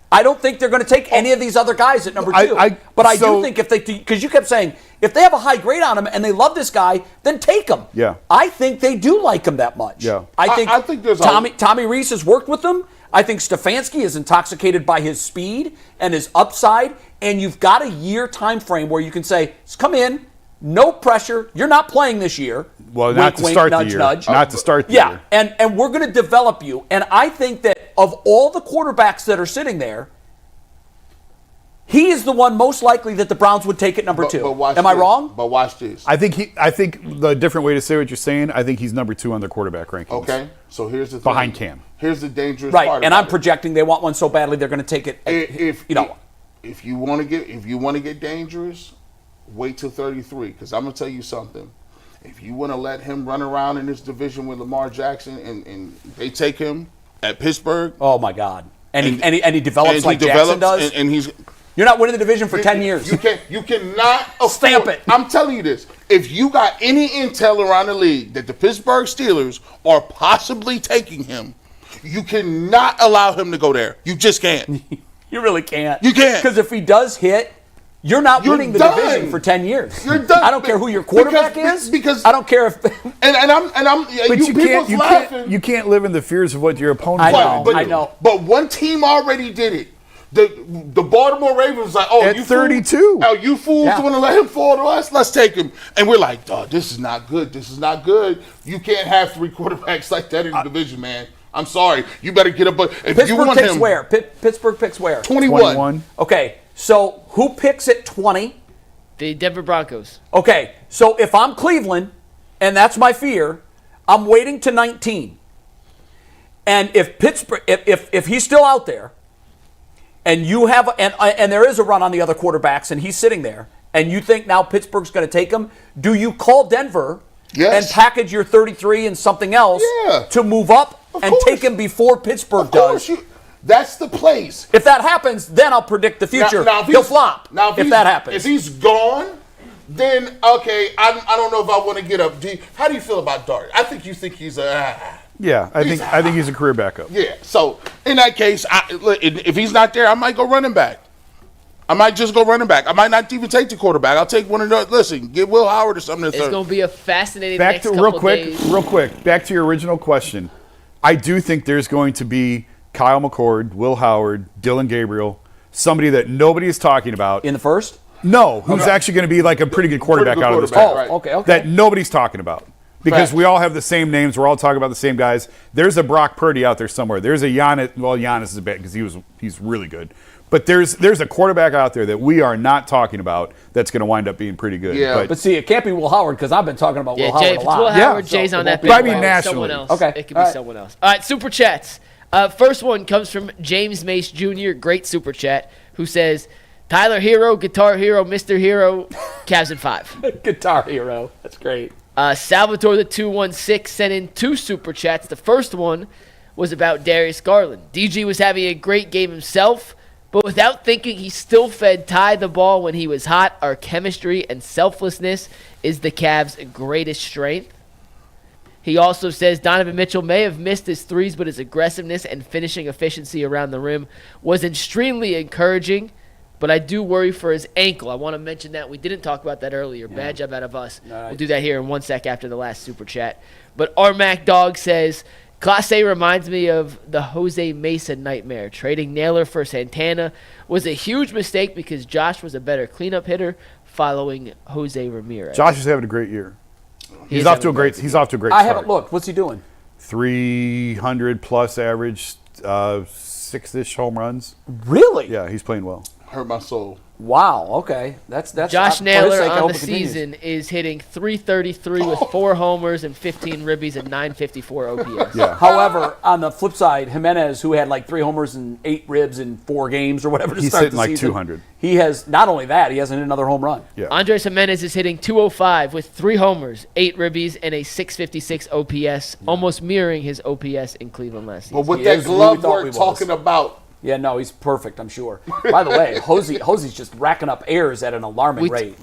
I don't think they're going to take any of these other guys at number 2. I do think if they, because you kept saying, if they have a high grade on him and they love this guy, then take him. Yeah. I think they do like him that much. Yeah. I think there's Tommy Reese has worked with them. I think Stefanski is intoxicated by his speed and his upside, and you've got a year time frame where you can say, come in, no pressure, you're not playing this year. Well, not to start the year. Not to start the year. Yeah, and we're going to develop you. And I think that of all the quarterbacks that are sitting there, he is the one most likely that the Browns would take at number 2. Am I wrong? But watch this. I think the different way to say what you're saying, I think he's number 2 on their quarterback rankings. Okay, so here's the thing. Behind Cam. Here's the dangerous right, part. and I'm projecting they want one so badly they're going to take it. If you want to get dangerous, wait till 33. Because I'm going to tell you something. If you want to let him run around in this division with Lamar Jackson and they take him at Pittsburgh. Oh my God! And he develops like Jackson does. And he's. You're not winning the division for 10 years. You cannot stamp it. I'm telling you this. If you got any intel around the league that the Pittsburgh Steelers are possibly taking him, you cannot allow him to go there. You just can't. You really can't. You can't. Because if he does hit, you're not winning the division for 10 years. You're done. I don't care who your quarterback is. Because I don't care if. But you can't live in the fears of what your opponent. I know. But one team already did it. The Baltimore Ravens was like, at 32. You fools want to let him fall to us? Let's take him. And we're like, oh, this is not good. This is not good. You can't have 3 quarterbacks like that in the division, man. I'm sorry. You better get up. If Pittsburgh you want picks him, where? Pittsburgh picks where? 21. Okay, so who picks at 20? The Denver Broncos. Okay, so if I'm Cleveland, and that's my fear, I'm waiting to 19. And if Pittsburgh, if he's still out there, and you have, and there is a run on the other quarterbacks, and he's sitting there, and you think now Pittsburgh's going to take him, do you call Denver and package your 33 and something else to move up and take him before Pittsburgh does? That's the place. If that happens, then I'll predict the future. Now he'll flop. Now, if that happens, if he's gone, then okay. I don't know if I want to get up. How do you feel about Dart? I think you think he's a. Yeah, I think he's a career backup. Yeah. So in that case, if he's not there, I might go running back. I might just go running back. I might not even take the quarterback. I'll take one of those. Listen, get Will Howard or something. It's going to be a fascinating next couple days. Real quick. Back to your original question. I do think there's going to be Kyle McCord, Will Howard, Dylan Gabriel, somebody that nobody is talking about. In the first? No, who's actually going to be like a pretty good quarterback out of this class. Oh, okay. That nobody's talking about. Because we all have the same names. We're all talking about the same guys. There's a Brock Purdy out there somewhere. There's a Giannis. Well, Giannis is a bit because he's really good. But there's a quarterback out there that we are not talking about that's going to wind up being pretty good. Yeah. But see, it can't be Will Howard because I've been talking about Will Howard a lot. Will Howard, Jay's on that. But I mean nationally. Someone else. Okay. It could be someone else. All right, Super Chats. First one comes from James Mace Jr., great Super Chat, who says, Tyler Hero, Guitar Hero, Mr. Hero, Cavs in 5. Guitar Hero. That's great. Salvatore the 216 sent in 2 Super Chats. The first one was about Darius Garland. DG was having a great game himself, but without thinking, he still fed Ty the ball when he was hot. Our chemistry and selflessness is the Cavs' greatest strength. He also says Donovan Mitchell may have missed his threes, but his aggressiveness and finishing efficiency around the rim was extremely encouraging. But I do worry for his ankle. I want to mention that. We didn't talk about that earlier. Yeah. Bad job out of us. Right. We'll do that here in 1 sec after the last Super Chat. But Armac Dog says, Clase reminds me of the Jose Mesa nightmare. Trading Naylor for Santana was a huge mistake because Josh was a better cleanup hitter following Jose Ramirez. Josh is having a great year. He's off to a great start. I haven't looked. What's he doing? 300 plus average, 6-ish home runs. Really? Yeah, he's playing well. Hurt my soul. Wow. Okay. That's Josh Naylor on the season is hitting .333 with 4 homers and 15 ribbies and .954 OPS. Yeah. However, on the flip side, Jimenez, who had like 3 homers and 8 ribs in 4 games or whatever to he's start hitting the like season, 200. He has not only that, he hasn't hit another home run. Yeah. Andres Jimenez is hitting .205 with 3 homers, 8 ribbies, and a .656 OPS, almost mirroring his OPS in Cleveland last season. But with that glove work talking about. Yeah, no, he's perfect, I'm sure. By the way, Hosey's just racking up errors at an alarming rate.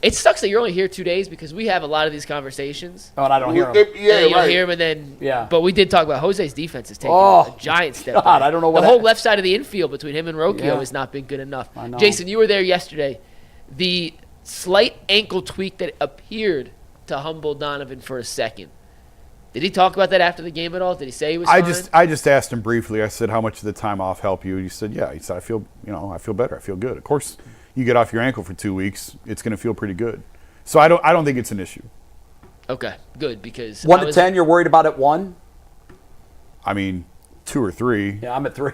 It sucks that you're only here 2 days because we have a lot of these conversations. Oh, and I don't hear them. You'll hear them, and then. Yeah. But we did talk about Jose's defense is taking a giant step. God, I don't know what the whole left side of the infield between him and Rocchio has not been good enough. I know. Jason, you were there yesterday. The slight ankle tweak that appeared to humble Donovan for a second. Did he talk about that after the game at all? Did he say he was fine? I just asked him briefly. I said, "How much did the time off help you?" He said, "Yeah." He said, "I feel better. I feel good." Of course, you get off your ankle for 2 weeks, it's going to feel pretty good. So I don't think it's an issue. Okay, good, because 1 to 10, you're worried about at 1? I mean, 2 or 3. Yeah, I'm at 3.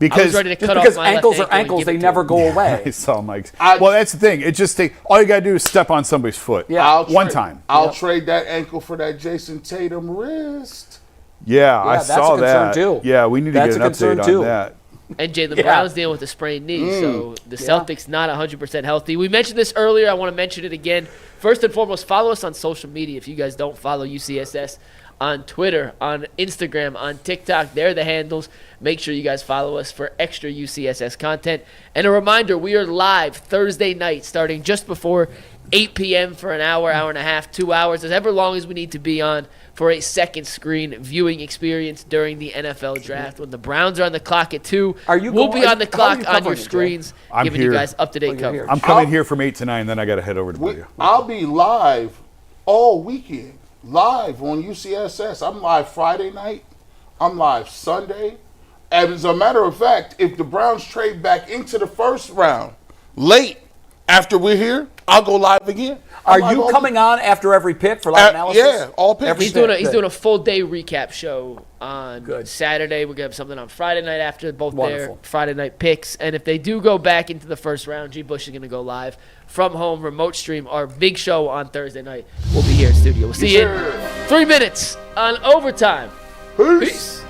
I was Because ready to Just cut off because my ankles left are ankle ankles, and they give it to never him. go I away. saw Mike's. Well, that's the thing. It just all you got to do is step on somebody's foot. Yeah. One time. I'll trade that ankle for that Jason Tatum wrist. Yeah, I that's saw a concern, that. too. Yeah, we need to That's get a an concern, update too. on that. And Jalen Yeah. Brown's dealing with a sprained knee, so the Celtics not 100% healthy. We mentioned this earlier. I want to mention it again. First and foremost, follow us on social media. If you guys don't follow UCSS on Twitter, on Instagram, on TikTok, they're the handles. Make sure you guys follow us for extra UCSS content. And a reminder, we are live Thursday night starting just before 8 p.m. for an hour, hour and a half, 2 hours, as ever long as we need to be on for a second screen viewing experience during the NFL draft. When the Browns are on the clock at 2, we'll be on the clock on your screens, I'm giving here. you guys up-to-date coverage. I'm coming here from 8 to 9, then I got to head over to you. I'll be live all weekend. Live on UCSS. I'm live Friday night. I'm live Sunday. And as a matter of fact, if the Browns trade back into the first round late after we're here, I'll go live again. Are you coming on after every pick for live analysis? Yeah, all picks. He's doing a full day recap show on Saturday. We're gonna have something on Friday night after both their Friday night picks. And if they do go back into the first round, G. Bush is gonna go live from home, remote stream our big show on Thursday night. We'll be here in studio. We'll see you in 3 minutes on Overtime. Peace.